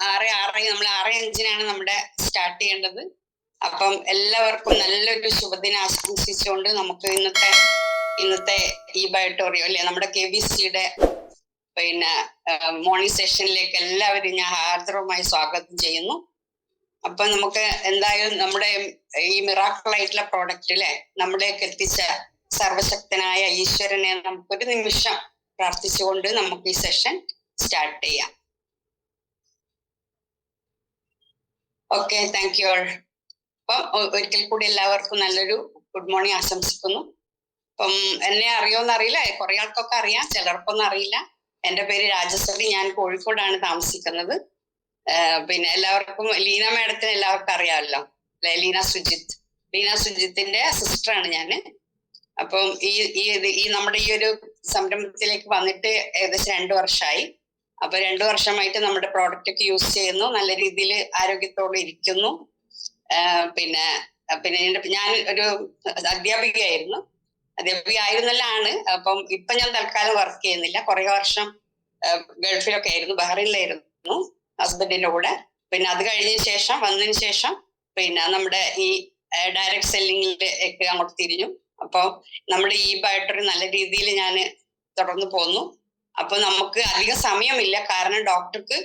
നമ്മൾ 6:05 നമ്മുടെ സ്റ്റാർട്ട് ചെയ്യേണ്ടത്. അപ്പം എല്ലാവർക്കും നല്ലൊരു ശുഭദിനം ആശംസിച്ചുകൊണ്ട് നമുക്ക് ഇന്നത്തെ ഈ ബയോട്ടോറിയം അല്ലെ നമ്മുടെ KBCയുടെ പിന്നെ മോർണിംഗ് സെഷനിലേക്ക് എല്ലാവരും ഞാൻ ഹാർദവമായി സ്വാഗതം ചെയ്യുന്നു. അപ്പൊ നമുക്ക് എന്തായാലും നമ്മുടെ ഈ മിറാക്കിൾ ആയിട്ടുള്ള പ്രോഡക്റ്റ് അല്ലെ നമ്മളിലേക്ക് എത്തിച്ച സർവശക്തനായ ഈശ്വരനെ നമുക്കൊരു നിമിഷം പ്രാർത്ഥിച്ചുകൊണ്ട് നമുക്ക് ഈ സെഷൻ സ്റ്റാർട്ട് ചെയ്യാം. Okay, thank you all. അപ്പം ഒരിക്കൽ കൂടി എല്ലാവർക്കും നല്ലൊരു ഗുഡ് മോർണിംഗ് ആശംസിക്കുന്നു. അപ്പം എന്നെ അറിയോന്ന് അറിയില്ല, കുറെ ആൾക്കൊക്കെ അറിയാം, ചിലർക്കൊന്നും അറിയില്ല. എൻ്റെ പേര് രാജശ്രീ, ഞാൻ കോഴിക്കോടാണ് താമസിക്കുന്നത്. പിന്നെ എല്ലാവർക്കും ലീന മാഡത്തിന് എല്ലാവർക്കും അറിയാമല്ലോ, ലീന സുജിത്തിന്റെ സിസ്റ്ററാണ് ഞാന്. അപ്പം ഈ നമ്മുടെ ഈ ഒരു സംരംഭത്തിലേക്ക് വന്നിട്ട് ഏകദേശം 2 വർഷമായി. അപ്പൊ 2 വർഷമായിട്ട് നമ്മുടെ പ്രോഡക്റ്റ് ഒക്കെ യൂസ് ചെയ്യുന്നു, നല്ല രീതിയിൽ ആരോഗ്യത്തോടെ ഇരിക്കുന്നു. പിന്നെ ഞാൻ ഒരു അധ്യാപികയായിരുന്നു. അപ്പം ഇപ്പൊ ഞാൻ തൽക്കാലം വർക്ക് ചെയ്യുന്നില്ല. കുറെ വർഷം ഗൾഫിലൊക്കെ ആയിരുന്നു, ബഹ്റൈനിലായിരുന്നു ഹസ്ബൻഡിന്റെ കൂടെ. പിന്നെ അത് വന്നതിന് ശേഷം പിന്നെ നമ്മുടെ ഈ ഡയറക്ട് സെല്ലിങ്ങിലേക്ക് അങ്ങോട്ട് തിരിഞ്ഞു. അപ്പൊ നമ്മുടെ ഈ ബയോട്ടറി നല്ല രീതിയിൽ ഞാൻ തുടർന്ന് പോന്നു. അപ്പൊ നമുക്ക് അധികം സമയമില്ല, കാരണം ഡോക്ടർക്ക്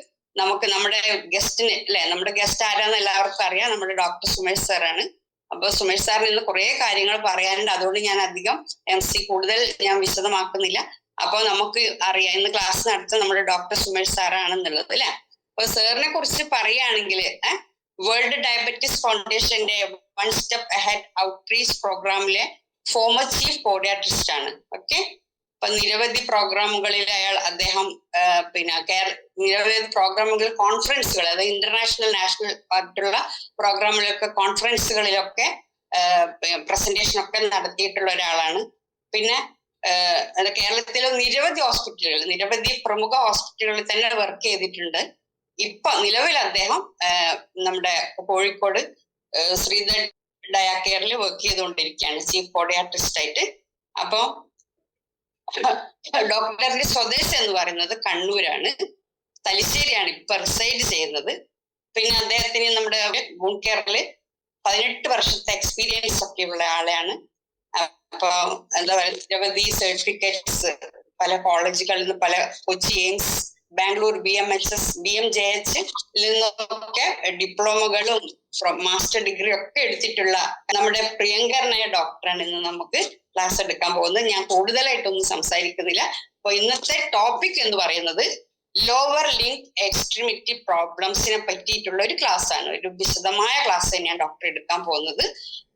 നമ്മുടെ ഗസ്റ്റിന് അല്ലെ, നമ്മുടെ ഗസ്റ്റ് ആരാന്ന് എല്ലാവർക്കും അറിയാം, നമ്മുടെ ഡോക്ടർ സുമേഷ് സാറാണ്. അപ്പൊ സുമേഷ് സാറിന് ഇന്ന് കുറെ കാര്യങ്ങൾ പറയാനുണ്ട്, അതുകൊണ്ട് ഞാൻ അധികം കൂടുതൽ ഞാൻ വിശദമാക്കുന്നില്ല. അപ്പൊ നമുക്ക് അറിയാം ഇന്ന് ക്ലാസ് നടത്തുന്ന നമ്മുടെ ഡോക്ടർ സുമേഷ് സാറാണെന്നുള്ളത് അല്ലെ. അപ്പൊ സാറിനെ കുറിച്ച് പറയുകയാണെങ്കിൽ വേൾഡ് ഡയബറ്റീസ് ഫൗണ്ടേഷന്റെ 1 സ്റ്റെപ്പ് അഹെഡ് ഔട്ട്റീച്ച് പ്രോഗ്രാമിലെ ഫോമർ ചീഫ് കോർഡിയാട്രിസ്റ്റ് ആണ്. ഓക്കെ, അപ്പൊ നിരവധി പ്രോഗ്രാമുകളിൽ അദ്ദേഹം നിരവധി പ്രോഗ്രാമുകൾ, കോൺഫറൻസുകൾ, അതായത് ഇന്റർനാഷണൽ നാഷണൽ ആയിട്ടുള്ള പ്രോഗ്രാമുകളൊക്കെ കോൺഫറൻസുകളിലൊക്കെ പ്രസന്റേഷൻ ഒക്കെ നടത്തിയിട്ടുള്ള ഒരാളാണ്. പിന്നെ കേരളത്തിലെ നിരവധി പ്രമുഖ ഹോസ്പിറ്റലുകളിൽ തന്നെ വർക്ക് ചെയ്തിട്ടുണ്ട്. ഇപ്പൊ നിലവിൽ അദ്ദേഹം നമ്മുടെ കോഴിക്കോട് ശ്രീധർ ഡയാകെയറിൽ വർക്ക് ചെയ്തുകൊണ്ടിരിക്കുകയാണ് ചീഫ് കോർഡിയാട്രിസ്റ്റ് ആയിട്ട്. അപ്പൊ ഡോക്ടറിന്റെ സ്വദേശം എന്ന് പറയുന്നത് കണ്ണൂരാണ്, തലശ്ശേരിയാണ് ഇപ്പൊ റിസൈഡ് ചെയ്യുന്നത്. പിന്നെ അദ്ദേഹത്തിന് നമ്മുടെ വൂണ്ട് കെയറിൽ 18 വർഷത്തെ എക്സ്പീരിയൻസ് ഒക്കെ ഉള്ള ആളെയാണ്. അപ്പൊ എന്താ പറയുക, നിരവധി സർട്ടിഫിക്കറ്റ്സ് പല കോളേജുകളിൽ നിന്ന്, പല കൊച്ചി എയിംസ്, ബാംഗ്ലൂർ BMHS BMJH നിന്നൊക്കെ ഡിപ്ലോമകളും മാസ്റ്റർ ഡിഗ്രി ഒക്കെ എടുത്തിട്ടുള്ള നമ്മുടെ പ്രിയങ്കരനായ ഡോക്ടറാണ് ഇന്ന് നമുക്ക് ക്ലാസ് എടുക്കാൻ പോകുന്നത്. ഞാൻ കൂടുതലായിട്ടൊന്നും സംസാരിക്കുന്നില്ല. അപ്പൊ ഇന്നത്തെ ടോപ്പിക് എന്ന് പറയുന്നത് ലോവർ ലിംബ് എക്സ്ട്രീമിറ്റി പ്രോബ്ലംസിനെ പറ്റിയിട്ടുള്ള ഒരു ക്ലാസ് ആണ്. ഒരു വിശദമായ ക്ലാസ് തന്നെയാണ് ഡോക്ടർ എടുക്കാൻ പോകുന്നത്.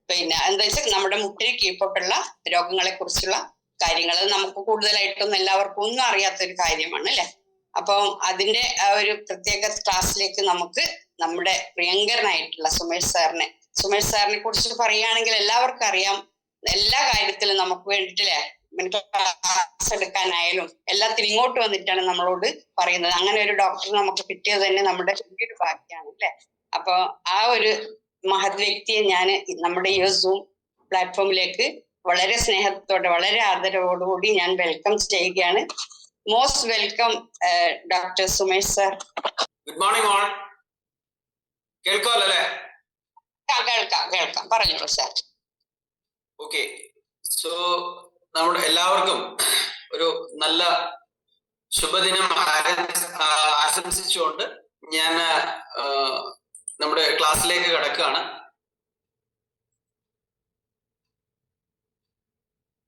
പിന്നെ എന്താ വെച്ചാൽ നമ്മുടെ മുട്ടിന് കീഴ്പോട്ടുള്ള രോഗങ്ങളെ കുറിച്ചുള്ള കാര്യങ്ങൾ നമുക്ക് കൂടുതലായിട്ടൊന്നും എല്ലാവർക്കും ഒന്നും അറിയാത്തൊരു കാര്യമാണ് അല്ലെ. അപ്പം അതിന്റെ ആ ഒരു പ്രത്യേക ക്ലാസ്സിലേക്ക് നമുക്ക് നമ്മുടെ പ്രിയങ്കരനായിട്ടുള്ള സുമേഷ് സാറിനെ കുറിച്ച് പറയുകയാണെങ്കിൽ എല്ലാവർക്കും അറിയാം. എല്ലാ കാര്യത്തിലും നമുക്ക് വേണ്ടിയിട്ടില്ലേ, ക്ലാസ് എടുക്കാനായാലും എല്ലാത്തിനും ഇങ്ങോട്ട് വന്നിട്ടാണ് നമ്മളോട് പറയുന്നത്. അങ്ങനെ ഒരു ഡോക്ടർ നമുക്ക് കിട്ടിയത് തന്നെ നമ്മുടെ വലിയൊരു ഭാഗ്യമാണ് അല്ലെ. അപ്പൊ ആ ഒരു മഹത് വ്യക്തിയെ ഞാൻ നമ്മുടെ ഈ സൂം പ്ലാറ്റ്ഫോമിലേക്ക് വളരെ സ്നേഹത്തോടെ, വളരെ ആദരവോടുകൂടി ഞാൻ വെൽക്കം ചെയ്യുകയാണ്. Most welcome doctor Sumesh sir. Good morning all. കേൾക്കാമല്ലേ? കേൾക്കാം, പറഞ്ഞോളൂ സാർ. ഓക്കെ, സോ നമ്മുടെ എല്ലാവർക്കും ഒരു നല്ല ശുഭദിനം ആശംസിച്ചുകൊണ്ട് ഞാൻ നമ്മുടെ ക്ലാസ്സിലേക്ക് കടക്കുകയാണ്.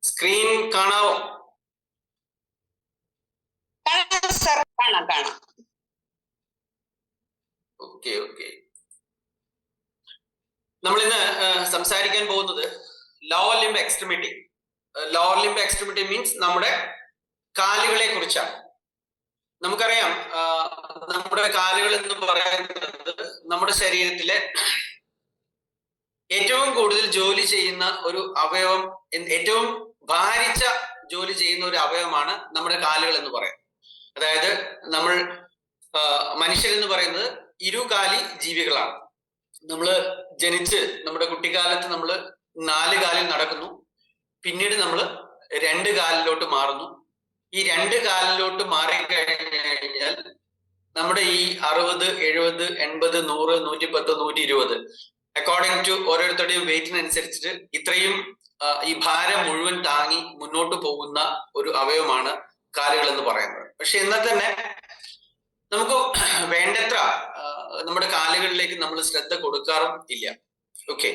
സ്ക്രീൻ കാണാവോ? കാണാം. ഓക്കെ. നമ്മളിന്ന് സംസാരിക്കാൻ പോകുന്നത് lower limb extremity. Lower limb extremity means നമ്മുടെ കാലുകളെ കുറിച്ചാണ്. നമുക്കറിയാം നമ്മുടെ കാലുകൾ എന്ന് പറയുന്നത് നമ്മുടെ ശരീരത്തിലെ ഏറ്റവും കൂടുതൽ ജോലി ചെയ്യുന്ന ഒരു അവയവം, ഏറ്റവും ഭാരിച്ച ജോലി ചെയ്യുന്ന ഒരു അവയവമാണ് നമ്മുടെ കാലുകൾ എന്ന് പറയുന്നത്. അതായത് നമ്മൾ മനുഷ്യരെന്ന് പറയുന്നത് ഇരുകാലി ജീവികളാണ്. നമ്മൾ ജനിച്ച് നമ്മുടെ കുട്ടിക്കാലത്ത് നമ്മൾ 4 കാലിൽ നടക്കുന്നു, പിന്നീട് നമ്മൾ 2 കാലിലോട്ട് മാറുന്നു. ഈ 2 കാലിലോട്ട് മാറിക്കഴിഞ്ഞാൽ നമ്മുടെ ഈ 60, 70, 80, 100, 110, 120 അക്കോർഡിംഗ് ടു ഓരോരുത്തരുടെയും വെയിറ്റിനനുസരിച്ചിട്ട് ഇത്രയും ഈ ഭാരം മുഴുവൻ താങ്ങി മുന്നോട്ട് പോകുന്ന ഒരു അവയവമാണ് കാലുകൾ എന്ന് പറയുന്നത്. പക്ഷെ എന്നാൽ തന്നെ നമുക്ക് വേണ്ടത്ര നമ്മുടെ കാലുകളിലേക്ക് നമ്മൾ ശ്രദ്ധ കൊടുക്കാറും ഇല്ല. ഓക്കെ,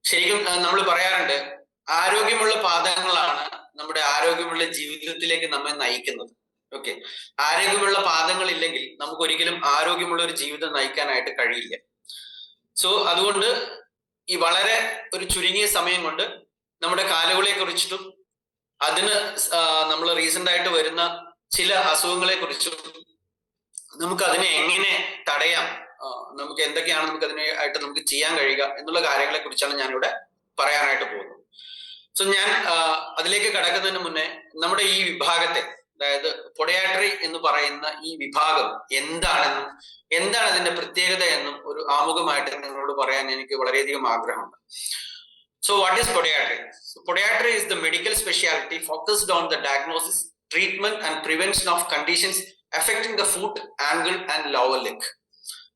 ശരിക്കും നമ്മൾ പറയാറുണ്ട് ആരോഗ്യമുള്ള പാദങ്ങളാണ് നമ്മുടെ ആരോഗ്യമുള്ള ജീവിതത്തിലേക്ക് നമ്മെ നയിക്കുന്നത്. ഓക്കെ, ആരോഗ്യമുള്ള പാദങ്ങൾ ഇല്ലെങ്കിൽ നമുക്ക് ഒരിക്കലും ആരോഗ്യമുള്ള ഒരു ജീവിതം നയിക്കാനായിട്ട് കഴിയില്ല. സോ അതുകൊണ്ട് ഈ വളരെ ഒരു ചുരുങ്ങിയ സമയം കൊണ്ട് നമ്മുടെ കാലുകളെ കുറിച്ചിട്ടും അതിന് നമ്മൾ റീസെന്റ് ആയിട്ട് വരുന്ന ചില അസുഖങ്ങളെ കുറിച്ചും നമുക്ക് അതിനെ എങ്ങനെ തടയാം, നമുക്ക് എന്തൊക്കെയാണ് നമുക്ക് അതിനായിട്ട് നമുക്ക് ചെയ്യാൻ കഴിയുക എന്നുള്ള കാര്യങ്ങളെ കുറിച്ചാണ് ഞാനിവിടെ പറയാനായിട്ട് പോകുന്നത്. സോ ഞാൻ അതിലേക്ക് കടക്കുന്നതിന് മുന്നേ നമ്മുടെ ഈ വിഭാഗത്തെ, അതായത് പൊഡിയാട്രി എന്ന് പറയുന്ന ഈ വിഭാഗം എന്താണെന്നും എന്താണ് അതിന്റെ പ്രത്യേകത എന്നും ഒരു ആമുഖമായിട്ട് നിങ്ങളോട് പറയാൻ എനിക്ക് വളരെയധികം ആഗ്രഹമുണ്ട്. So what is podiatry? Podiatry is the medical specialty focused on the diagnosis, treatment and prevention of conditions affecting the foot, ankle and lower leg.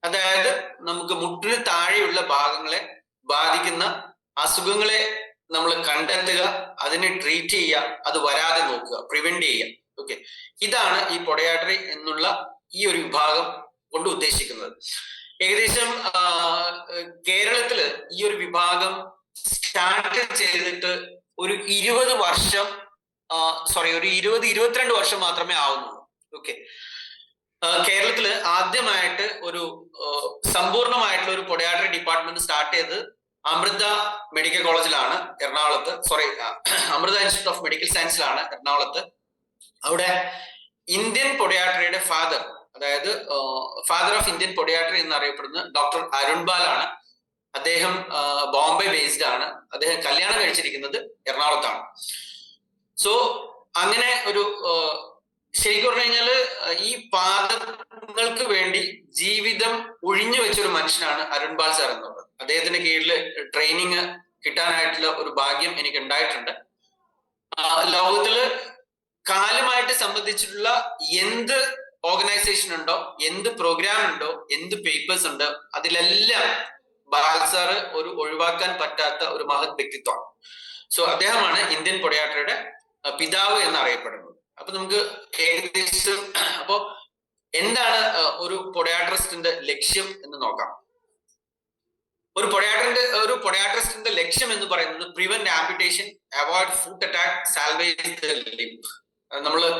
അതായത് നമുക്ക് മുട്ടിന് താഴെയുള്ള ഭാഗങ്ങളെ ബാധിക്കുന്ന അസുഖങ്ങളെ നമ്മൾ കണ്ടെത്തുക, അതിനെ ട്രീറ്റ് ചെയ്യുക, അത് വരാതെ നോക്കുക, പ്രിവെന്റ് ചെയ്യുക. ഓക്കെ, ഇതാണ് ഈ പൊഡിയാട്രി എന്നുള്ള ഈ ഒരു വിഭാഗം കൊണ്ട് ഉദ്ദേശിക്കുന്നത്. ഏകദേശം കേരളത്തില് ഈ ഒരു വിഭാഗം സ്റ്റാർട്ട് ചെയ്തിട്ട് ഒരു 20 വർഷം, ഒരു 22 വർഷം മാത്രമേ ആവുന്നുള്ളൂ. ഓക്കെ, കേരളത്തില് ആദ്യമായിട്ട് ഒരു സമ്പൂർണമായിട്ടുള്ള ഒരു പൊഡിയാട്രി ഡിപ്പാർട്ട്മെന്റ് സ്റ്റാർട്ട് ചെയ്തത് അമൃത മെഡിക്കൽ കോളേജിലാണ് എറണാകുളത്ത്, അമൃത ഇൻസ്റ്റിറ്റ്യൂട്ട് ഓഫ് മെഡിക്കൽ സയൻസിലാണ് എറണാകുളത്ത്. അവിടെ ഇന്ത്യൻ പൊഡിയാട്രിയുടെ ഫാദർ, അതായത് ഫാദർ ഓഫ് ഇന്ത്യൻ പൊഡിയാട്രി എന്നറിയപ്പെടുന്ന ഡോക്ടർ അരുൺപാൽ ആണ്. അദ്ദേഹം ബോംബെ ബേസ്ഡ് ആണ്. അദ്ദേഹം കല്യാണം കഴിച്ചിരിക്കുന്നത് എറണാകുളത്താണ്. സോ അങ്ങനെ ഒരു ശരിക്കും പറഞ്ഞു കഴിഞ്ഞാല് ഈ പാദങ്ങൾക്ക് വേണ്ടി ജീവിതം ഒഴിഞ്ഞു വെച്ചൊരു മനുഷ്യനാണ് അരുൺപാൽ സാർ എന്നുള്ളത്. അദ്ദേഹത്തിന്റെ കീഴിൽ ട്രെയിനിങ് കിട്ടാനായിട്ടുള്ള ഒരു ഭാഗ്യം എനിക്ക് ഉണ്ടായിട്ടുണ്ട്. ലോകത്തില് കാലുമായിട്ട് സംബന്ധിച്ചിട്ടുള്ള എന്ത് ഓർഗനൈസേഷൻ ഉണ്ടോ, എന്ത് പ്രോഗ്രാം ഉണ്ടോ, എന്ത് പേപ്പേഴ്സ് ഉണ്ടോ, അതിലെല്ലാം ബാൽ സാറ് ഒരു ഒഴിവാക്കാൻ പറ്റാത്ത ഒരു മഹത് വ്യക്തിത്വമാണ്. സോ അദ്ദേഹമാണ് ഇന്ത്യൻ പൊഡിയാട്രിയുടെ പിതാവ് എന്നറിയപ്പെടുന്നത്. അപ്പൊ നമുക്ക് ഏകദേശം അപ്പോ എന്താണ് ഒരു പൊഡിയാട്രിസ്റ്റിന്റെ ലക്ഷ്യം എന്ന് നോക്കാം. ഒരു പൊഡിയാട്രിസ്റ്റിന്റെ ലക്ഷ്യം എന്ന് പറയുന്നത് prevent amputation, avoid foot attack, salvage the limb. നമ്മള്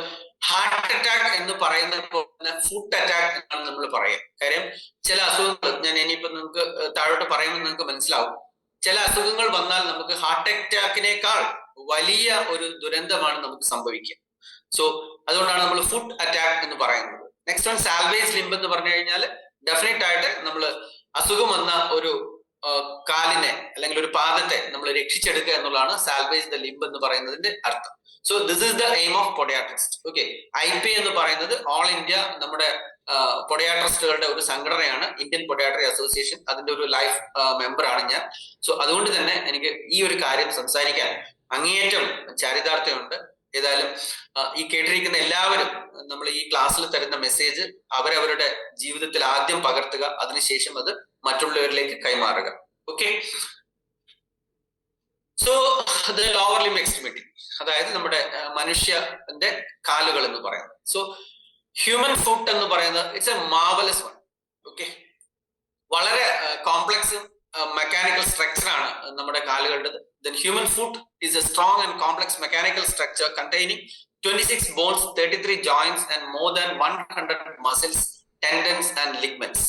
ഹാർട്ട് അറ്റാക്ക് എന്ന് പറയുന്ന ഫുട്ട് അറ്റാക്ക് എന്നാണ് നമ്മൾ പറയുക. കാര്യം ചില അസുഖങ്ങൾ ഞാൻ ഇനിയിപ്പോ നിങ്ങൾക്ക് താഴോട്ട് പറയുമ്പോൾ നിങ്ങൾക്ക് മനസ്സിലാവും. ചില അസുഖങ്ങൾ വന്നാൽ നമുക്ക് ഹാർട്ട് അറ്റാക്കിനേക്കാൾ വലിയ ഒരു ദുരന്തമാണ് നമുക്ക് സംഭവിക്കുക. സോ അതുകൊണ്ടാണ് നമ്മൾ ഫുട്ട് അറ്റാക്ക് എന്ന് പറയുന്നത്. നെക്സ്റ്റ് വൺ സാൽവേജ് ലിംബ് എന്ന് പറഞ്ഞു കഴിഞ്ഞാൽ ഡെഫിനറ്റ് ആയിട്ട് നമ്മൾ അസുഖം വന്ന ഒരു കാലിനെ അല്ലെങ്കിൽ ഒരു പാദത്തെ നമ്മൾ രക്ഷിച്ചെടുക്കുക എന്നുള്ളതാണ് സാൽവേജ് ദ ലിംബ് എന്ന് പറയുന്നതിന്റെ അർത്ഥം. So this is the aim of podiatrist. Okay, IP എന്ന് പറയുന്നത് ഓൾ ഇന്ത്യ നമ്മുടെ പൊഡിയാട്രിസ്റ്റുകളുടെ ഒരു സംഘടനയാണ്, ഇന്ത്യൻ പൊഡിയാട്രി അസോസിയേഷൻ. അതിന്റെ ഒരു ലൈഫ് മെമ്പറാണ് ഞാൻ. സോ അതുകൊണ്ട് തന്നെ എനിക്ക് ഈ ഒരു കാര്യം സംസാരിക്കാൻ അങ്ങേയറ്റം ചാരിതാർത്ഥ്യമുണ്ട്. ഏതായാലും ഈ കേട്ടിരിക്കുന്ന എല്ലാവരും നമ്മൾ ഈ ക്ലാസ്സിൽ തരുന്ന മെസ്സേജ് അവരവരുടെ ജീവിതത്തിൽ ആദ്യം പകർത്തുക, അതിനുശേഷം അത് മറ്റുള്ളവരിലേക്ക് കൈമാറുക. Okay, so the lower limb extremity, അതായത് നമ്മുടെ മനുഷ്യന്റെ കാലുകൾ എന്ന് പറയുന്നത്. സോ ഹ്യൂമൻ ഫുട്ട് എന്ന് പറയുന്നത് it's A marvellous one. Okay, വളരെ കോംപ്ലക്സും മെക്കാനിക്കൽ സ്ട്രക്ചർ ആണ് നമ്മുടെ കാലുകളുടേത്. Then human foot is a strong and complex mechanical structure containing 26 bones, 33 joints and more than 100 muscles, tendons and ligaments.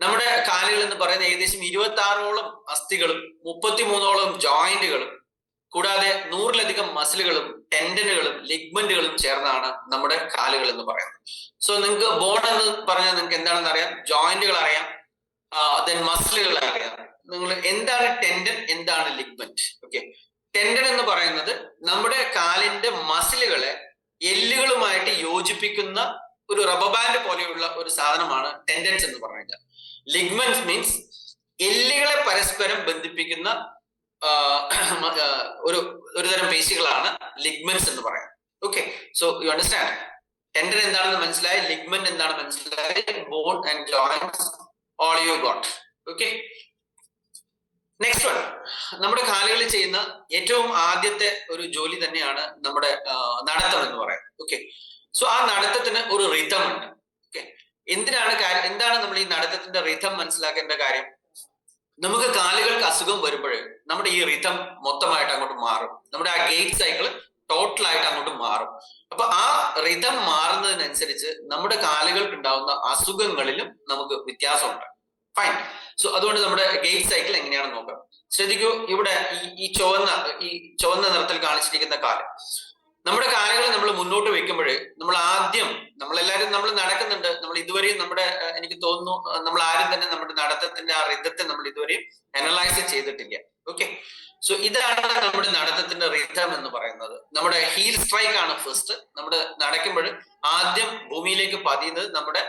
നമ്മുടെ കാലുകൾ എന്ന് പറയുന്ന ഏകദേശം 26ഓളം അസ്ഥികളും 33ഓളം ജോയിന്റുകളും കൂടാതെ 100ലധികം മസിലുകളും ടെൻഡനുകളും ലിഗ്മെന്റുകളും ചേർന്നാണ് നമ്മുടെ കാലുകൾ എന്ന് പറയുന്നത്. സോ നിങ്ങൾക്ക് ബോൺ എന്ന് പറഞ്ഞാൽ നിങ്ങൾക്ക് എന്താണെന്ന് അറിയാം, ജോയിന്റുകൾ അറിയാം, ദെൻ മസിലുകൾ അറിയാം. നിങ്ങൾ എന്താണ് ടെൻഡൻ, എന്താണ് ലിഗ്മെന്റ്? ഓക്കെ, ടെൻഡൻ എന്ന് പറയുന്നത് നമ്മുടെ കാലിന്റെ മസിലുകളെ എല്ലുകളുമായിട്ട് യോജിപ്പിക്കുന്ന ഒരു റബ്ബർ ബാൻഡ് പോലെയുള്ള ഒരു സാധനമാണ് ടെൻഡൻസ് എന്ന് പറഞ്ഞാൽ. ലിഗ്മെന്റ് മീൻസ് എല്ലുകളെ പരസ്പരം ബന്ധിപ്പിക്കുന്ന ഒരു തരം പേശികളാണ് ലിഗ്മെന്റ്സ് എന്ന് പറയുന്നത്. Okay, so you understand. Tendon എന്താണെന്ന് മനസ്സിലായി, ലിഗ്മെന്റ് എന്താണ് മനസ്സിലായി, bone and joints all you got. Okay, next one, നമ്മുടെ കാലുകളിൽ ചെയ്യുന്ന ഏറ്റവും ആദ്യത്തെ ഒരു ജോലി തന്നെയാണ് നമ്മുടെ നടത്തം എന്ന് പറയുന്നത്. ഓക്കെ, സോ ആ നടത്തത്തിന് ഒരു റിതം ഉണ്ട്. ഓക്കെ, എന്താണ് നമ്മൾ ഈ നടത്തത്തിന്റെ റിതം മനസ്സിലാക്കേണ്ട കാര്യം? നമുക്ക് കാലുകൾക്ക് അസുഖം വരുമ്പോൾ നമ്മുടെ ഈ റിതം മൊത്തമായിട്ട് അങ്ങോട്ട് മാറും. നമ്മുടെ ആ ഗെയിറ്റ് സൈക്കിൾ ടോട്ടലായിട്ട് അങ്ങോട്ട് മാറും. അപ്പൊ ആ റിതം മാറുന്നതിനനുസരിച്ച് നമ്മുടെ കാലുകൾക്ക് ഉണ്ടാവുന്ന അസുഖങ്ങളിലും നമുക്ക് വ്യത്യാസമുണ്ട്. ഫൈൻ. സോ അതുകൊണ്ട് നമ്മുടെ ഗെയിറ്റ് സൈക്കിൾ എങ്ങനെയാണെന്ന് നോക്കാം. ശ്രദ്ധിക്കൂ, ഇവിടെ ഈ ചുവന്ന നിറത്തിൽ കാണിച്ചിരിക്കുന്ന കാല്, നമ്മുടെ കാലുകൾ നമ്മൾ മുന്നോട്ട് വെക്കുമ്പോൾ നമ്മളെല്ലാവരും നമ്മൾ നടക്കുന്നുണ്ട്. നമ്മൾ ഇതുവരെയും എനിക്ക് തോന്നുന്നു നമ്മൾ ആരും തന്നെ നമ്മുടെ നടത്തത്തിന്റെ ആ റിതത്തെ നമ്മൾ ഇതുവരെയും അനലൈസ് ചെയ്തിട്ടില്ല. ഓക്കെ, സോ ഇതാണ് നമ്മുടെ നടത്തത്തിന്റെ റിതം എന്ന് പറയുന്നത്. നമ്മുടെ ഹീൽ സ്ട്രൈക്ക് ആണ് ഫസ്റ്റ്. നമ്മുടെ നടക്കുമ്പോൾ ആദ്യം ഭൂമിയിലേക്ക് പതിയുന്നത് നമ്മുടെ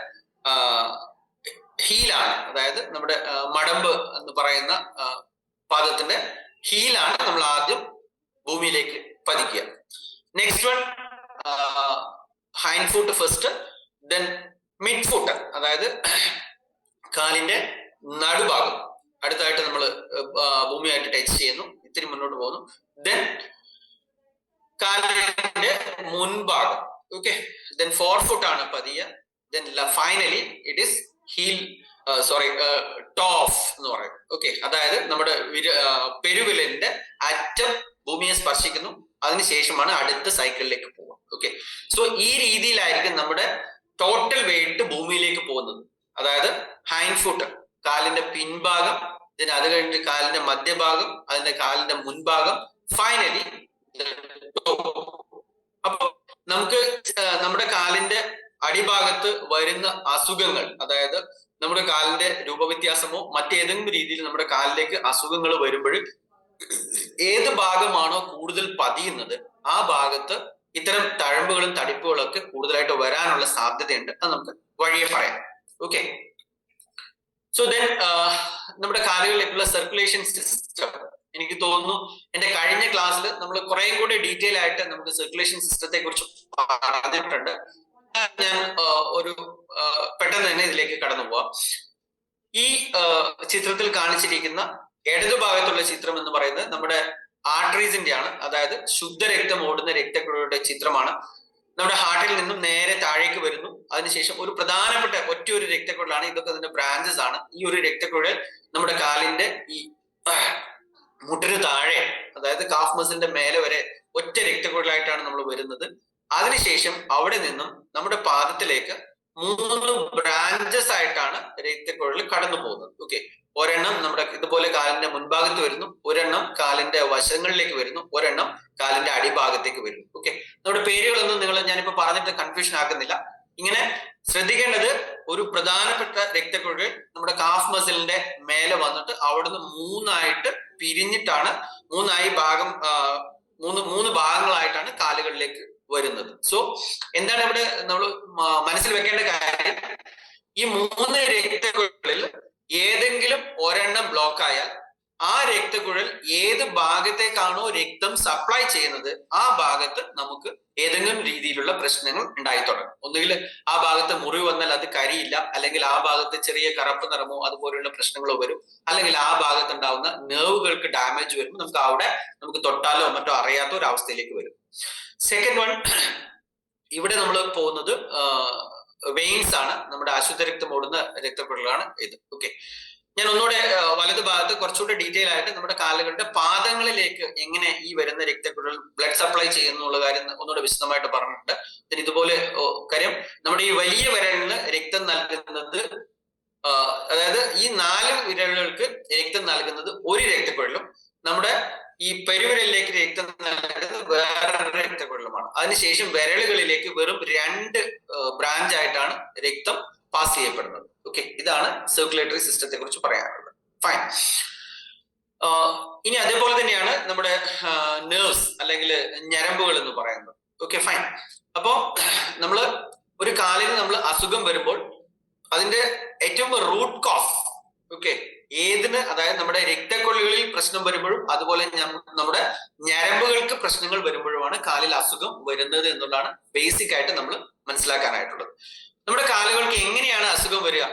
ഹീലാണ്, അതായത് നമ്മുടെ മടമ്പ് എന്ന് പറയുന്ന പാദത്തിന്റെ ഹീലാണ് നമ്മൾ ആദ്യം ഭൂമിയിലേക്ക് പതിക്കുക. Next one, hind foot first, then mid foot, അതായത് കാലിന്റെ നടുഭാഗം അടുത്തായിട്ട് നമ്മൾ ഭൂമിയായിട്ട് ടച്ച് ചെയ്യുന്നു, ഇത്തിരി മുന്നോട്ട് പോകുന്നു. ദെൻ കാലിന്റെ മുൻഭാഗം. ഓക്കെ, ദെൻ ഫോർ ഫുട്ട് ആണ് പതിയ. Then finally it is heel toe off എന്ന് പറയും. ഓക്കെ, അതായത് നമ്മുടെ പെരുവിരലിന്റെ അറ്റം ഭൂമിയെ സ്പർശിക്കുന്നു, അതിനുശേഷമാണ് അടുത്ത സൈക്കിളിലേക്ക് പോകുക. ഓക്കെ, സോ ഈ രീതിയിലായിരിക്കും നമ്മുടെ ടോട്ടൽ വെയിറ്റ് ഭൂമിയിലേക്ക് പോകുന്നത്. അതായത് ഹൈൻഡ് ഫുട്ട് കാലിന്റെ പിൻഭാഗം, ഇതിന് അത് കഴിഞ്ഞിട്ട് കാലിന്റെ മധ്യഭാഗം, അതിന്റെ കാലിന്റെ മുൻഭാഗം, ഫൈനലി. അപ്പൊ നമുക്ക് നമ്മുടെ കാലിന്റെ അടിഭാഗത്ത് വരുന്ന അസുഖങ്ങൾ, അതായത് നമ്മുടെ കാലിന്റെ രൂപവ്യത്യാസമോ മറ്റേതെങ്കിലും രീതിയിൽ നമ്മുടെ കാലിലേക്ക് അസുഖങ്ങൾ വരുമ്പോൾ ഏത് ഭാഗമാണോ കൂടുതൽ പതിയുന്നത് ആ ഭാഗത്ത് ഇത്തരം തഴമ്പുകളും തടിപ്പുകളും ഒക്കെ കൂടുതലായിട്ട് വരാനുള്ള സാധ്യതയുണ്ട്. അത് നമുക്ക് വഴിയെ പറയാം. ഓക്കെ, സോ ദെൻ നമ്മുടെ കാലുകളിലേക്കുള്ള സർക്കുലേഷൻ സിസ്റ്റം, എനിക്ക് തോന്നുന്നു എന്റെ കഴിഞ്ഞ ക്ലാസ്സിൽ നമ്മൾ കുറേ കൂടി ഡീറ്റെയിൽ ആയിട്ട് നമുക്ക് സർക്കുലേഷൻ സിസ്റ്റത്തെ കുറിച്ച് പറഞ്ഞിട്ടുണ്ട്. ഞാൻ പെട്ടെന്ന് തന്നെ ഇതിലേക്ക് കടന്നു പോവാം. ഈ ചിത്രത്തിൽ കാണിച്ചിരിക്കുന്ന ഇടതു ഭാഗത്തുള്ള ചിത്രം എന്ന് പറയുന്നത് നമ്മുടെ ആർട്ടറീസിന്റെ ആണ്, അതായത് ശുദ്ധരക്തം ഓടുന്ന രക്തക്കുഴലുടെ ചിത്രമാണ്. നമ്മുടെ ഹാർട്ടിൽ നിന്നും നേരെ താഴേക്ക് വരുന്നു. അതിനുശേഷം ഒരു പ്രധാനപ്പെട്ട ഒരു രക്തക്കുഴലാണ്. ഇതൊക്കെ അതിന്റെ ബ്രാഞ്ചസ് ആണ്. ഈ ഒരു രക്തക്കുഴൽ നമ്മുടെ കാലിന്റെ ഈ മുട്ടിന് താഴെ, അതായത് കാഫ് മസിലിന്റെ മേലെ വരെ ഒറ്റ രക്തക്കുഴലായിട്ടാണ് നമ്മൾ വരുന്നത്. അതിനുശേഷം അവിടെ നിന്നും നമ്മുടെ പാദത്തിലേക്ക് 3 ബ്രാഞ്ചസ് ആയിട്ടാണ് രക്തക്കുഴൽ കടന്നു പോകുന്നത്. ഓക്കെ, ഒരെണ്ണം നമ്മുടെ ഇതുപോലെ കാലിന്റെ മുൻഭാഗത്ത് വരുന്നു, ഒരെണ്ണം കാലിന്റെ വശങ്ങളിലേക്ക് വരുന്നു, ഒരെണ്ണം കാലിന്റെ അടിഭാഗത്തേക്ക് വരുന്നു. ഓക്കെ, നമ്മുടെ പേരുകളൊന്നും ഞാനിപ്പോ പറഞ്ഞിട്ട് കൺഫ്യൂഷൻ ആക്കുന്നില്ല. ഇങ്ങനെ ശ്രദ്ധിക്കേണ്ടത്, ഒരു പ്രധാനപ്പെട്ട രക്തക്കുഴൽ നമ്മുടെ കാഫ് മസിലിന്റെ മേലെ വന്നിട്ട് അവിടുന്ന് 3 പിരിഞ്ഞിട്ടാണ് മൂന്ന് ഭാഗങ്ങളായിട്ടാണ് കാലുകളിലേക്ക് വരുന്നത്. സോ എന്താണ് ഇവിടെ നമ്മൾ മനസ്സിൽ വെക്കേണ്ട കാര്യം? ഈ 3 രക്തക്കുഴലിൽ ഏതെങ്കിലും ഒരെണ്ണം ബ്ലോക്ക് ആയാൽ ആ രക്തക്കുഴൽ ഏത് ഭാഗത്തേക്കാണോ രക്തം സപ്ലൈ ചെയ്യുന്നത് ആ ഭാഗത്ത് നമുക്ക് ഏതെങ്കിലും രീതിയിലുള്ള പ്രശ്നങ്ങൾ ഉണ്ടായി തുടങ്ങും. ഒന്നുകിൽ ആ ഭാഗത്ത് മുറിവ് വന്നാൽ അത് കരിയില്ല, അല്ലെങ്കിൽ ആ ഭാഗത്ത് ചെറിയ കറുപ്പ് നിറമോ അതുപോലെയുള്ള പ്രശ്നങ്ങളോ വരും, അല്ലെങ്കിൽ ആ ഭാഗത്ത് ഉണ്ടാവുന്ന നെർവുകൾക്ക് ഡാമേജ് വരുമ്പോൾ നമുക്ക് തൊട്ടാലോ മറ്റോ അറിയാത്ത ഒരു അവസ്ഥയിലേക്ക് വരും. സെക്കൻഡ് വൺ, ഇവിടെ നമ്മൾ പോകുന്നത് വെയിൻസ് ആണ്, നമ്മുടെ അശുദ്ധ രക്തം ഓടുന്ന രക്തക്കുഴലാണ് ഇത്. ഓക്കെ, ഞാൻ ഒന്നുകൂടെ വലതു ഭാഗത്ത് കുറച്ചുകൂടെ ഡീറ്റെയിൽ ആയിട്ട് നമ്മുടെ കാലുകളുടെ പാദങ്ങളിലേക്ക് എങ്ങനെ ഈ വരുന്ന രക്തക്കുഴൽ ബ്ലഡ് സപ്ലൈ ചെയ്യുന്നുള്ള കാര്യം ഒന്നുകൂടെ വിശദമായിട്ട് പറഞ്ഞിട്ടുണ്ട്. ഇതുപോലെ കാര്യം, നമ്മുടെ ഈ വലിയ വിരലിന് രക്തം നൽകുന്നത്, അതായത് ഈ 4 വിരലുകൾക്ക് രക്തം നൽകുന്നത് ഒരു രക്തക്കുഴലും, നമ്മുടെ ഈ പെരുവിരലിലേക്ക് രക്തം നൽകുന്നത് വേറൊരു രക്തക്കുഴലുമാണ്. അതിനുശേഷം വിരലുകളിലേക്ക് വെറും 2 ബ്രാഞ്ച് ആയിട്ടാണ് രക്തം പാസ് ചെയ്യപ്പെടുന്നത്. ഓക്കെ, ഇതാണ് സർക്കുലേറ്ററി സിസ്റ്റത്തെ കുറിച്ച് പറയാനുള്ളത്. ഫൈൻ. ഇനി അതേപോലെ തന്നെയാണ് നമ്മുടെ നെർവ്സ് അല്ലെങ്കിൽ ഞരമ്പുകൾ എന്ന് പറയുന്നത്. Okay, fine. അപ്പോ ഒരു കാലിന് നമ്മൾ അസുഖം വരുമ്പോൾ അതിന്റെ ഏറ്റവും റൂട്ട് കോസ്, ഓക്കെ, അതായത് നമ്മുടെ രക്തക്കൊള്ളികളിൽ പ്രശ്നം വരുമ്പോഴും അതുപോലെ നമ്മുടെ ഞരമ്പുകൾക്ക് പ്രശ്നങ്ങൾ വരുമ്പോഴുമാണ് കാലിൽ അസുഖം വരുന്നത് എന്നുള്ളതാണ് ബേസിക് ആയിട്ട് നമ്മൾ മനസ്സിലാക്കാനായിട്ടുള്ളത്. നമ്മുടെ കാലുകൾക്ക് എങ്ങനെയാണ് അസുഖം വരിക,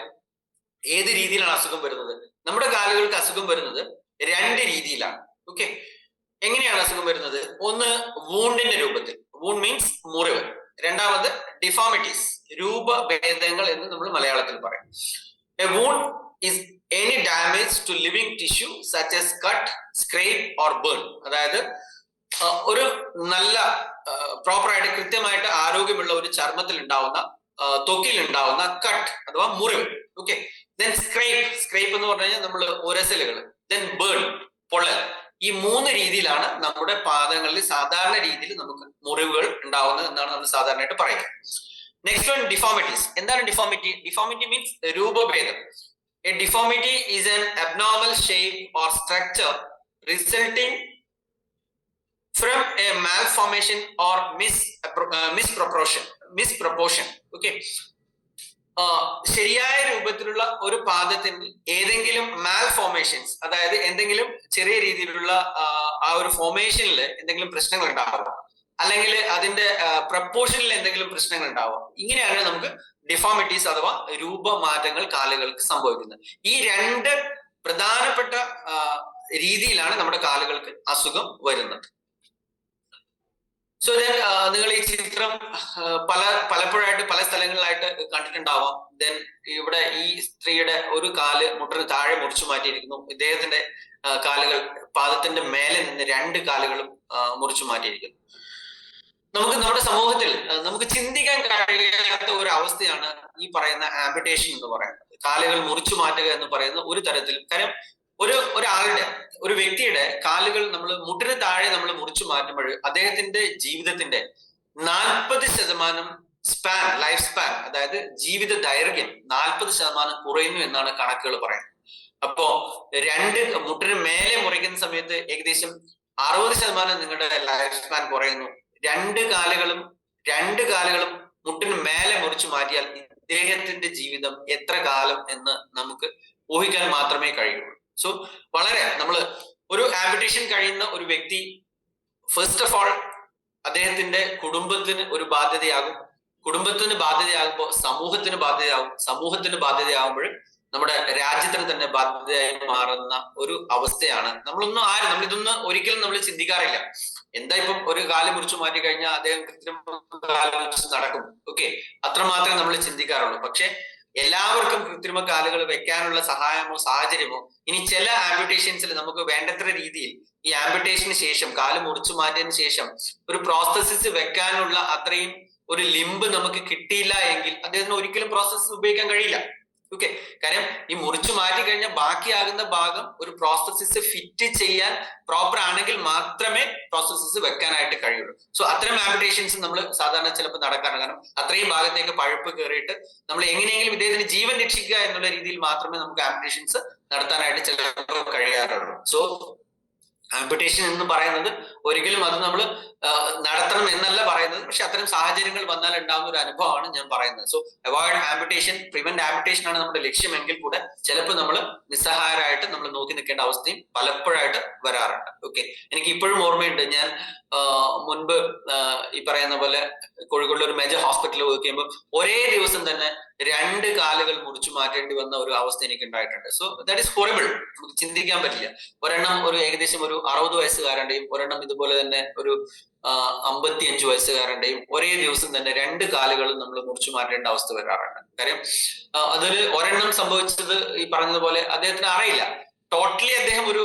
ഏത് രീതിയിലാണ് അസുഖം വരുന്നത്? നമ്മുടെ കാലുകൾക്ക് അസുഖം വരുന്നത് 2 രീതിയിലാണ്. ഓക്കെ, എങ്ങനെയാണ് അസുഖം വരുന്നത്? ഒന്ന് വൂണ്ടിന്റെ രൂപത്തിൽ, വൂണ്ട് മീൻസ് മുറിവ്. രണ്ടാമത് ഡിഫോമിറ്റീസ്, രൂപഭേദങ്ങൾ എന്ന് നമ്മൾ മലയാളത്തിൽ പറയും. A wound is any damage to living tissue such as cut, scrape or burn. അതായത് ഒരു നല്ല പ്രോപ്പറായിട്ട് കൃത്യമായിട്ട് ആരോഗ്യമുള്ള ഒരു ചർമ്മത്തിൽ ഉണ്ടാവുന്ന, ത്വക്കിൽ ഉണ്ടാവുന്ന കട്ട് അഥവാ മുറിവ്. ഓക്കെ, ദെൻ സ്ക്രേപ്പ് എന്ന് പറഞ്ഞു കഴിഞ്ഞാൽ നമ്മൾ ഉരസലുകൾ, ദെൻ ബേൺ, പൊള്ളൽ. ഈ 3 രീതിയിലാണ് നമ്മുടെ പാദങ്ങളിൽ സാധാരണ രീതിയിൽ നമുക്ക് മുറിവുകൾ ഉണ്ടാവുന്നത് എന്നാണ് നമ്മൾ സാധാരണയായിട്ട് പറയുന്നത്. Next one, deformities. എന്താണ് ഡിഫോമിറ്റി? ഡിഫോമിറ്റി മീൻസ് രൂപഭേദം. A deformity is an abnormal shape or structure resulting from a malformation or misproportion. Okay, ശരിയായ രൂപത്തിലുള്ള ഒരു പാദത്തിന് ഏതെങ്കിലും മാൽഫോർമേഷൻസ്, അതായത് എന്തെങ്കിലും ചെറിയ രീതിയിലുള്ള ആ ഒരു ഫോർമേഷനിൽ എന്തെങ്കിലും പ്രശ്നങ്ങൾ ഉണ്ടാവുക, അല്ലെങ്കിൽ അതിന്റെ പ്രപ്പോർഷനിൽ എന്തെങ്കിലും പ്രശ്നങ്ങൾ ഉണ്ടാവുക. ഇങ്ങനെയാണ് നമുക്ക് ഡിഫോമിറ്റീസ് അഥവാ രൂപമാറ്റങ്ങൾ കാലുകൾക്ക് സംഭവിക്കുന്നത്. ഈ 2 പ്രധാനപ്പെട്ട രീതിയിലാണ് നമ്മുടെ കാലുകൾക്ക് അസുഖം വരുന്നത്. സോ ദെൻ നിങ്ങൾ ഈ ചിത്രം പലപ്പോഴായിട്ട് പല സ്ഥലങ്ങളിലായിട്ട് കണ്ടിട്ടുണ്ടാവാം. ദെൻ ഇവിടെ ഈ സ്ത്രീയുടെ ഒരു കാല് മുട്ടിന് താഴെ മുറിച്ചു മാറ്റിയിരിക്കുന്നു. ഇദ്ദേഹത്തിന്റെ കാലുകൾ പാദത്തിന്റെ മേലെ നിന്ന് 2 കാലുകളും മുറിച്ചു മാറ്റിയിരിക്കുന്നു. നമ്മുടെ സമൂഹത്തിൽ നമുക്ക് ചിന്തിക്കാൻ കഴിയാത്ത ഒരു അവസ്ഥയാണ് ഈ പറയുന്ന ആംപുട്ടേഷൻ എന്ന് പറയുന്നത്. കാലുകൾ മുറിച്ചു മാറ്റുക എന്ന് പറയുന്ന ഒരു തരത്തിൽ, കാര്യം ഒരാളുടെ, ഒരു വ്യക്തിയുടെ കാലുകൾ നമ്മൾ മുട്ടിന് താഴെ നമ്മൾ മുറിച്ചു മാറ്റുമ്പോൾ അദ്ദേഹത്തിന്റെ ജീവിതത്തിന്റെ 40% സ്പാൻ, ലൈഫ് സ്പാൻ, അതായത് ജീവിത ദൈർഘ്യം 40% കുറയുന്നു എന്നാണ് കണക്കുകൾ പറയുന്നത്. അപ്പോ 2 മുട്ടിന് മേലെ മുറിക്കുന്ന സമയത്ത് ഏകദേശം 60% നിങ്ങളുടെ ലൈഫ് സ്പാൻ കുറയുന്നു. 2 കാലുകളും മുട്ടിന് മേലെ മുറിച്ചു മാറ്റിയാൽ ഇദ്ദേഹത്തിന്റെ ജീവിതം എത്ര കാലം എന്ന് നമുക്ക് ഊഹിക്കാൻ മാത്രമേ കഴിയുള്ളൂ. സോ വളരെ ഒരു ആംപുട്ടേഷൻ കഴിയുന്ന ഒരു വ്യക്തി ഫസ്റ്റ് ഓഫ് ഓൾ അദ്ദേഹത്തിന്റെ കുടുംബത്തിന് ഒരു ബാധ്യതയാകും. കുടുംബത്തിന് ബാധ്യതയാകുമ്പോൾ സമൂഹത്തിന് ബാധ്യതയാകുമ്പോൾ നമ്മുടെ രാജ്യത്തിന് തന്നെ ബാധ്യതയായി മാറുന്ന ഒരു അവസ്ഥയാണ്. നമ്മളിതൊന്നും ഒരിക്കലും നമ്മൾ ചിന്തിക്കാറില്ല. എന്താ ഇപ്പം ഒരു കാല് മുറിച്ചു മാറ്റി കഴിഞ്ഞാൽ അദ്ദേഹം കൃത്രിമ കാല് വെച്ച് നടക്കും. ഓക്കെ, അത്രമാത്രമേ നമ്മൾ ചിന്തിക്കാറുള്ളൂ. പക്ഷെ എല്ലാവർക്കും കൃത്രിമ കാലുകൾ വെക്കാനുള്ള സഹായമോ സാഹചര്യമോ, ഇനി ചില ആംപുട്ടേഷൻസിൽ നമുക്ക് വേണ്ടത്ര രീതിയിൽ ഈ ആംപുട്ടേഷന് ശേഷം, കാല് മുറിച്ചു മാറ്റിയതിനു ശേഷം ഒരു പ്രോസ്തസിസ് വെക്കാനുള്ള അത്രയും ഒരു ലിംബ് നമുക്ക് കിട്ടിയില്ല എങ്കിൽ അദ്ദേഹത്തിന് ഒരിക്കലും പ്രോസ്തസിസ് ഉപയോഗിക്കാൻ കഴിയില്ല. ഓക്കെ, കാര്യം ഈ മുറിച്ചു മാറ്റി കഴിഞ്ഞാൽ ബാക്കിയാകുന്ന ഭാഗം ഒരു പ്രോസ്തസിസ് ഫിറ്റ് ചെയ്യാൻ പ്രോപ്പർ ആണെങ്കിൽ മാത്രമേ പ്രോസ്തസിസ് വെക്കാനായിട്ട് കഴിയുള്ളൂ. സോ അത്തരം ആംപുട്ടേഷൻസ് നമ്മൾ സാധാരണ ചിലപ്പോൾ നടക്കാറുണ്ട്. കാരണം അത്രയും ഭാഗത്തേക്ക് പഴുപ്പ് കയറിയിട്ട് നമ്മൾ എങ്ങനെയെങ്കിലും ഇദ്ദേഹത്തിന് ജീവൻ രക്ഷിക്കുക എന്നുള്ള രീതിയിൽ മാത്രമേ നമുക്ക് ആംപുട്ടേഷൻസ് നടത്താനായിട്ട് ചിലപ്പോൾ കഴിയാറുള്ളൂ. സോ ആംപുട്ടേഷൻ എന്ന് പറയുന്നത് ഒരിക്കലും അത് നമ്മൾ നടത്തണം എന്നല്ല പറയുന്നത്, പക്ഷെ അത്തരം സാഹചര്യങ്ങൾ വന്നാൽ ഉണ്ടാകുന്ന ഒരു അനുഭവമാണ് ഞാൻ പറയുന്നത്. സോ അവോയ്ഡ് ആംപുട്ടേഷൻ, പ്രിവെന്റ് ആംപുട്ടേഷൻ ആണ് നമ്മുടെ ലക്ഷ്യമെങ്കിൽ കൂടെ ചിലപ്പോൾ നമ്മൾ നിസ്സഹായരായിട്ട് നമ്മൾ നോക്കി നിൽക്കേണ്ട അവസ്ഥയും പലപ്പോഴായിട്ട് വരാറുണ്ട്. ഓക്കെ, എനിക്ക് ഇപ്പോഴും ഓർമ്മയുണ്ട്, ഞാൻ മുൻപ് ഈ പറയുന്ന പോലെ കോഴിക്കോട് ഒരു മേജർ ഹോസ്പിറ്റലിൽ വർക്ക് ചെയ്യുമ്പോൾ ഒരേ ദിവസം തന്നെ 2 കാലുകൾ മുറിച്ചു മാറ്റേണ്ടി വന്ന ഒരു അവസ്ഥ എനിക്ക് ഉണ്ടായിട്ടുണ്ട്. So that is horrible. നമുക്ക് ചിന്തിക്കാൻ പറ്റില്ല. ഒരെണ്ണം ഏകദേശം ഒരു 60 വയസ്സുകാരന്റെയും ഒരെണ്ണം ഇതുപോലെ തന്നെ ഒരു 55 വയസ്സുകാരന്റെയും ഒരേ ദിവസം തന്നെ 2 കാലുകളും നമ്മൾ മുറിച്ചു മാറ്റേണ്ട അവസ്ഥ വരാറുണ്ട്. കാര്യം ഒരെണ്ണം സംഭവിച്ചത് ഈ പറഞ്ഞതുപോലെ അദ്ദേഹത്തിന് അറിയില്ല. ടോട്ടലി അദ്ദേഹം ഒരു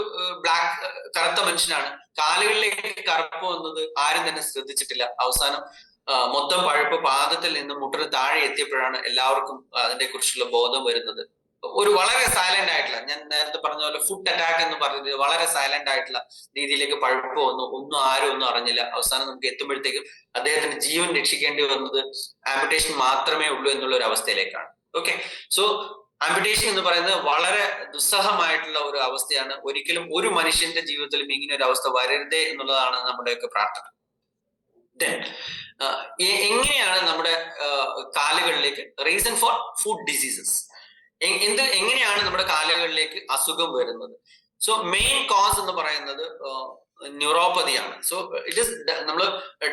കറുത്ത മനുഷ്യനാണ്. കാലുകളിലേക്ക് കറുപ്പ് വന്നത് ആരും തന്നെ ശ്രദ്ധിച്ചിട്ടില്ല. അവസാനം മൊത്തം പഴുപ്പ് പാദത്തിൽ നിന്ന് മുട്ടിന് താഴെ എത്തിയപ്പോഴാണ് എല്ലാവർക്കും അതിനെ കുറിച്ചുള്ള ബോധം വരുന്നത്. ഒരു വളരെ സൈലന്റ് ആയിട്ടുള്ള, ഞാൻ നേരത്തെ പറഞ്ഞ പോലെ ഫുഡ് അറ്റാക്ക് എന്ന് പറഞ്ഞത് വളരെ സൈലന്റ് ആയിട്ടുള്ള രീതിയിലേക്ക് പഴുപ്പ് വന്നു. ആരും ഒന്നും അറിഞ്ഞില്ല. അവസാനം നമുക്ക് എത്തുമ്പോഴത്തേക്കും അദ്ദേഹത്തിന് ജീവൻ രക്ഷിക്കേണ്ടി വന്നത് ആംപുട്ടേഷൻ മാത്രമേ ഉള്ളൂ എന്നുള്ള ഒരു അവസ്ഥയിലേക്കാണ്. ഓക്കെ, സോ ആംപുട്ടേഷൻ എന്ന് പറയുന്നത് വളരെ ദുസ്സഹമായിട്ടുള്ള ഒരു അവസ്ഥയാണ്. ഒരിക്കലും ഒരു മനുഷ്യന്റെ ജീവിതത്തിലും ഇങ്ങനെ ഒരു അവസ്ഥ വരരുതേ എന്നുള്ളതാണ് നമ്മുടെയൊക്കെ പ്രാർത്ഥന. എങ്ങനെയാണ് നമ്മുടെ കാലുകളിലേക്ക് റീസൺ ഫോർ ഫുഡ് ഡിസീസസ്, എങ്ങനെയാണ് നമ്മുടെ കാലുകളിലേക്ക് അസുഖം വരുന്നത്? സോ മെയിൻ കോസ് എന്ന് പറയുന്നത് ന്യൂറോപ്പതിയാണ്. സോ ഇറ്റ് ഇസ് നമ്മൾ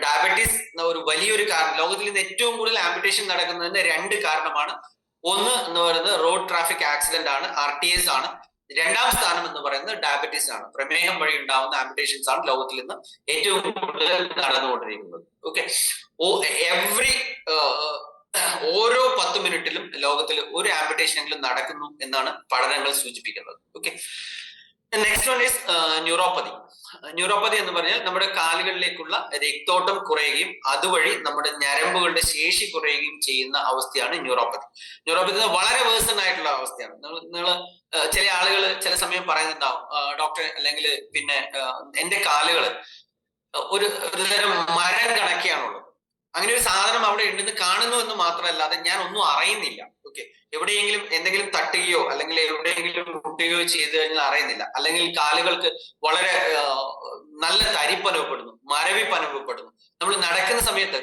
ഡയബറ്റീസ് ഒരു വലിയൊരു കാരണം, ലോകത്തിൽ ഇന്ന് ഏറ്റവും കൂടുതൽ ആംപുറ്റേഷൻ നടക്കുന്നതിന് 2 കാരണമാണ്. ഒന്ന് എന്ന് പറയുന്നത് റോഡ് ട്രാഫിക് ആക്സിഡന്റ് ആണ്, RTAs ആണ്. 2ാം സ്ഥാനം എന്ന് പറയുന്നത് ഡയബറ്റീസ് ആണ്. പ്രമേഹം വഴി ഉണ്ടാവുന്ന ആംപുറ്റേഷൻസ് ആണ് ലോകത്തിൽ ഇന്ന് ഏറ്റവും കൂടുതൽ നടന്നുകൊണ്ടിരിക്കുന്നത്. ഓക്കെ, ഓരോ 10 മിനിറ്റിലും ലോകത്തിൽ ഒരു ആംപുറ്റേഷനെങ്കിലും നടക്കുന്നു എന്നാണ് പഠനങ്ങൾ സൂചിപ്പിക്കുന്നത്. Okay, next one is neuropathy. Neuropathy എന്ന് പറഞ്ഞാൽ നമ്മുടെ കാലുകളിലേക്കുള്ള രക്തോട്ടം കുറയുകയും അതുവഴി നമ്മുടെ ഞരമ്പുകളുടെ ശേഷി കുറയുകയും ചെയ്യുന്ന അവസ്ഥയാണ് ന്യൂറോപ്പതി. ന്യൂറോപ്പതി വളരെ വേഴ്സൺ ആയിട്ടുള്ള അവസ്ഥയാണ്. നിങ്ങൾ ചില ആളുകൾ ചില സമയം പറയുന്നുണ്ടാവും, ഡോക്ടർ അല്ലെങ്കിൽ പിന്നെ എന്റെ കാലുകൾ ഒരു തരം മരം കണക്കിയാണുള്ളത്. അങ്ങനെ ഒരു സാധനം അവിടെ ഉണ്ടെന്ന് കാണുന്നു എന്ന് മാത്രമല്ലാതെ ഞാൻ ഒന്നും അറിയുന്നില്ല. ഓക്കെ, എവിടെയെങ്കിലും എന്തെങ്കിലും തട്ടുകയോ അല്ലെങ്കിൽ എവിടെയെങ്കിലും മുട്ടുകയോ ചെയ്തു കഴിഞ്ഞാൽ അറിയുന്നില്ല. അല്ലെങ്കിൽ കാലുകൾക്ക് വളരെ നല്ല തരിപ്പ് അനുഭവപ്പെടുന്നു, മരവിപ്പ് അനുഭവപ്പെടുന്നു. നമ്മൾ നടക്കുന്ന സമയത്ത്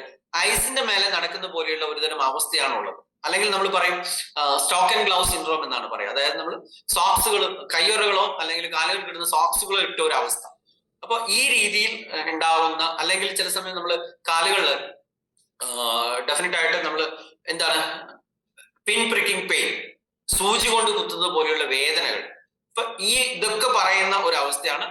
ഐസിന്റെ മേലെ നടക്കുന്ന പോലെയുള്ള ഒരുതരം അവസ്ഥയാണുള്ളത്. അല്ലെങ്കിൽ നമ്മൾ പറയും സ്റ്റോക്ക് ആൻഡ് ഗ്ലൗ സിൻഡ്രോം എന്നാണ് പറയുക. അതായത് നമ്മൾ സോക്സുകൾ, കയ്യുറകളോ അല്ലെങ്കിൽ കാലുകൾ കിട്ടുന്ന സോക്സുകളോ ഇട്ട ഒരു അവസ്ഥ. അപ്പൊ ഈ രീതിയിൽ ഉണ്ടാവുന്ന, അല്ലെങ്കിൽ ചില സമയം നമ്മൾ കാലുകളിൽ ഡെഫിനറ്റ് ആയിട്ട് നമ്മൾ എന്താണ് പിൻ പ്രിക്കിംഗ് പെയിൻ, സൂചി കൊണ്ട് കുത്തുന്നത് പോലെയുള്ള വേദനകൾ. അപ്പൊ ഇതൊക്കെ പറയുന്ന ഒരു അവസ്ഥയാണ്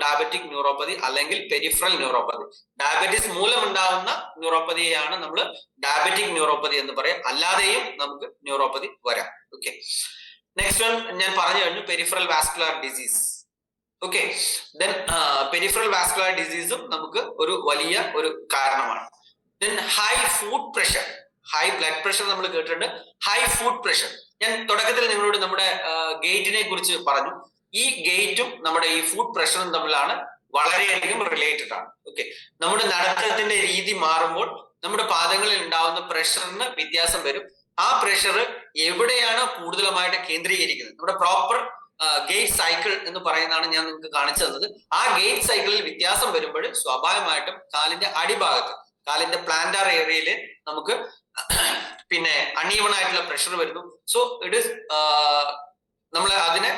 ഡയബറ്റിക് ന്യൂറോപ്പതി അല്ലെങ്കിൽ പെരിഫറൽ ന്യൂറോപ്പതി. ഡയബറ്റീസ് മൂലമുണ്ടാവുന്ന ന്യൂറോപ്പതിയെയാണ് നമ്മൾ ഡയബറ്റിക് ന്യൂറോപ്പതി എന്ന് പറയാം. അല്ലാതെയും നമുക്ക് ന്യൂറോപ്പതി വരാം. ഓക്കെ, നെക്സ്റ്റ് വൺ ഞാൻ പറഞ്ഞു കഴിഞ്ഞു, peripheral vascular disease. Okay, then peripheral vascular ഡിസീസും നമുക്ക് ഒരു വലിയ ഒരു കാരണമാണ്. Then high food pressure, high blood pressure നമ്മൾ കേട്ടിട്ടുണ്ട്. ഹൈ ഫുഡ് പ്രഷർ, ഞാൻ തുടക്കത്തിൽ നിങ്ങളോട് നമ്മുടെ ഗേറ്റിനെ കുറിച്ച് പറഞ്ഞു. ഈ ഗേറ്റും നമ്മുടെ ഈ ഫുഡ് പ്രഷറും തമ്മിലാണ് വളരെയധികം റിലേറ്റഡ് ആണ്. ഓക്കെ, നമ്മുടെ നടത്തത്തിന്റെ രീതി മാറുമ്പോൾ നമ്മുടെ പാദങ്ങളിൽ ഉണ്ടാവുന്ന പ്രഷറിന് വ്യത്യാസം വരും. ആ പ്രഷർ എവിടെയാണ് കൂടുതലുമായിട്ട് കേന്ദ്രീകരിക്കുന്നത്, നമ്മുടെ പ്രോപ്പർ ഗേറ്റ് സൈക്കിൾ എന്ന് പറയുന്നതാണ് ഞാൻ നിങ്ങൾക്ക് കാണിച്ചു തന്നത്. ആ ഗേറ്റ് സൈക്കിളിൽ വ്യത്യാസം വരുമ്പോൾ സ്വാഭാവികമായിട്ടും കാലിന്റെ അടിഭാഗത്ത്, കാലിന്റെ പ്ലാന്റാർ ഏരിയയില് നമുക്ക് പിന്നെ അൺഈവൺ ആയിട്ടുള്ള പ്രഷർ വരുന്നു. സോ ഇറ്റ് ഇസ് നമ്മൾ അതിനെ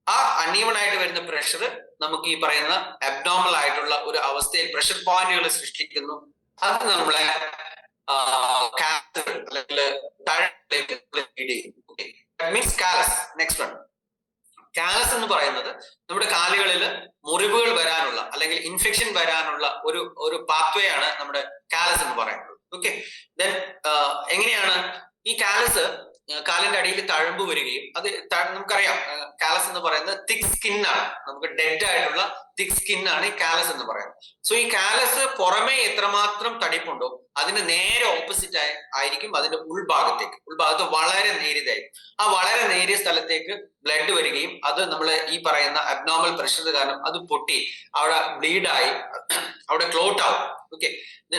ആ അൺഈവൺ ആയിട്ട് വരുന്ന പ്രഷർ നമുക്ക് ഈ പറയുന്ന അബ്നോർമൽ ആയിട്ടുള്ള ഒരു അവസ്ഥയിൽ പ്രഷർ പോയിന്റുകൾ സൃഷ്ടിക്കുന്നു. അത് നമ്മളെ അല്ലെങ്കിൽ means callus. Next one, callus എന്ന് പറയുന്നത് നമ്മുടെ കാലുകളിൽ മുറിവുകൾ വരാനുള്ള അല്ലെങ്കിൽ ഇൻഫെക്ഷൻ വരാനുള്ള ഒരു പാത്വേ ആണ് നമ്മുടെ കാലസ് എന്ന് പറയുന്നത്. ഓക്കെ, ദെൻ എങ്ങനെയാണ് ഈ കാലസ് കാലിന്റെ അടിയിൽ തഴമ്പ് വരികയും, അത് നമുക്കറിയാം കാലസ് എന്ന് പറയുന്നത് തിക് സ്കിൻ ആണ്. നമുക്ക് ഡെഡ് ആയിട്ടുള്ള തിക് സ്കിൻ ആണ് ഈ കാലസ് എന്ന് പറയുന്നത്. സോ ഈ കാലസ് പുറമേ എത്രമാത്രം തടിപ്പുണ്ടോ അതിന് നേരെ ഓപ്പോസിറ്റ് ആയിരിക്കും അതിന്റെ ഉൾഭാഗത്ത് വളരെ നേരിയതായിരിക്കും. ആ വളരെ നേരിയ സ്ഥലത്തേക്ക് ബ്ലഡ് വരികയും അത് നമ്മളെ ഈ പറയുന്ന അബ്നോർമൽ പ്രഷർ കാരണം അത് പൊട്ടി അവിടെ ബ്ലീഡായി അവിടെ ക്ലോട്ട് ആവും. ഓക്കെ,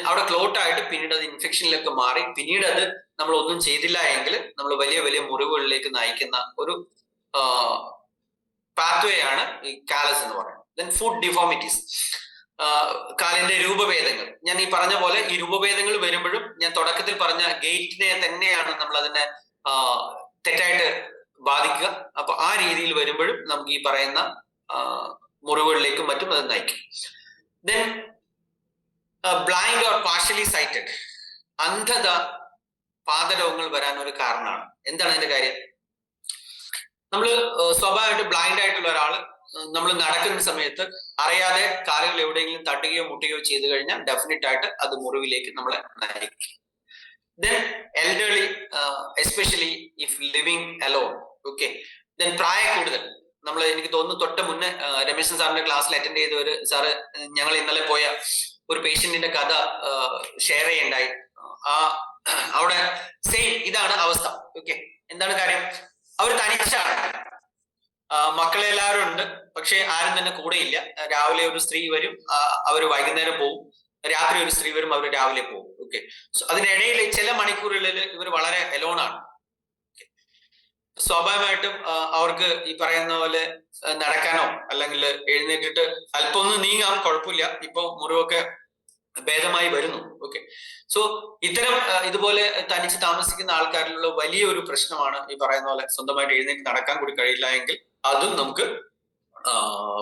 അവിടെ ക്ലോട്ട് ആയിട്ട് പിന്നീട് അത് ഇൻഫെക്ഷനിലേക്ക് മാറി പിന്നീട് അത് നമ്മൾ ഒന്നും ചെയ്തില്ല എങ്കിൽ നമ്മൾ വലിയ വലിയ മുറിവുകളിലേക്ക് നയിക്കുന്ന ഒരു പാത്വേ ആണ് ഈ കാലസ് എന്ന് പറയുന്നത്. ദെൻ ഫുഡ് ഡിഫോമിറ്റീസ്, കാലിന്റെ രൂപഭേദങ്ങൾ. ഞാൻ ഈ പറഞ്ഞ പോലെ ഈ രൂപഭേദങ്ങൾ വരുമ്പോഴും ഞാൻ തുടക്കത്തിൽ പറഞ്ഞ ഗേറ്റിനെ തന്നെയാണ് നമ്മൾ അതിനെ തെറ്റായിട്ട് ബാധിക്കുക. അപ്പൊ ആ രീതിയിൽ വരുമ്പോഴും നമുക്ക് ഈ പറയുന്ന മുറിവുകളിലേക്കും മറ്റും അത് നയിക്കും. ദെൻ ബ്ലൈൻഡ് ഓർ പാർഷ്യലി സൈറ്റഡ്, അന്ധത പാദരോഗങ്ങൾ വരാൻ ഒരു കാരണമാണ്. എന്താണ് അതിന്റെ കാര്യം? നമ്മൾ സ്വാഭാവികമായിട്ട് ബ്ലൈൻഡ് ആയിട്ടുള്ള ഒരാൾ നമ്മൾ നടക്കുന്ന സമയത്ത് അറിയാതെ കാലുകൾ എവിടെയെങ്കിലും തട്ടുകയോ മുട്ടുകയോ ചെയ്തു കഴിഞ്ഞാൽ ഡെഫിനറ്റ് ആയിട്ട് അത് മുറിവിലേക്ക് നമ്മളെ നയിക്കും. Then elderly, especially if living alone. Okay, then പ്രായ കൂടുതൽ. നമ്മൾ എനിക്ക് തോന്നുന്നു തൊട്ട് മുന്നേ രമേശൻ സാറിന്റെ ക്ലാസ്സിൽ അറ്റൻഡ് ചെയ്തവര്, സാറ് ഞങ്ങൾ ഇന്നലെ പോയ ഒരു പേഷ്യന്റിന്റെ കഥ ഷെയർ ചെയ്യണ്ടായി. അവിടെ സെയിം ഇതാണ് അവസ്ഥ. ഓക്കെ, എന്താണ് കാര്യം? അവർ തനിച്ചാണ്, മക്കളെല്ലാവരും ഉണ്ട്, പക്ഷെ ആരും തന്നെ കൂടെയില്ല. രാവിലെ ഒരു സ്ത്രീ വരും, അവർ വൈകുന്നേരം പോകും. രാത്രി ഒരു സ്ത്രീ വരും, അവർ രാവിലെ പോകും. ഓക്കെ, സോ അതിനിടയിൽ ചില മണിക്കൂറുകളിൽ ഇവർ വളരെ എലോണാണ്. സ്വാഭാവികമായിട്ടും അവർക്ക് ഈ പറയുന്ന പോലെ നടക്കാനോ അല്ലെങ്കിൽ എഴുന്നേറ്റിട്ട് അല്പം ഒന്ന് നീങ്ങാൻ കുഴപ്പമില്ല. ഇപ്പൊ മുറിവൊക്കെ ഭേദമായി വരുന്നു. ഓക്കെ, സോ ഇത്തരം ഇതുപോലെ തനിച്ച് താമസിക്കുന്ന ആൾക്കാരിലുള്ള വലിയൊരു പ്രശ്നമാണ് ഈ പറയുന്ന പോലെ സ്വന്തമായിട്ട് എഴുന്നേറ്റ് നടക്കാൻ കൂടി കഴിയില്ല എങ്കിൽ അതും നമുക്ക്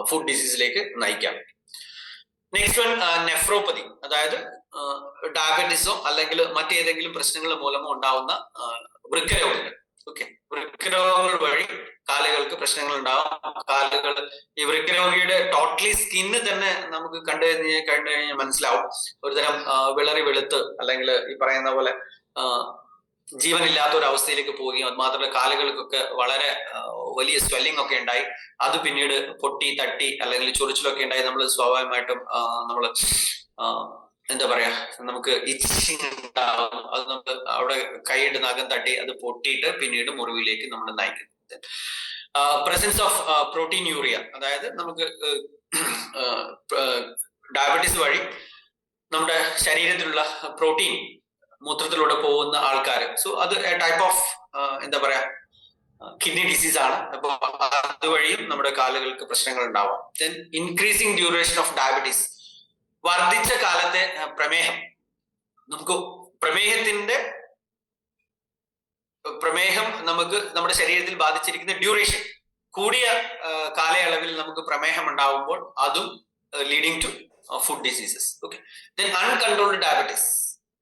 ഫുഡ് ഡിസീസിലേക്ക് നയിക്കാം. നെക്സ്റ്റ് വൺ നെഫ്രോപ്പതി, അതായത് ഡയബറ്റീസോ അല്ലെങ്കിൽ മറ്റേതെങ്കിലും പ്രശ്നങ്ങൾ മൂലമോ ഉണ്ടാവുന്ന വൃക്കരോഗങ്ങൾ. ഓക്കെ, വൃക്കരോഗങ്ങൾ വഴി കാലുകൾക്ക് പ്രശ്നങ്ങൾ ഉണ്ടാവും. കാലുകൾ, ഈ വൃക്കരോഗിയുടെ ടോട്ടലി സ്കിന്ന് തന്നെ നമുക്ക് കണ്ടു കഴിഞ്ഞാൽ മനസ്സിലാവും. ഒരുതരം വിളറി വെളുത്ത് അല്ലെങ്കിൽ ഈ പറയുന്ന പോലെ ജീവനില്ലാത്ത ഒരു അവസ്ഥയിലേക്ക് പോവുകയും അത് മാത്രമല്ല കാലുകൾക്കൊക്കെ വളരെ വലിയ സ്വെല്ലിംഗ് ഒക്കെ ഉണ്ടായി അത് പിന്നീട് പൊട്ടി തട്ടി അല്ലെങ്കിൽ ചൊറിച്ചിലൊക്കെ ഉണ്ടായി നമ്മൾ സ്വാഭാവികമായിട്ടും നമ്മൾ എന്താ പറയാ, നമുക്ക് ഇച്ചിങ് ഉണ്ടാവും. അത് നമുക്ക് അവിടെ കൈയിട്ട് നഖം തട്ടി അത് പൊട്ടിയിട്ട് പിന്നീട് മുറിവിലേക്ക് നമ്മൾ നയിക്കുന്നത്. പ്രസൻസ് ഓഫ് പ്രോട്ടീൻ യൂറിയ, അതായത് നമുക്ക് ഡയബറ്റീസ് വഴി നമ്മുടെ ശരീരത്തിലുള്ള പ്രോട്ടീൻ മൂത്രത്തിലൂടെ പോകുന്ന ആൾക്കാർ. സോ അത് ടൈപ്പ് ഓഫ് എന്താ പറയാ കിഡ്നി ഡിസീസ് ആണ്. അപ്പൊ അതുവഴിയും നമ്മുടെ കാലുകൾക്ക് പ്രശ്നങ്ങൾ ഉണ്ടാവാം. Then increasing duration of diabetes, വർദ്ധിച്ച കാലത്തെ പ്രമേഹം. നമുക്ക് പ്രമേഹം നമുക്ക് നമ്മുടെ ശരീരത്തിൽ ബാധിച്ചിരിക്കുന്ന ഡ്യൂറേഷൻ കൂടിയ കാലയളവിൽ നമുക്ക് പ്രമേഹം ഉണ്ടാവുമ്പോൾ അതും leading to foot diseases. Okay, then uncontrolled diabetes,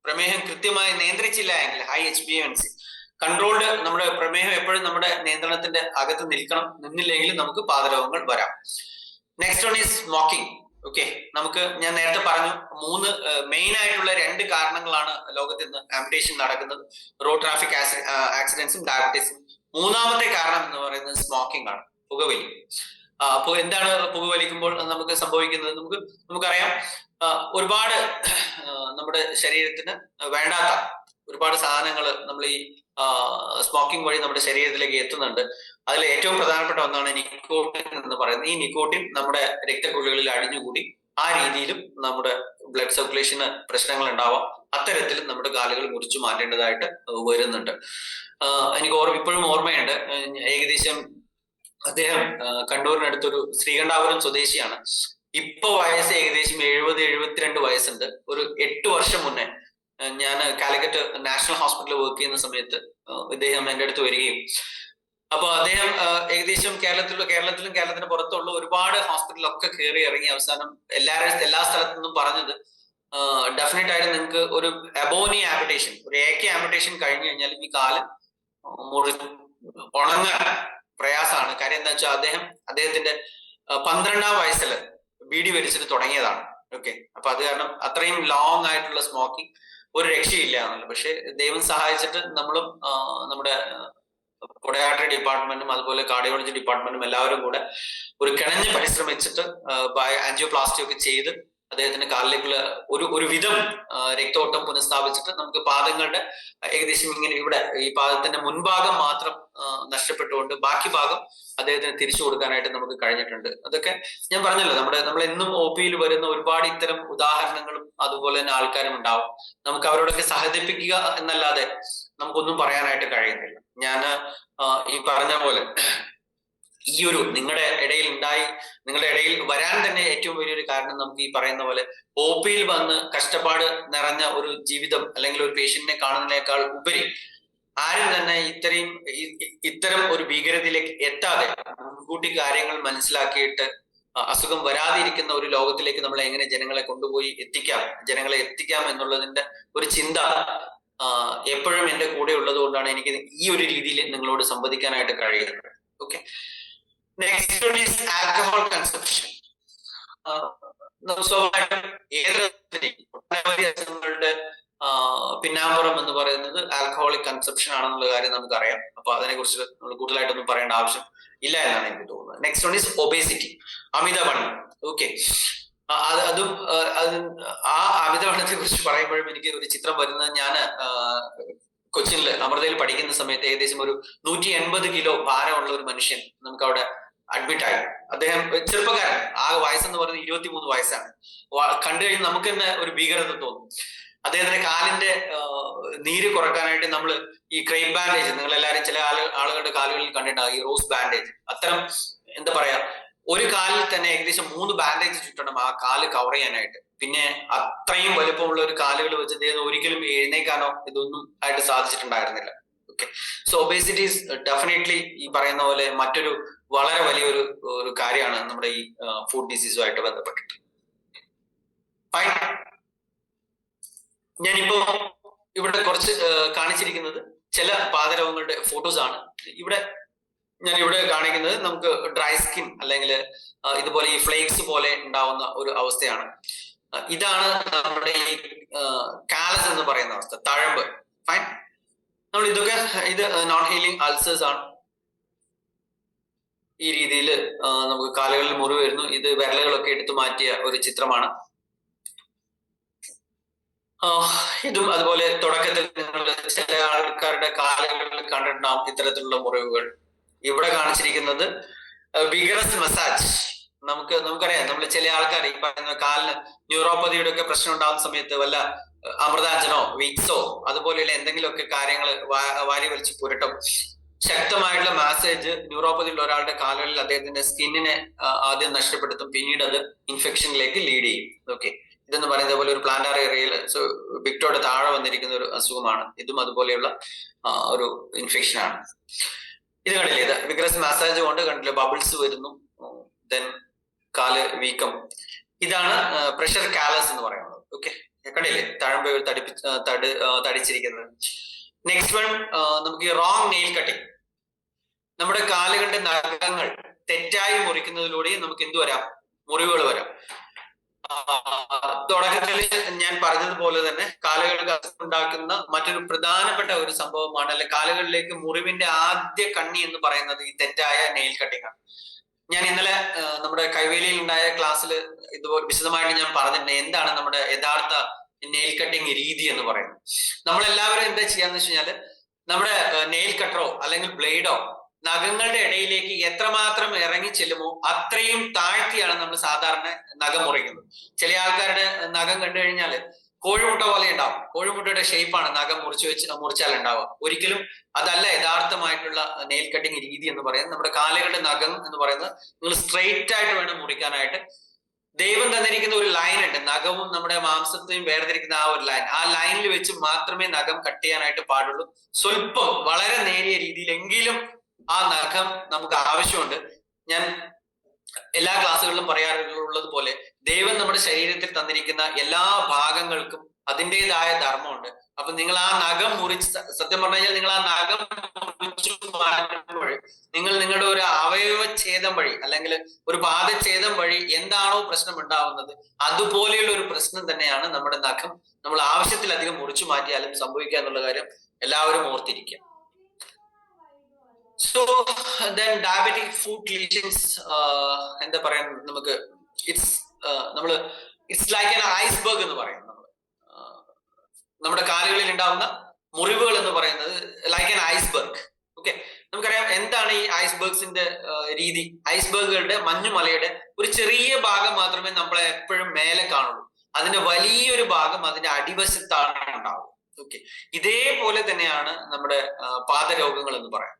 പ്രമേഹം കൃത്യമായി നിയന്ത്രിച്ചില്ല എങ്കിൽ, ഹൈ HbA1c കൺട്രോൾഡ്, നമ്മുടെ പ്രമേഹം എപ്പോഴും നമ്മുടെ നിയന്ത്രണത്തിന്റെ അകത്ത് നിന്നില്ലെങ്കിൽ നമുക്ക് പാദരോഗങ്ങൾ വരാം. Next one is smoking. Okay, നമുക്ക് ഞാൻ നേരത്തെ പറഞ്ഞു 3 മെയിൻ ആയിട്ടുള്ള 2 കാരണങ്ങളാണ് ലോകത്ത് ഇന്ന് ആംപുറ്റേഷൻ നടക്കുന്നത്, റോഡ് ട്രാഫിക് ആക്സിഡൻസും ഡയബറ്റീസും. 3ാമത്തെ കാരണം എന്ന് പറയുന്നത് സ്മോക്കിംഗ് ആണ്, പുകവലി. അപ്പോൾ എന്താണ് പുകവലിക്കുമ്പോൾ നമുക്ക് സംഭവിക്കുന്നത്? നമുക്കറിയാം, ഒരുപാട് നമ്മുടെ ശരീരത്തിന് വേണ്ടാത്ത ഒരുപാട് സാധനങ്ങൾ നമ്മൾ ഈ സ്മോക്കിംഗ് വഴി നമ്മുടെ ശരീരത്തിലേക്ക് എത്തുന്നുണ്ട്. അതിൽ ഏറ്റവും പ്രധാനപ്പെട്ട ഒന്നാണ് നിക്കോട്ടിൻ എന്ന് പറയുന്നത്. ഈ നിക്കോട്ടിൻ നമ്മുടെ രക്തക്കുഴലുകളിൽ അടിഞ്ഞുകൂടി ആ രീതിയിലും നമ്മുടെ ബ്ലഡ് സർക്കുലേഷന് പ്രശ്നങ്ങൾ ഉണ്ടാവാം. അത്തരത്തിൽ നമ്മുടെ കാലുകൾ മുറിച്ചു മാറ്റേണ്ടതായിട്ട് വരുന്നുണ്ട്. എനിക്ക് ഇപ്പോഴും ഓർമ്മയുണ്ട്, ഏകദേശം അദ്ദേഹം കണ്ണൂരിനടുത്തൊരു ശ്രീകണ്ഠാപുരം സ്വദേശിയാണ്. ഇപ്പൊ വയസ്സ് ഏകദേശം 70-72 വയസ്സുണ്ട്. ഒരു 8 വർഷം മുന്നേ ഞാൻ കാലിക്കറ്റ് നാഷണൽ ഹോസ്പിറ്റലിൽ വർക്ക് ചെയ്യുന്ന സമയത്ത് ഇദ്ദേഹം എൻ്റെ അടുത്ത് വരികയും, അപ്പൊ അദ്ദേഹം ഏകദേശം കേരളത്തിലും കേരളത്തിന് പുറത്തുള്ള ഒരുപാട് ഹോസ്പിറ്റലൊക്കെ കയറി ഇറങ്ങി അവസാനം എല്ലാ സ്ഥലത്തു നിന്നും പറഞ്ഞത് ഡെഫിനറ്റ് ആയിട്ട് നിങ്ങൾക്ക് ഒരു അബോനി ആംപുറ്റേഷൻ, ഒരു AK ആംപുറ്റേഷൻ കഴിഞ്ഞു കഴിഞ്ഞാൽ ഈ കാല് ഉണങ്ങാൻ പ്രയാസമാണ്. കാര്യം എന്താ വെച്ചാൽ അദ്ദേഹത്തിന്റെ 12ാം വയസ്സിൽ ബീഡി വലിച്ചിട്ട് തുടങ്ങിയതാണ്. ഓക്കെ, അപ്പൊ അത് കാരണം അത്രയും ലോങ് ആയിട്ടുള്ള സ്മോക്കിംഗ് ഒരു രക്ഷയില്ല എന്നല്ല. പക്ഷെ ദൈവം സഹായിച്ചിട്ട് നമ്മളും നമ്മുടെ പൊഡയാട്രി ഡിപ്പാർട്ട്മെന്റും അതുപോലെ കാർഡിയോളജി ഡിപ്പാർട്ട്മെന്റും എല്ലാവരും കൂടെ ഒരു കിണഞ്ഞ് പരിശ്രമിച്ചിട്ട് ആൻജിയോപ്ലാസ്റ്റി ഒക്കെ ചെയ്ത് അദ്ദേഹത്തിന്റെ കാലിലേക്കുള്ള ഒരു വിധം രക്തോട്ടം പുനഃസ്ഥാപിച്ചിട്ട് നമുക്ക് പാദങ്ങളുടെ ഏകദേശം ഇങ്ങനെ ഇവിടെ ഈ പാദത്തിന്റെ മുൻഭാഗം മാത്രം നഷ്ടപ്പെട്ടുകൊണ്ട് ബാക്കി ഭാഗം അദ്ദേഹത്തിന് തിരിച്ചു കൊടുക്കാനായിട്ട് നമുക്ക് കഴിഞ്ഞിട്ടുണ്ട്. അതൊക്കെ ഞാൻ പറഞ്ഞല്ലോ, നമ്മൾ എന്നും OP-യിൽ വരുന്ന ഒരുപാട് ഇത്തരം ഉദാഹരണങ്ങളും അതുപോലെ തന്നെ ആൾക്കാരും ഉണ്ടാവും. നമുക്ക് അവരോടൊക്കെ സഹതിപ്പിക്കുക എന്നല്ലാതെ നമുക്കൊന്നും പറയാനായിട്ട് കഴിയുന്നില്ല. ഞാൻ ഈ പറഞ്ഞ പോലെ ഈ ഒരു നിങ്ങളുടെ ഇടയിൽ വരാൻ തന്നെ ഏറ്റവും വലിയൊരു കാരണം നമുക്ക് ഈ പറയുന്ന പോലെ OP-യിൽ വന്ന് കഷ്ടപ്പാട് നിറഞ്ഞ ഒരു ജീവിതം അല്ലെങ്കിൽ ഒരു പേഷ്യന്റിനെ കാണുന്നതിനേക്കാൾ ഉപരി ആരും തന്നെ ഇത്തരം ഒരു ഭീകരതയിലേക്ക് എത്താതെ മുൻകൂട്ടി കാര്യങ്ങൾ മനസ്സിലാക്കിയിട്ട് അസുഖം വരാതിരിക്കുന്ന ഒരു ലോകത്തിലേക്ക് നമ്മളെ എങ്ങനെ ജനങ്ങളെ എത്തിക്കാം എന്നുള്ളതിന്റെ ഒരു ചിന്ത എപ്പോഴും എന്റെ കൂടെ ഉള്ളത് കൊണ്ടാണ് എനിക്ക് ഈ ഒരു രീതിയിൽ നിങ്ങളോട് സംവദിക്കാനായിട്ട് കഴിയുന്നത്. Okay, next one is alcohol consumption. സ്വാഭാവികമായിട്ടും ഒട്ടനവധി അസുഖങ്ങളുടെ പിന്നാമ്പുറം എന്ന് പറയുന്നത് ആൽക്കഹോളിക് കൺസംപ്ഷൻ ആണെന്നുള്ള കാര്യം നമുക്കറിയാം. അപ്പൊ അതിനെ കുറിച്ച് നമ്മൾ കൂടുതലായിട്ടൊന്നും പറയേണ്ട ആവശ്യം ഇല്ല എന്നാണ് എനിക്ക് തോന്നുന്നത്. നെക്സ്റ്റ് വൺ ഈസ് ഒബേസിറ്റി, അമിതവണ്ണം. ഓക്കെ, അതും ആ അമിതവണ്ണത്തെ കുറിച്ച് പറയുമ്പോഴും എനിക്ക് ഒരു ചിത്രം വരുന്നത്, ഞാൻ കൊച്ചിയിൽ അമൃതയിൽ പഠിക്കുന്ന സമയത്ത് ഏകദേശം ഒരു 180 കിലോ ഭാരമുള്ള ഒരു മനുഷ്യൻ നമുക്ക് അവിടെ അഡ്മിറ്റ് ആയി. അദ്ദേഹം ചെറുപ്പക്കാരൻ, ആകെ വയസ്സെന്ന് പറയുന്നത് 23 വയസ്സാണ്. കണ്ടു കഴിഞ്ഞാൽ നമുക്ക് തന്നെ ഒരു ഭീകരത തോന്നും. അദ്ദേഹത്തിന്റെ കാലിന്റെ നീര് കുറക്കാനായിട്ട് നമ്മൾ ഈ ക്രെയിൻ ബാൻഡേജ്, നിങ്ങൾ എല്ലാവരും ചില ആളുകളുടെ കാലുകളിൽ കണ്ടിട്ടുണ്ടാകും, ഈ റോസ് ബാൻഡേജ്. അത്തരം എന്താ പറയാ, ഒരു കാലിൽ തന്നെ ഏകദേശം 3 ബാൻഡേജ് ചുറ്റണം ആ കാല് കവർ ചെയ്യാനായിട്ട്. പിന്നെ അത്രയും വലുപ്പമുള്ള ഒരു കാലുകൾ വെച്ച് അദ്ദേഹം ഒരിക്കലും എഴുന്നേക്കാനോ ഇതൊന്നും ആയിട്ട് സാധിച്ചിട്ടുണ്ടായിരുന്നില്ല. Okay, so obesity is definitely ഈ പറയുന്ന പോലെ മറ്റൊരു വളരെ വലിയൊരു കാര്യമാണ് നമ്മുടെ ഈ ഫുഡ് ഡിസീസുമായിട്ട് ബന്ധപ്പെട്ടിട്ട്. ഫൈൻ. ഞാനിപ്പോ ഇവിടെ കുറച്ച് കാണിച്ചിരിക്കുന്നത് ചില പാദരോഗങ്ങളുടെ ഫോട്ടോസ് ആണ്. ഞാൻ ഇവിടെ കാണിക്കുന്നത് നമുക്ക് ഡ്രൈ സ്കിൻ അല്ലെങ്കിൽ ഇതുപോലെ ഈ ഫ്ലേക്സ് പോലെ ഉണ്ടാവുന്ന ഒരു അവസ്ഥയാണ്. ഇതാണ് നമ്മുടെ ഈ കാലസ് എന്ന് പറയുന്ന അവസ്ഥ, തഴമ്പ്. ഫൈൻ. ഇത് നോൺ ഹീലിംഗ് അൾസേഴ്സ് ആണ്. ഈ രീതിയിൽ നമുക്ക് കാലുകളിൽ മുറിവ് വരുന്നു. ഇത് വിരലുകളൊക്കെ എടുത്തു മാറ്റിയ ഒരു ചിത്രമാണ്. ഇതും അതുപോലെ തുടക്കത്തിൽ നിങ്ങൾ ചില ആൾക്കാരുടെ കാലുകളിൽ കണ്ടിട്ടുണ്ടാവും ഇത്തരത്തിലുള്ള മുറിവുകൾ. ഇവിടെ കാണിച്ചിരിക്കുന്നത് വിഗറസ് മസാജ്. നമുക്കറിയാം, നമ്മൾ ചില ആൾക്കാർ ഈ പറയുന്ന കാലിന് ന്യൂറോപ്പതിയുടെ ഒക്കെ പ്രശ്നം ഉണ്ടാകുന്ന സമയത്ത് വല്ല അമൃതാഞ്ജനോ വിക്സോ അതുപോലെയുള്ള എന്തെങ്കിലുമൊക്കെ കാര്യങ്ങൾ വാരി വലിച്ച് പുരട്ടും. ശക്തമായിട്ടുള്ള മാസേജ് ന്യൂറോപ്പതി ഉള്ള ഒരാളുടെ കാലുകളിൽ അദ്ദേഹത്തിന്റെ സ്കിന്നിനെ ആദ്യം നഷ്ടപ്പെടുത്തും, പിന്നീട് അത് ഇൻഫെക്ഷനിലേക്ക് ലീഡ് ചെയ്യും. ഓക്കെ, ഇതെന്ന് പറയുന്നത് പോലെ ഒരു പ്ലാന്റാർ ഏരിയയിൽ വിക്ടോയുടെ താഴെ വന്നിരിക്കുന്ന ഒരു അസുഖമാണ്. ഇതും അതുപോലെയുള്ള ഒരു ഇൻഫെക്ഷൻ ആണ്. ഇത് കണ്ടില്ലേ, ഇത് വിഗ്രസ് മസാജ് കൊണ്ട് കണ്ടില്ലേ ബബിൾസ് വരുന്നു, ദെൻ കാല് വീക്കം. ഇതാണ് പ്രഷർ കാലസ് എന്ന് പറയുന്നത്. ഓക്കെ, കണ്ടില്ലേ തഴമ്പ് തടിച്ചിരിക്കുന്നത്. നെക്സ്റ്റ് വൺ, നമുക്ക് ഈ റോങ് നെയിൽ കട്ടിങ്. നമ്മുടെ കാലുകളുടെ നഖങ്ങൾ തെറ്റായി മുറിക്കുന്നതിലൂടെ നമുക്ക് എന്ത് വരാം? മുറിവുകൾ വരാം. തുടക്കത്തിൽ ഞാൻ പറഞ്ഞതുപോലെ തന്നെ കാലുകൾക്ക് ഉണ്ടാക്കുന്ന മറ്റൊരു പ്രധാനപ്പെട്ട ഒരു സംഭവമാണ്, അല്ലെ കാലുകളിലേക്ക് മുറിവിന്റെ ആദ്യ കണ്ണി എന്ന് പറയുന്നത് ഈ തെറ്റായ നെയിൽ കട്ടിംഗ് ആണ്. ഞാൻ ഇന്നലെ നമ്മുടെ കൈവേലിയിൽ ഉണ്ടായ ക്ലാസ്സിൽ ഇതുപോലെ വിശദമായിട്ട് ഞാൻ പറഞ്ഞിട്ടുണ്ട് എന്താണ് നമ്മുടെ യഥാർത്ഥ നെയിൽ കട്ടിങ് രീതി എന്ന് പറയുന്നത്. നമ്മളെല്ലാവരും എന്താ ചെയ്യാന്ന് വെച്ച് കഴിഞ്ഞാല് നമ്മുടെ നെയിൽ കട്ടറോ അല്ലെങ്കിൽ ബ്ലേഡോ നഖങ്ങളുടെ ഇടയിലേക്ക് എത്രമാത്രം ഇറങ്ങി ചെല്ലുമോ അത്രയും താഴ്ത്തിയാണ് നമ്മൾ സാധാരണ നഖം മുറിക്കുന്നത്. ചില ആൾക്കാരുടെ നഖം കണ്ടു കഴിഞ്ഞാൽ കോഴിമുട്ട പോലെ ഉണ്ടാവും. കോഴിമുട്ടയുടെ ഷേപ്പാണ് നഖം മുറിച്ചാൽ ഉണ്ടാവുക. ഒരിക്കലും അതല്ല യഥാർത്ഥമായിട്ടുള്ള നെയിൽ കട്ടിങ് രീതി എന്ന് പറയുന്നത്. നമ്മുടെ കാലുകളുടെ നഖം എന്ന് പറയുന്നത് നിങ്ങൾ സ്ട്രെയിറ്റ് ആയിട്ട് വേണം മുറിക്കാനായിട്ട്. ദൈവം തന്നിരിക്കുന്ന ഒരു ലൈൻ ഉണ്ട്, നഖവും നമ്മുടെ മാംസത്തെയും വേർതിരിക്കുന്ന ആ ഒരു ലൈൻ. ആ ലൈനിൽ വെച്ച് മാത്രമേ നഖം കട്ട് ചെയ്യാനായിട്ട് പാടുള്ളൂ. സ്വല്പം വളരെ നേരിയ രീതിയിലെങ്കിലും ആ നഖം നമുക്ക് ആവശ്യമുണ്ട്. ഞാൻ എല്ലാ ക്ലാസ്സുകളിലും പറയാറുള്ളത് പോലെ ദൈവം നമ്മുടെ ശരീരത്തിൽ തന്നിരിക്കുന്ന എല്ലാ ഭാഗങ്ങൾക്കും അതിൻ്റെതായ ധർമ്മമുണ്ട്. അപ്പൊ നിങ്ങൾ ആ നഖം മുറിച്ച്, സത്യം പറഞ്ഞു കഴിഞ്ഞാൽ നിങ്ങൾ ആ നഖം മുറിച്ചു മാറ്റുമ്പോൾ നിങ്ങൾ നിങ്ങളുടെ ഒരു അവയവച്ഛേദം വഴി അല്ലെങ്കിൽ ഒരു പാദച്ഛേദം വഴി എന്താണോ പ്രശ്നം ഉണ്ടാവുന്നത് അതുപോലെയുള്ള ഒരു പ്രശ്നം തന്നെയാണ് നമ്മുടെ നഖം നമ്മൾ ആവശ്യത്തിലധികം മുറിച്ചു മാറ്റിയാലും സംഭവിക്കുക എന്നുള്ള കാര്യം എല്ലാവരും ഓർത്തിരിക്കുക. So then diabetic food lesions, എന്താ പറയാ, നമുക്ക് ഇറ്റ്സ് ലൈക്ക് ആൻ ഐസ്ബർഗ് എന്ന് പറയും. നമ്മുടെ കാലുകളിൽ ഉണ്ടാവുന്ന മുറിവുകൾ എന്ന് പറയുന്നത് ലൈക്ക് ആൻ ഐസ്ബർഗ്. ഓക്കെ, നമുക്കറിയാം എന്താണ് ഈ ഐസ്ബർഗ്സിന്റെ രീതി. ഐസ്ബർഗുകളുടെ മഞ്ഞുമലയുടെ ഒരു ചെറിയ ഭാഗം മാത്രമേ നമ്മളെ എപ്പോഴും മേലെ കാണുള്ളൂ. അതിന്റെ വലിയൊരു ഭാഗം അതിന്റെ അടിവശത്താണ് ഉണ്ടാവുക. ഓക്കെ, ഇതേപോലെ തന്നെയാണ് നമ്മുടെ പാദരോഗങ്ങൾ എന്ന് പറയാം,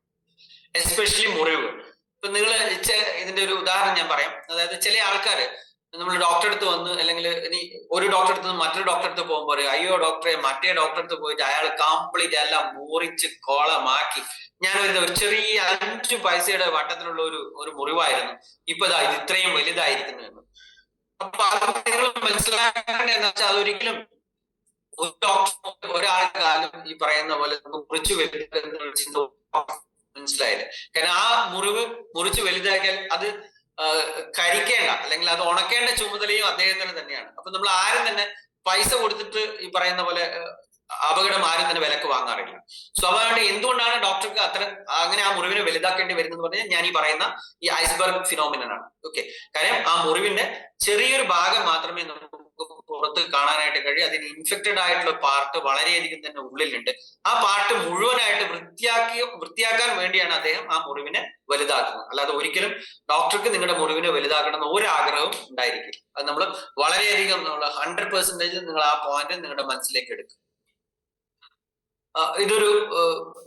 എസ്പെഷ്യലി മുറിവ്. ഇപ്പൊ നിങ്ങൾ ഇതിന്റെ ഒരു ഉദാഹരണം ഞാൻ പറയാം. അതായത് ചില ആൾക്കാര് നമ്മൾ ഡോക്ടറെ അടുത്ത് വന്ന്, അല്ലെങ്കിൽ ഇനി ഒരു ഡോക്ടറെ അടുത്ത് മറ്റൊരു ഡോക്ടറെ അടുത്ത് പോകുമ്പോൾ അയ്യോ ഡോക്ടറെ, മറ്റേ ഡോക്ടറെ അടുത്ത് പോയിട്ട് അയാൾ കംപ്ലീറ്റ് എല്ലാം മുറിച്ച് കോളമാക്കി. ഞാൻ ഒരു ചെറിയ 5 പൈസയുടെ വട്ടത്തിലുള്ള ഒരു മുറിവായിരുന്നു, ഇപ്പൊ ഇത് ഇത്രയും വലുതായിരിക്കുന്നു എന്ന്. അപ്പൊ അത് നിങ്ങൾ മനസ്സിലാക്കേണ്ടത് എന്താ വെച്ചാൽ അതൊരിക്കലും ഒരു ഡോക്ടർ ഒരാൾക്ക് കാലം ഈ പറയുന്ന പോലെ മുറിച്ചു വലുതാക്കുന്ന മനസ്സിലായില്ലേ? കാരണം ആ മുറിച്ച് വലുതാക്കിയാൽ അത് കരിക്കേണ്ട അല്ലെങ്കിൽ അത് ഉണക്കേണ്ട ചുമതലയും അദ്ദേഹത്തിന് തന്നെയാണ്. അപ്പൊ നമ്മൾ ആരും തന്നെ പൈസ കൊടുത്തിട്ട് ഈ പറയുന്ന പോലെ അപകടം ആരും തന്നെ വിലക്ക് വാങ്ങാറില്ല. സ്വാഭാവികമായിട്ട് എന്തുകൊണ്ടാണ് ഡോക്ടർക്ക് അങ്ങനെ ആ മുറിവിനെ വലുതാക്കേണ്ടി വരുന്നത് പറഞ്ഞാൽ ഞാൻ ഈ പറയുന്ന ഈ ഐസ്ബർഗ് ഫിനോമിനൻ ആണ്. ഓക്കെ, കാര്യം ആ മുറിവിന്റെ ചെറിയൊരു ഭാഗം മാത്രമേ നമുക്ക് പുറത്ത് കാണാനായിട്ട് കഴിയും. അതിന് ഇൻഫെക്റ്റഡ് ആയിട്ടുള്ള പാർട്ട് വളരെയധികം തന്നെ ഉള്ളിലുണ്ട്. ആ പാർട്ട് മുഴുവനായിട്ട് വൃത്തിയാക്കാൻ വേണ്ടിയാണ് അദ്ദേഹം ആ മുറിവിനെ വലുതാക്കുന്നത്. അല്ലാതെ ഒരിക്കലും ഡോക്ടർക്ക് നിങ്ങളുടെ മുറിവിനെ വലുതാക്കണം എന്ന് ഒരാഗ്രഹവും ഉണ്ടായിരിക്കും. അത് നമ്മൾ വളരെയധികം 100% നിങ്ങൾ ആ പോയിന്റ് നിങ്ങളുടെ മനസ്സിലേക്ക് എടുക്കും. ഇതൊരു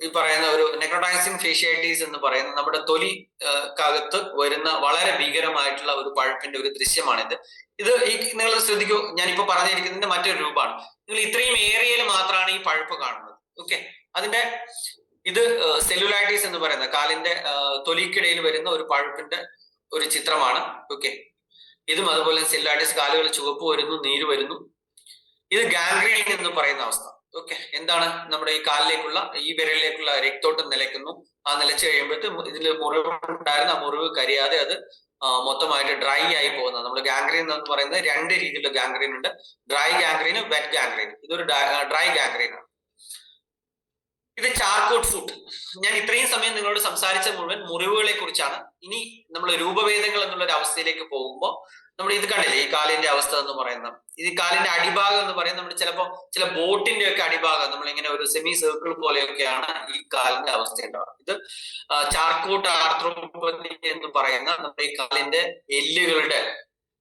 ഈ പറയുന്ന ഒരു നെക്രോട്ടൈസിങ് ഫേഷ്യാറ്റിസ് എന്ന് പറയുന്ന നമ്മുടെ തൊലിക്കകത്ത് വരുന്ന വളരെ ഭീകരമായിട്ടുള്ള ഒരു പഴുപ്പിന്റെ ഒരു ദൃശ്യമാണിത്. ഇത് നിങ്ങൾ ശ്രദ്ധിക്കൂ, ഞാനിപ്പോ പറഞ്ഞിരിക്കുന്നതിന്റെ മറ്റൊരു രൂപമാണ്. നിങ്ങൾ ഇത്രയും ഏരിയയിൽ മാത്രമാണ് ഈ പഴുപ്പ് കാണുന്നത്. ഓക്കെ, അതിന്റെ ഇത് സെല്ലുലൈറ്റിസ് എന്ന് പറയുന്ന കാലിന്റെ തൊലിക്കിടയിൽ വരുന്ന ഒരു പഴുപ്പിന്റെ ഒരു ചിത്രമാണ്. ഓക്കെ, ഇതും അതുപോലെ സെല്ലുലൈറ്റിസ്, കാലുകൾ ചുവപ്പ് വരുന്നു, നീര് വരുന്നു. ഇത് ഗാംഗ്രീൻ എന്ന് പറയുന്ന അവസ്ഥ. ഓക്കെ, എന്താണ്? നമ്മുടെ ഈ കാലിലേക്കുള്ള, ഈ വിരലിലേക്കുള്ള രക്തോട്ടം നിലയ്ക്കുന്നു. ആ നിലച്ച് കഴിയുമ്പോഴത്തേക്കും ഇതിൽ മുറിവ് ഉണ്ടായിരുന്ന ആ മുറിവ് കരിയാതെ അത് മൊത്തമായിട്ട് ഡ്രൈ ആയി പോകുന്നത്. നമ്മൾ ഗാംഗ്രീൻ എന്ന് പറയുന്നത് രണ്ട് രീതിയിലുള്ള ഗാംഗ്രീൻ ഉണ്ട്. Dry gangrene, wet gangrene. ഇതൊരു ഡ്രൈ ഗാംഗ്രീൻ ആണ്. ഇത് ചാർക്കോട്ട് ഫുട്ട്. ഞാൻ ഇത്രയും സമയം നിങ്ങളോട് സംസാരിച്ച മുഴുവൻ മുറിവുകളെ കുറിച്ചാണ്. ഇനി നമ്മൾ രൂപഭേദങ്ങൾ എന്നുള്ള ഒരു അവസ്ഥയിലേക്ക് പോകുമ്പോൾ നമ്മൾ ഇത് കണ്ടില്ലേ, ഈ കാലിന്റെ അവസ്ഥ എന്ന് പറയുന്നത്, ഇത് കാലിന്റെ അടിഭാഗം എന്ന് പറയുന്നത് നമ്മൾ ചിലപ്പോൾ ചില ബോട്ടിന്റെ ഒക്കെ അടിഭാഗം നമ്മളിങ്ങനെ ഒരു സെമി സർക്കിൾ പോലെയൊക്കെയാണ് ഈ കാലിന്റെ അവസ്ഥ ഉണ്ടാവുക. ഇത് ചാർക്കോട്ട് ആർത്രോപ്പതി എന്ന് പറയുന്ന നമ്മുടെ ഈ കാലിന്റെ എല്ലുകളുടെ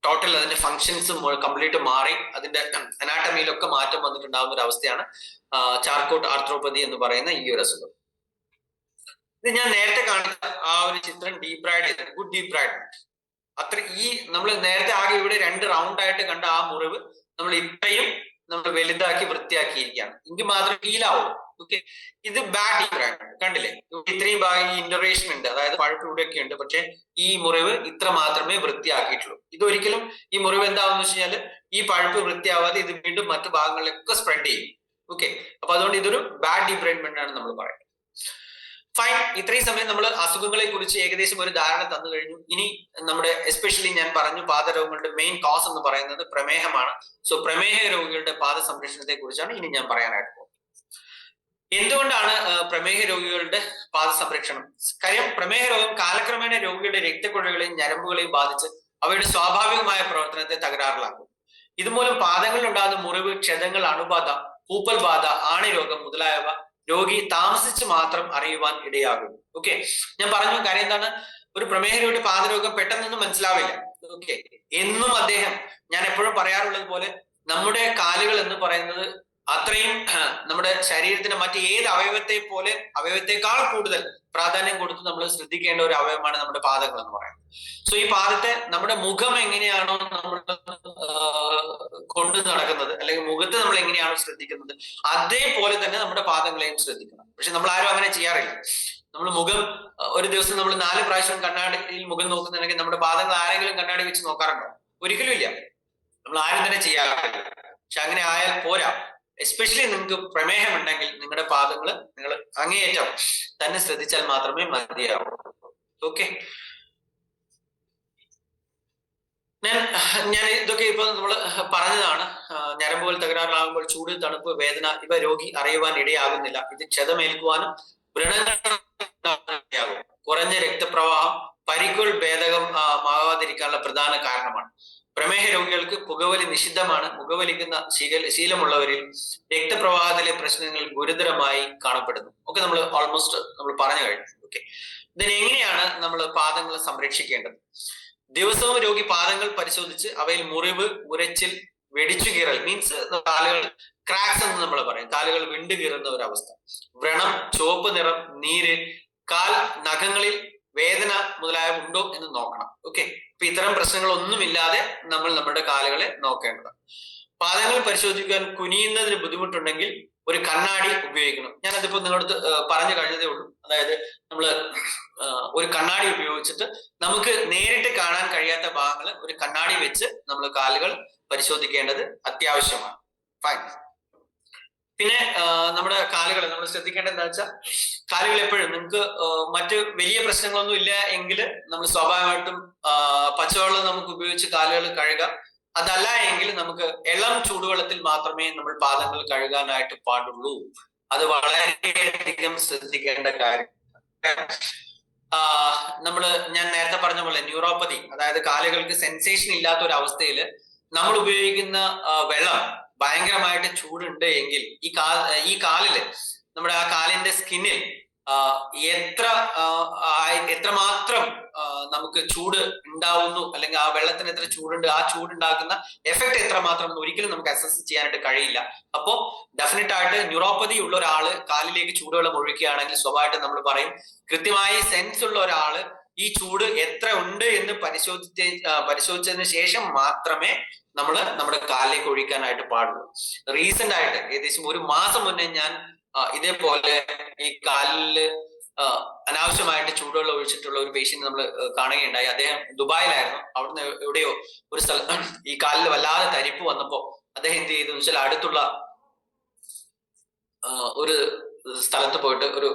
ടോട്ടൽ അതിന്റെ ഫങ്ഷൻസ് കംപ്ലീറ്റ് മാറി അതിന്റെ അനാട്ടമിയിലൊക്കെ മാറ്റം വന്നിട്ടുണ്ടാകുന്ന ഒരു അവസ്ഥയാണ് ചാർക്കോട്ട് ആർത്രോപ്പതി എന്ന് പറയുന്ന ഈ ഒരു അസുഖം. ഇത് ഞാൻ നേരത്തെ കാണിച്ച ആ ഒരു ചിത്രം deep bride, good deep bride. അത്ര ഈ നമ്മൾ നേരത്തെ ആകെ ഇവിടെ 2 റൗണ്ട് ആയിട്ട് കണ്ട ആ മുറിവ് നമ്മൾ ഇത്രയും നമ്മൾ വലുതാക്കി വൃത്തിയാക്കിയിരിക്കുകയാണ്. എങ്കിൽ മാത്രം ഹീലാവും. ഓക്കെ, ഇത് ബാഡ് ഡീപ് ബ്രൈഡ്. കണ്ടില്ലേ, ഇത്രയും ഭാഗം ഈ ഇന്ററേഷൻ ഉണ്ട്, അതായത് പഴുപ്പ് ഇവിടെയൊക്കെ ഉണ്ട്. പക്ഷെ ഈ മുറിവ് ഇത്ര മാത്രമേ വൃത്തിയാക്കിയിട്ടുള്ളൂ. ഇതൊരിക്കലും ഈ മുറിവ് എന്താണെന്ന് വെച്ച് കഴിഞ്ഞാൽ ഈ പഴുപ്പ് വൃത്തിയാവാതെ ഇത് വീണ്ടും മറ്റു ഭാഗങ്ങളിലൊക്കെ സ്പ്രെഡ് ചെയ്യും. ഓക്കെ, അപ്പൊ അതുകൊണ്ട് ഇതൊരു ബാഡ് ഡീബ്രൈൻമെന്റ് ആണ് നമ്മൾ പറയുന്നത്. ഫൈൻ, ഇത്രയും സമയം നമ്മൾ അസുഖങ്ങളെ കുറിച്ച് ഏകദേശം ഒരു ധാരണ തന്നു കഴിഞ്ഞു. ഇനി നമ്മുടെ എസ്പെഷ്യലി ഞാൻ പറഞ്ഞു പാദരോഗങ്ങളുടെ മെയിൻ കോസ് എന്ന് പറയുന്നത് പ്രമേഹമാണ്. സോ പ്രമേഹ രോഗികളുടെ പാദ സംരക്ഷണത്തെ കുറിച്ചാണ് ഇനി ഞാൻ പറയാനായിട്ട് പോകുന്നത്. എന്തുകൊണ്ടാണ് പ്രമേഹ രോഗികളുടെ പാദ സംരക്ഷണം? കാര്യം പ്രമേഹ രോഗം കാലക്രമേണ രോഗിയുടെ രക്തക്കുഴലുകളെയും ഞരമ്പുകളെയും ബാധിച്ച് അവയുടെ സ്വാഭാവികമായ പ്രവർത്തനത്തെ തകരാറിലാക്കും. ഇതുമൂലം പാദങ്ങളിൽ ഉണ്ടാകുന്ന മുറിവ്, ക്ഷതങ്ങൾ, അണുബാധ, പൂപ്പൽ ബാധ, ആണിരോഗം മുതലായവ രോഗി താമസിച്ച് മാത്രം അറിയുവാൻ ഇടയാകും. ഓക്കെ, ഞാൻ പറഞ്ഞു കാര്യം എന്താണ്, ഒരു പ്രമേഹ രോഗിയുടെ പാദരോഗം പെട്ടെന്നൊന്നും മനസ്സിലാവില്ല. ഓക്കെ, എന്നും അദ്ദേഹം, ഞാൻ എപ്പോഴും പറയാറുള്ളത് പോലെ നമ്മുടെ കാലുകൾ എന്ന് പറയുന്നത് അത്രയും നമ്മുടെ ശരീരത്തിന് മറ്റ് ഏത് അവയവത്തെക്കാൾ കൂടുതൽ പ്രാധാന്യം കൊടുത്ത് നമ്മൾ ശ്രദ്ധിക്കേണ്ട ഒരു അവയവമാണ് നമ്മുടെ പാദങ്ങൾ എന്ന് പറയുന്നത്. സോ ഈ പാദത്തെ നമ്മുടെ മുഖം എങ്ങനെയാണോ നമ്മൾ കൊണ്ടു നടക്കുന്നത്, അല്ലെങ്കിൽ മുഖത്ത് നമ്മൾ എങ്ങനെയാണോ ശ്രദ്ധിക്കുന്നത്, അതേപോലെ തന്നെ നമ്മുടെ പാദങ്ങളെയും ശ്രദ്ധിക്കണം. പക്ഷെ നമ്മൾ ആരും അങ്ങനെ ചെയ്യാറില്ല. നമ്മൾ മുഖം ഒരു ദിവസം നമ്മൾ 4 പ്രാവശ്യം കണ്ണാടിയിൽ മുഖം നോക്കുന്നുണ്ടെങ്കിൽ നമ്മുടെ പാദങ്ങൾ ആരെങ്കിലും കണ്ണാടി വെച്ച് നോക്കാറുണ്ടോ? ഒരിക്കലും ഇല്ല. നമ്മൾ ആരും തന്നെ ചെയ്യാറില്ല. പക്ഷെ അങ്ങനെ ആയാൽ പോരാ. എസ്പെഷ്യലി നിങ്ങൾക്ക് പ്രമേഹം ഉണ്ടെങ്കിൽ നിങ്ങളുടെ പാദങ്ങൾ നിങ്ങൾ അങ്ങേയറ്റം തന്നെ ശ്രദ്ധിച്ചാൽ മാത്രമേ മതിയാവൂ. ഓക്കെ, ഞാൻ ഇതൊക്കെ ഇപ്പൊ നമ്മൾ പറഞ്ഞതാണ്. ഞരമ്പുകൾ തകരാറിലാകുമ്പോൾ ചൂട്, തണുപ്പ്, വേദന ഇവ രോഗി അറിയുവാൻ ഇടയാകുന്നില്ല. ഇത് ക്ഷതമേൽക്കുവാനും വ്രണങ്ങൾ, കുറഞ്ഞ രക്തപ്രവാഹം, പരിക്കുകൾ ഭേദകമാകാതിരിക്കാനുള്ള പ്രധാന കാരണമാണ്. പ്രമേഹ രോഗികൾക്ക് പുകവലി നിഷിദ്ധമാണ്. പുകവലിക്കുന്ന ശീലമുള്ളവരിൽ രക്തപ്രവാഹത്തിലെ പ്രശ്നങ്ങൾ ഗുരുതരമായി കാണപ്പെടുന്നു. ഒക്കെ നമ്മൾ ഓൾമോസ്റ്റ് നമ്മൾ പറഞ്ഞു കഴിഞ്ഞു. ഓക്കെ, ഇതിനെങ്ങനെയാണ് നമ്മൾ പാദങ്ങൾ സംരക്ഷിക്കേണ്ടത്? ദിവസവും രോഗി പാദങ്ങൾ പരിശോധിച്ച് അവയിൽ മുറിവ്, ഉരച്ചിൽ, വെടിച്ചു കീറൽ, മീൻസ് കാലുകൾ ക്രാക്സ് എന്ന് നമ്മൾ പറയും, കാലുകൾ വിണ്ടു കീറുന്ന ഒരു അവസ്ഥ, വ്രണം, ചുവപ്പ് നിറം, നീര്, കാൽ നഖങ്ങളിൽ വേദന മുതലായവ ഉണ്ടോ എന്ന് നോക്കണം. ഓക്കെ, അപ്പൊ ഇത്തരം പ്രശ്നങ്ങളൊന്നുമില്ലാതെ നമ്മൾ നമ്മുടെ കാലുകളെ നോക്കേണ്ടതാണ്. പാദങ്ങൾ പരിശോധിക്കാൻ കുനിയുന്നതിന് ബുദ്ധിമുട്ടുണ്ടെങ്കിൽ ഒരു കണ്ണാടി ഉപയോഗിക്കണം. ഞാനതിപ്പോ നിങ്ങളടുത്ത് പറഞ്ഞു കഴിഞ്ഞതേ ഉള്ളൂ. അതായത് നമ്മൾ ഒരു കണ്ണാടി ഉപയോഗിച്ചിട്ട് നമുക്ക് നേരിട്ട് കാണാൻ കഴിയാത്ത ഭാഗങ്ങൾ ഒരു കണ്ണാടി വെച്ച് നമ്മൾ കാലുകൾ പരിശോധിക്കേണ്ടത് അത്യാവശ്യമാണ്. ഫൈൻ. പിന്നെ നമ്മുടെ കാലുകൾ നമ്മൾ ശ്രദ്ധിക്കേണ്ടത് എന്താ വെച്ചാൽ, കാലുകൾ എപ്പോഴും നിങ്ങൾക്ക് മറ്റ് വലിയ പ്രശ്നങ്ങളൊന്നും ഇല്ല എങ്കിൽ നമ്മൾ സ്വാഭാവികമായിട്ടും പച്ചവെള്ളം നമുക്ക് ഉപയോഗിച്ച് കാലുകൾ കഴുകുക. അതല്ല എങ്കിൽ നമുക്ക് ഇളം ചൂടുവെള്ളത്തിൽ മാത്രമേ നമ്മൾ പാദങ്ങൾ കഴുകാനായിട്ട് പാടുള്ളൂ. അത് വളരെയധികം ശ്രദ്ധിക്കേണ്ട കാര്യം. ഞാൻ നേരത്തെ പറഞ്ഞ പോലെ ന്യൂറോപ്പതി, അതായത് കാലുകൾക്ക് സെൻസേഷൻ ഇല്ലാത്ത ഒരു അവസ്ഥയിൽ നമ്മൾ ഉപയോഗിക്കുന്ന വെള്ളം ഭയങ്കരമായിട്ട് ചൂടുണ്ട് എങ്കിൽ ഈ കാലില് നമ്മുടെ ആ കാലിന്റെ സ്കിന്നിൽ എത്രമാത്രം നമുക്ക് ചൂട് ഉണ്ടാവുന്നു, അല്ലെങ്കിൽ ആ വെള്ളത്തിന് എത്ര ചൂടുണ്ട്, ആ ചൂടുണ്ടാക്കുന്ന എഫക്ട് എത്രമാത്രം ഒരിക്കലും നമുക്ക് അസസ് ചെയ്യാനായിട്ട് കഴിയില്ല. അപ്പോ ഡെഫിനറ്റ് ആയിട്ട് ന്യൂറോപ്പതി ഉള്ള ഒരാള് കാലിലേക്ക് ചൂടുവെള്ളം ഒഴിക്കുകയാണെങ്കിൽ സ്വാഭാവികമായിട്ട് നമ്മൾ പറയും, കൃത്യമായി സെൻസ് ഉള്ള ഒരാള് ഈ ചൂട് എത്ര ഉണ്ട് എന്ന് പരിശോധിച്ചതിന് ശേഷം മാത്രമേ നമ്മൾ നമ്മുടെ കാലിലേക്ക് ഒഴിക്കാനായിട്ട് പാടുള്ളൂ. റീസെന്റ് ആയിട്ട് ഏകദേശം 1 മാസം മുന്നേ ഞാൻ ഇതേപോലെ ഈ കാലില് അനാവശ്യമായിട്ട് ചൂടുവെള്ളം ഒഴിച്ചിട്ടുള്ള ഒരു പേഷ്യന്റ് നമ്മൾ കാണുകയുണ്ടായി. അദ്ദേഹം ദുബായിലായിരുന്നു. അവിടുന്ന് എവിടെയോ ഒരു സ്ഥലത്ത് ഈ കാലിൽ വല്ലാതെ തരിപ്പ് വന്നപ്പോ അദ്ദേഹം എന്ത് ചെയ്തു വെച്ചാൽ അടുത്തുള്ള ഒരു സ്ഥലത്ത് പോയിട്ട്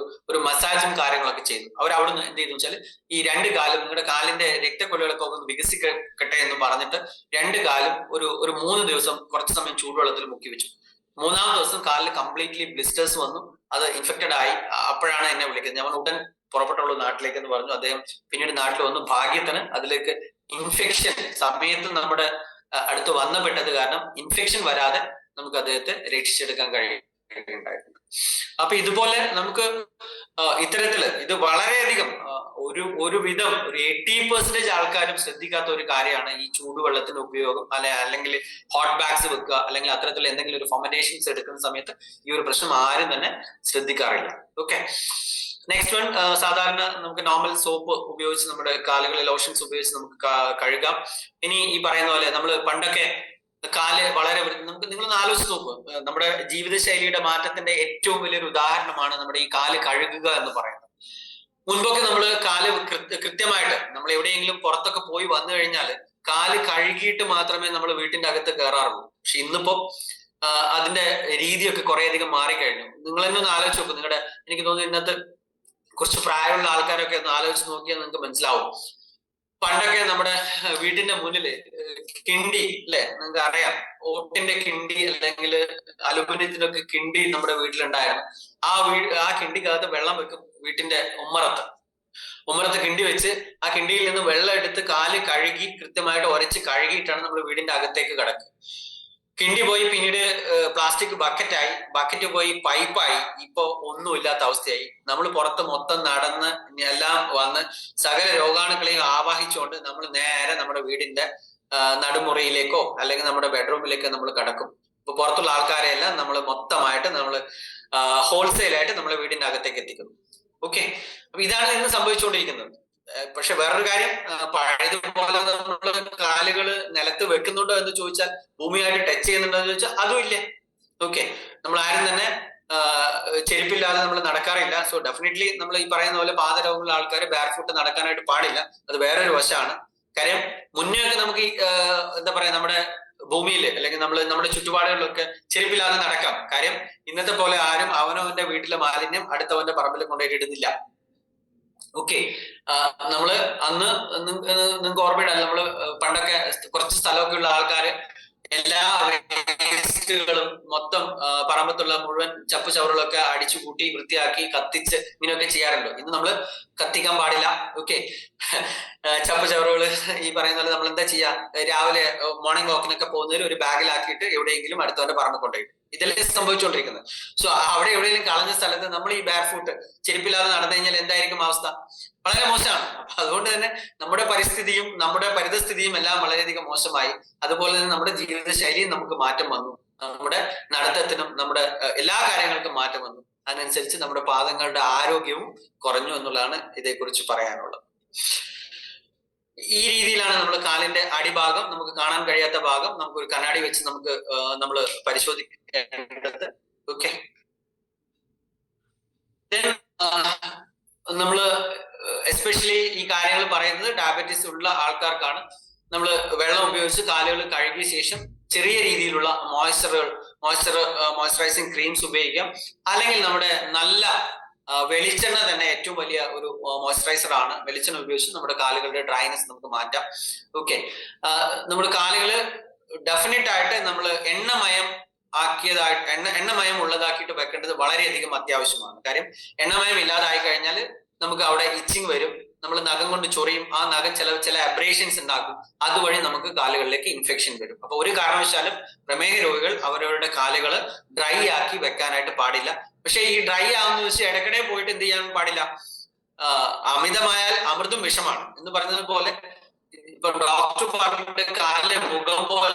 ഒരു മസാജും കാര്യങ്ങളൊക്കെ ചെയ്തു. അവർ അവിടുന്ന് എന്ത് ചെയ്തു വെച്ചാൽ ഈ രണ്ട് കാലും നിങ്ങളുടെ കാലിന്റെ രക്തക്കൊള്ളുകളൊക്കെ ഒന്ന് വികസിക്കട്ടെ എന്ന് പറഞ്ഞിട്ട് രണ്ട് കാലും ഒരു 3 ദിവസം കുറച്ച് സമയം ചൂടുവെള്ളത്തിൽ മുക്കി വെച്ചു. 3-ാമത്തെ ദിവസം കാലിൽ കംപ്ലീറ്റ്ലി ബ്ലിസ്റ്റേഴ്സ് വന്നു. അത് ഇൻഫെക്റ്റഡ് ആയി. അപ്പോഴാണ് എന്നെ വിളിക്കുന്നത്. ഞാൻ ഉടൻ പുറപ്പെട്ടുള്ളൂ നാട്ടിലേക്ക് എന്ന് പറഞ്ഞു. അദ്ദേഹം പിന്നീട് നാട്ടിൽ വന്നു. ഭാഗ്യത്തിന് അതിലേക്ക് ഇൻഫെക്ഷൻ സമയത്ത് നമ്മുടെ അടുത്ത് വന്നപ്പെട്ടത് കാരണം ഇൻഫെക്ഷൻ വരാതെ നമുക്ക് അദ്ദേഹത്തെ രക്ഷിച്ചെടുക്കാൻ കഴിയുണ്ടായിരുന്നു. അപ്പൊ ഇതുപോലെ നമുക്ക് ഇത്തരത്തില് ഇത് വളരെയധികം ഒരു വിധം ഒരു 80% ആൾക്കാരും ശ്രദ്ധിക്കാത്ത ഒരു കാര്യമാണ് ഈ ചൂടുവെള്ളത്തിന്റെ ഉപയോഗം. അല്ലെങ്കിൽ ഹോട്ട് ബാഗ്സ് വെക്കുക, അല്ലെങ്കിൽ അത്തരത്തിലുള്ള എന്തെങ്കിലും ഒരു ഫൊമന്റേഷൻസ് എടുക്കുന്ന സമയത്ത് ഈ ഒരു പ്രശ്നം ആരും തന്നെ ശ്രദ്ധിക്കാറില്ല. ഓക്കെ, നെക്സ്റ്റ് വൺ, സാധാരണ നമുക്ക് നോർമൽ സോപ്പ് ഉപയോഗിച്ച് നമ്മുടെ കാലുകളിൽ ലോഷൻസ് ഉപയോഗിച്ച് നമുക്ക് കഴുകാം. ഇനി ഈ പറയുന്ന പോലെ നമ്മൾ പണ്ടൊക്കെ കാല് വളരെ നമുക്ക് നിങ്ങളൊന്ന് ആലോചിച്ച് നോക്കൂ. നമ്മുടെ ജീവിതശൈലിയുടെ മാറ്റത്തിന്റെ ഏറ്റവും വലിയൊരു ഉദാഹരണമാണ് നമ്മുടെ ഈ കാല് കഴുകുക എന്ന് പറയുന്നത്. മുൻപൊക്കെ നമ്മൾ കാല് കൃത്യമായിട്ട് നമ്മൾ എവിടെയെങ്കിലും പുറത്തൊക്കെ പോയി വന്നു കഴിഞ്ഞാൽ കാല് കഴുകിയിട്ട് മാത്രമേ നമ്മൾ വീട്ടിന്റെ അകത്ത് കയറാറുള്ളൂ. പക്ഷെ ഇന്നിപ്പോ അതിന്റെ രീതിയൊക്കെ കുറേയധികം മാറിക്കഴിഞ്ഞു. നിങ്ങൾ തന്നെ ഒന്ന് ആലോചിച്ച് നോക്കും. എനിക്ക് തോന്നുന്നു ഇന്നത്തെ കുറച്ച് പ്രായമുള്ള ആൾക്കാരൊക്കെ ഒന്ന് ആലോചിച്ച് നോക്കിയാൽ നിങ്ങൾക്ക് മനസ്സിലാവും. പണ്ടൊക്കെ നമ്മുടെ വീടിന്റെ മുന്നില് കിണ്ടി, അല്ലെ, നിങ്ങൾക്ക് അറിയാം, ഓട്ടിന്റെ കിണ്ടി അല്ലെങ്കിൽ അലുമിനിയത്തിനൊക്കെ കിണ്ടി നമ്മുടെ വീട്ടിലുണ്ടായിരുന്നു. ആ കിണ്ടിക്കകത്ത് വെള്ളം വെക്കും. വീട്ടിന്റെ ഉമ്മറത്ത് കിണ്ടി വെച്ച് ആ കിണ്ടിയിൽ നിന്ന് വെള്ളം എടുത്ത് കാല് കഴുകി കൃത്യമായിട്ട് ഉരച്ച് കഴുകിയിട്ടാണ് നമ്മൾ വീടിന്റെ അകത്തേക്ക് കിടക്കുക. കിണ്ടി പോയി പിന്നീട് പ്ലാസ്റ്റിക് ബക്കറ്റായി, ബക്കറ്റ് പോയി പൈപ്പായി, ഇപ്പൊ ഒന്നുമില്ലാത്ത അവസ്ഥയായി. നമ്മൾ പുറത്ത് മൊത്തം നടന്ന് എല്ലാം വന്ന് സകല രോഗാണുക്കളെയും ആവാഹിച്ചുകൊണ്ട് നമ്മൾ നേരെ നമ്മുടെ വീടിന്റെ നടുമുറിയിലേക്കോ അല്ലെങ്കിൽ നമ്മുടെ ബെഡ്റൂമിലേക്കോ നമ്മൾ കിടക്കും. ഇപ്പൊ പുറത്തുള്ള ആൾക്കാരെയെല്ലാം നമ്മൾ മൊത്തമായിട്ട് നമ്മൾ ഹോൾസെയിലായിട്ട് നമ്മൾ വീടിന്റെ അകത്തേക്ക് എത്തിക്കുന്നു. ഓക്കെ, അപ്പൊ ഇതാണ് ഇന്ന് സംഭവിച്ചുകൊണ്ടിരിക്കുന്നത്. പക്ഷെ വേറൊരു കാര്യം, പഴയതുപോലെ നമ്മൾ കാലുകൾ നിലത്ത് വെക്കുന്നുണ്ടോ എന്ന് ചോദിച്ചാൽ, ഭൂമിയായിട്ട് ടച്ച് ചെയ്യുന്നുണ്ടോ എന്ന് ചോദിച്ചാൽ അതും ഇല്ലേ. ഓക്കെ, നമ്മൾ ആരും തന്നെ ചെരുപ്പില്ലാതെ നമ്മൾ നടക്കാറില്ല. സോ ഡെഫിനറ്റ്ലി നമ്മൾ ഈ പറയുന്ന പോലെ പാദരോഗമുള്ള ആൾക്കാർ ബാർ ഫുട്ട് നടക്കാനായിട്ട് പാടില്ല. അത് വേറൊരു വശമാണ്. കാര്യം മുന്നേ ഒക്കെ നമുക്ക് എന്താ പറയാ, നമ്മുടെ ഭൂമിയിൽ അല്ലെങ്കിൽ നമ്മുടെ ചുറ്റുപാടുകളിലൊക്കെ ചെരുപ്പില്ലാതെ നടക്കാം. കാര്യം ഇന്നത്തെ പോലെ ആരും അവനവന്റെ വീട്ടിലെ മാലിന്യം അടുത്തവന്റെ പറമ്പിൽ കൊണ്ടുപോയിട്ടിടുന്നില്ല. ഓക്കെ, നമ്മള് അന്ന് നിങ്ങൾക്ക് ഓർമ്മയിടാം, നമ്മള് പണ്ടൊക്കെ കുറച്ച് സ്ഥലമൊക്കെ ഉള്ള ആൾക്കാര് എല്ലാ വേസ്റ്റുകളും മൊത്തം പറമ്പത്തുള്ള മുഴുവൻ ചപ്പു ചവറുകളൊക്കെ അടിച്ചു കൂട്ടി വൃത്തിയാക്കി കത്തിച്ച് ഇങ്ങനെയൊക്കെ ചെയ്യാറുണ്ട്. ഇന്ന് നമ്മള് കത്തിക്കാൻ പാടില്ല. ഓക്കെ, ചപ്പു ചവറുകള് ഈ പറയുന്ന പോലെ നമ്മൾ എന്താ ചെയ്യാ, രാവിലെ മോർണിംഗ് വാക്കിനൊക്കെ പോകുന്നവര് ഒരു ബാഗിലാക്കിയിട്ട് എവിടെയെങ്കിലും അടുത്തവന്റെ പറമ്പ് കൊണ്ടുപോയിട്ട് ഇതല്ലേ സംഭവിച്ചുകൊണ്ടിരിക്കുന്നത്. സോ അവിടെ എവിടെയെങ്കിലും കളഞ്ഞ സ്ഥലത്ത് നമ്മൾ ഈ ബാർ ഫുട്ട് ചെരുപ്പില്ലാതെ നടന്നു കഴിഞ്ഞാൽ എന്തായിരിക്കും അവസ്ഥ? വളരെ മോശമാണ്. അപ്പൊ അതുകൊണ്ട് തന്നെ നമ്മുടെ പരിസ്ഥിതിയും നമ്മുടെ പരിതസ്ഥിതിയും എല്ലാം വളരെയധികം മോശമായി. അതുപോലെ തന്നെ നമ്മുടെ ജീവിത ശൈലിയും നമുക്ക് മാറ്റം വന്നു. നമ്മുടെ നടത്തത്തിനും നമ്മുടെ എല്ലാ കാര്യങ്ങൾക്കും മാറ്റം വന്നു. അതിനനുസരിച്ച് നമ്മുടെ പാദങ്ങളുടെ ആരോഗ്യവും കുറഞ്ഞു എന്നുള്ളതാണ് ഇതേക്കുറിച്ച് പറയാനുള്ളത്. ഈ രീതിയിലാണ് നമ്മൾ കാലിന്റെ അടിഭാഗം, നമുക്ക് കാണാൻ കഴിയാത്ത ഭാഗം നമുക്ക് ഒരു കണ്ണാടി വെച്ച് നമ്മൾ പരിശോധിക്കേണ്ടത്. ഓക്കെ, നമ്മള് എസ്പെഷ്യലി ഈ കാര്യങ്ങൾ പറയുന്നത് ഡയബറ്റീസ് ഉള്ള ആൾക്കാർക്കാണ്. നമ്മൾ വെള്ളം ഉപയോഗിച്ച് കാലുകൾ കഴുകിയ ശേഷം ചെറിയ രീതിയിലുള്ള മോയ്സ്ചറൈസിങ് ക്രീംസ് ഉപയോഗിക്കാം. അല്ലെങ്കിൽ നമ്മുടെ നല്ല വെളിച്ചെണ്ണ തന്നെ ഏറ്റവും വലിയ ഒരു മോയ്സ്ചറൈസർ ആണ്. വെളിച്ചെണ്ണ ഉപയോഗിച്ച് നമ്മുടെ കാലുകളുടെ ഡ്രൈനെസ് നമുക്ക് മാറ്റാം. ഓക്കെ, നമ്മുടെ കാലുകള് ഡെഫിനറ്റ് ആയിട്ട് നമ്മൾ എണ്ണമയം ഉള്ളതാക്കിയിട്ട് വെക്കേണ്ടത് വളരെയധികം അത്യാവശ്യമാണ്. കാര്യം എണ്ണമയം ഇല്ലാതായി കഴിഞ്ഞാൽ നമുക്ക് അവിടെ ഇച്ചിങ് വരും, നമ്മൾ നഖം കൊണ്ട് ചൊറിയും, ആ നഖം ചില അബ്രേഷൻസ് ഉണ്ടാക്കും, അതുവഴി നമുക്ക് കാലുകളിലേക്ക് ഇൻഫെക്ഷൻ വരും. അപ്പൊ ഒരു കാരണവശാലും പ്രമേഹ രോഗികൾ അവരവരുടെ കാലുകൾ ഡ്രൈ ആക്കി വെക്കാനായിട്ട് പാടില്ല. പക്ഷെ ഈ ഡ്രൈ ആവുന്ന വെച്ച് ഇടയ്ക്കിടെ പോയിട്ട് എന്ത് ചെയ്യാൻ പാടില്ല, അമിതമായാൽ അമൃതും വിഷമാണ് എന്ന് പറയുന്നത് പോലെ ഇപ്പൊ ഡോക്ടർ പറഞ്ഞിട്ട് കാലിലെ മുഖം പോലെ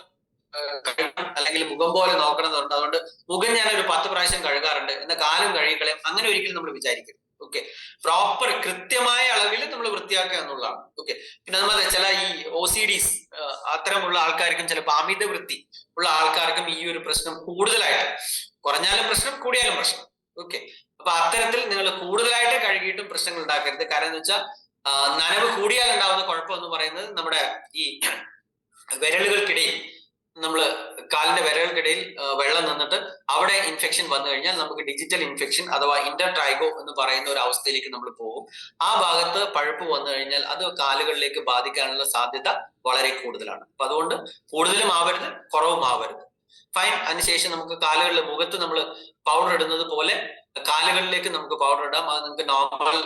കഴുകണം അല്ലെങ്കിൽ മുഖം പോലെ നോക്കണമെന്നുണ്ട്. അതുകൊണ്ട് മുഖം ഞാനൊരു 10 പ്രാവശ്യം കഴുകാറുണ്ട്, എന്നാൽ കാലും കഴുകിക്കളയും, അങ്ങനെ ഒരിക്കലും നമ്മൾ വിചാരിക്കരുത്. ഓക്കെ, പ്രോപ്പർ കൃത്യമായ അളവിൽ നമ്മൾ വൃത്തിയാക്കുക എന്നുള്ളതാണ്. ഓക്കെ, പിന്നെ അതുപോലെ ചില ഈ OCDs അത്തരമുള്ള ആൾക്കാർക്കും ചിലപ്പോൾ അമിത വൃത്തി ഉള്ള ആൾക്കാർക്കും ഈ ഒരു പ്രശ്നം കൂടുതലായിട്ട്, കുറഞ്ഞാലും പ്രശ്നം കൂടിയാലും പ്രശ്നം. ഓക്കെ, അപ്പൊ അത്തരത്തിൽ നിങ്ങൾ കൂടുതലായിട്ട് കഴുകിയിട്ടും പ്രശ്നങ്ങൾ ഉണ്ടാക്കരുത്. കാരണം എന്ന് വെച്ചാൽ നനവ് കൂടിയാൽ ഉണ്ടാവുന്ന കുഴപ്പം എന്ന് പറയുന്നത് നമ്മുടെ ഈ വിരലുകൾക്കിടയിൽ, നമ്മള് കാലിന്റെ വിരലുകൾക്കിടയിൽ വെള്ളം നിന്നിട്ട് അവിടെ ഇൻഫെക്ഷൻ വന്നു കഴിഞ്ഞാൽ നമുക്ക് ഡിജിറ്റൽ ഇൻഫെക്ഷൻ അഥവാ ഇന്റർട്രൈഗോ എന്ന് പറയുന്ന ഒരു അവസ്ഥയിലേക്ക് നമ്മൾ പോകും. ആ ഭാഗത്ത് പഴുപ്പ് വന്നു കഴിഞ്ഞാൽ അത് കാലുകളിലേക്ക് ബാധിക്കാനുള്ള സാധ്യത വളരെ കൂടുതലാണ്. അപ്പൊ അതുകൊണ്ട് കൂടുതലും ആവരുത്, കുറവും ആവരുത്. ഫൈൻ. അതിനുശേഷം നമുക്ക് കാലുകളിൽ മുഖത്ത് നമ്മൾ പൗഡർ ഇടുന്നത് പോലെ കാലുകളിലേക്ക് നമുക്ക് പൗഡർ ഇടാം. അത് നമുക്ക് നോർമൽ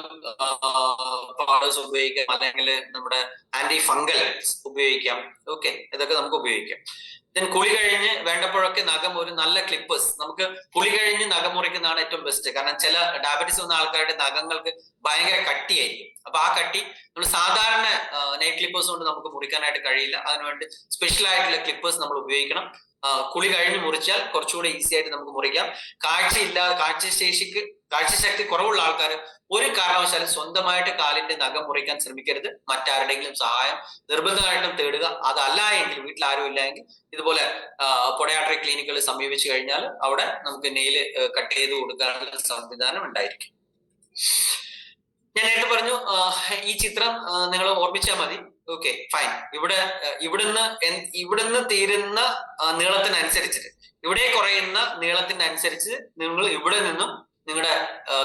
പൗഡേഴ്സ് ഉപയോഗിക്കാം, അല്ലെങ്കിൽ നമ്മുടെ ആന്റി ഫംഗൽ ഉപയോഗിക്കാം. ഓക്കെ, ഇതൊക്കെ നമുക്ക് ഉപയോഗിക്കാം. ദെൻ കുളി കഴിഞ്ഞ് വേണ്ടപ്പോഴൊക്കെ നഖം ഒരു നല്ല ക്ലിപ്പേഴ്സ്, നമുക്ക് കുളി കഴിഞ്ഞ് നഖം മുറിക്കുന്നതാണ് ഏറ്റവും ബെസ്റ്റ്. കാരണം ചില ഡയബറ്റീസ് വന്ന ആൾക്കാരുടെ നഖങ്ങൾക്ക് ഭയങ്കര കട്ടിയായിരിക്കും. അപ്പൊ ആ കട്ടി നമ്മൾ സാധാരണ നെയിൽ ക്ലിപ്പേഴ്സ് കൊണ്ട് നമുക്ക് മുറിക്കാനായിട്ട് കഴിയില്ല. അതിനുവേണ്ടി സ്പെഷ്യൽ ആയിട്ടുള്ള ക്ലിപ്പേഴ്സ് നമ്മൾ ഉപയോഗിക്കണം. കുളി കഴിഞ്ഞ് മുറിച്ചാൽ കുറച്ചുകൂടെ ഈസി ആയിട്ട് നമുക്ക് മുറിക്കാം. കാഴ്ചശക്തി കുറവുള്ള ആൾക്കാർ ഒരു കാരണവശാലും സ്വന്തമായിട്ട് കാലിന്റെ നഖം മുറിക്കാൻ ശ്രമിക്കരുത്. മറ്റാരുടെങ്കിലും സഹായം നിർബന്ധമായിട്ടും തേടുക. അതല്ല എങ്കിൽ, വീട്ടിൽ ആരും ഇല്ല എങ്കിൽ, ഇതുപോലെ പൊഡയാട്രിക് ക്ലിനിക്കുകൾ സമീപിച്ചു കഴിഞ്ഞാൽ അവിടെ നമുക്ക് നെയില് കട്ട് ചെയ്ത് കൊടുക്കാനുള്ള സംവിധാനം ഉണ്ടായിരിക്കും. ഞാൻ നേരത്തെ പറഞ്ഞു, ഈ ചിത്രം നിങ്ങൾ ഓർമ്മിച്ചാൽ മതി. Okay, fine. ഇവിടുന്ന് തീരുന്ന നീളത്തിനനുസരിച്ചിട്ട്, ഇവിടെ കുറയുന്ന നീളത്തിനനുസരിച്ച് നിങ്ങൾ ഇവിടെ നിന്നും നിങ്ങളുടെ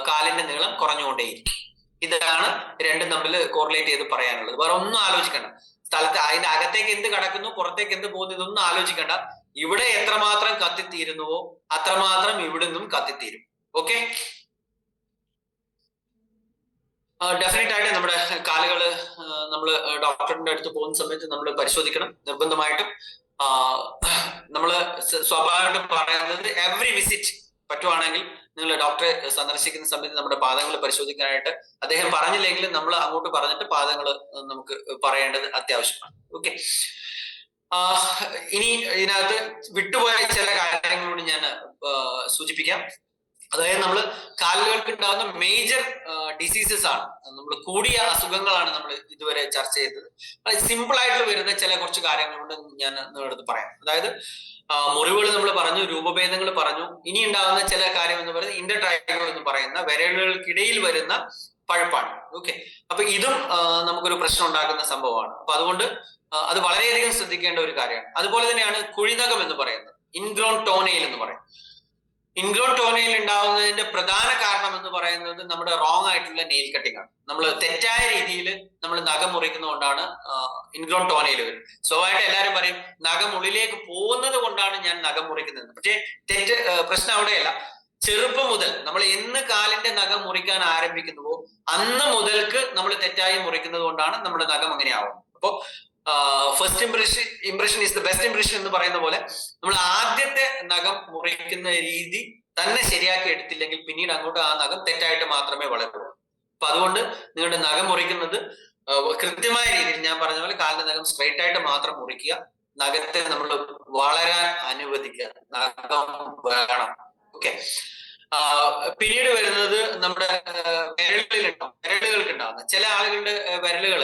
കാലിന്റെ നീളം കുറഞ്ഞുകൊണ്ടേയിരിക്കും. ഇതാണ് രണ്ടും തമ്മിൽ കോറിലേറ്റ് ചെയ്ത് പറയാനുള്ളത്. വേറെ ഒന്നും ആലോചിക്കണ്ട. സ്ഥലത്ത് അതിന്റെ അകത്തേക്ക് എന്ത് കിടക്കുന്നു, പുറത്തേക്ക് എന്ത് പോകുന്നു, ഇതൊന്നും ആലോചിക്കണ്ട. ഇവിടെ എത്രമാത്രം കത്തിത്തീരുന്നുവോ അത്രമാത്രം ഇവിടെ നിന്നും കത്തിത്തീരും. ഓക്കെ, ഡെഫിനറ്റ് ആയിട്ട് നമ്മുടെ കാലുകള് നമ്മൾ ഡോക്ടറിന്റെ അടുത്ത് പോകുന്ന സമയത്ത് നമ്മൾ പരിശോധിക്കണം നിർബന്ധമായിട്ടും. നമ്മൾ സ്വാഭാവികമായിട്ടും പറയുന്നത് എവറി വിസിറ്റ് പറ്റുവാണെങ്കിൽ നിങ്ങൾ ഡോക്ടറെ സന്ദർശിക്കുന്ന സമയത്ത് നമ്മുടെ പാദങ്ങൾ പരിശോധിക്കാനായിട്ട് അദ്ദേഹം പറഞ്ഞില്ലെങ്കിലും നമ്മൾ അങ്ങോട്ട് പറഞ്ഞിട്ട് പാദങ്ങൾ നമുക്ക് പറയേണ്ടത് അത്യാവശ്യമാണ്. ഓക്കെ, ഇനി ഇതിനകത്ത് വിട്ടുപോയ ചില കാര്യങ്ങളോട് ഞാൻ സൂചിപ്പിക്കാം. അതായത് നമ്മൾ കാലുകൾക്ക് ഉണ്ടാകുന്ന മേജർ ഡിസീസസ് ആണ്, നമ്മൾ കൂടിയ അസുഖങ്ങളാണ് നമ്മൾ ഇതുവരെ ചർച്ച ചെയ്തത്. സിമ്പിൾ ആയിട്ട് വരുന്ന ചില കുറച്ച് കാര്യങ്ങളോട് ഞാൻ നിങ്ങളടുത്ത് പറയാം. അതായത് മുറിവുകൾ നമ്മൾ പറഞ്ഞു, രൂപഭേദങ്ങൾ പറഞ്ഞു. ഇനി ഉണ്ടാകുന്ന ചില കാര്യം എന്ന് പറയുന്നത് ഇന്റർട്രൈഗോ എന്ന് പറയുന്ന വിരലുകൾക്കിടയിൽ വരുന്ന പഴുപ്പാണ്. ഓക്കെ, അപ്പൊ ഇതും നമുക്കൊരു പ്രശ്നം ഉണ്ടാക്കുന്ന സംഭവമാണ്. അപ്പൊ അതുകൊണ്ട് അത് വളരെയധികം ശ്രദ്ധിക്കേണ്ട ഒരു കാര്യമാണ്. അതുപോലെ തന്നെയാണ് കുഴിനകം എന്ന് പറയുന്നത്, ഇൻഗ്രോൺ ടോനെയിൽ എന്ന് പറയും. ഇൻഗ്രോൺ ടോനെയിൽ ഉണ്ടാവുന്നതിന്റെ പ്രധാന കാരണം എന്ന് പറയുന്നത് നമ്മുടെ റോങ് ആയിട്ടുള്ള നെയിൽ കട്ടിംഗ് ആണ്. നമ്മൾ തെറ്റായ രീതിയിൽ നമ്മൾ നഖം മുറിക്കുന്നതുകൊണ്ടാണ് ഇൻഗ്രോൺ ടോനെയിൽ വരുന്നത്. സ്വാഭാവികമായിട്ട് എല്ലാവരും പറയും നഖം ഉള്ളിലേക്ക് പോകുന്നത് കൊണ്ടാണ് ഞാൻ നഖം മുറിക്കുന്നത്. പക്ഷേ പ്രശ്നം അവിടെയല്ല. ചെറുപ്പം മുതൽ നമ്മൾ എന്ന് കാലിന്റെ നഖം മുറിക്കാൻ ആരംഭിക്കുന്നുവോ അന്ന് മുതൽക്ക് നമ്മൾ തെറ്റായി മുറിക്കുന്നത് കൊണ്ടാണ് നമ്മുടെ നഖം അങ്ങനെ ആവുന്നത്. അപ്പോ first impression is the best impression എന്ന് പറയുന്ന പോലെ നമ്മൾ ആദ്യത്തെ നഖം മുറിക്കുന്ന രീതി തന്നെ ശരിയാക്കി എടുത്തില്ലെങ്കിൽ പിന്നീട് അങ്ങോട്ട് ആ നഖം തെറ്റായിട്ട് മാത്രമേ വളരുള്ളൂ. അപ്പൊ അതുകൊണ്ട് നിങ്ങളുടെ നഖം മുറിക്കുന്നത് കൃത്യമായ രീതിയിൽ, ഞാൻ പറഞ്ഞ പോലെ കാലിന്റെ നഖം സ്ട്രൈറ്റ് ആയിട്ട് മാത്രം മുറിക്കുക. നഖത്തെ നമ്മൾ വളരാൻ അനുവദിക്കുക. നഖം വേണം. ഓക്കെ, പിന്നീട് വരുന്നത് നമ്മുടെ വിരലുകൾക്ക് ഉണ്ടാവുന്ന ചില ആളുകളുടെ വിരലുകൾ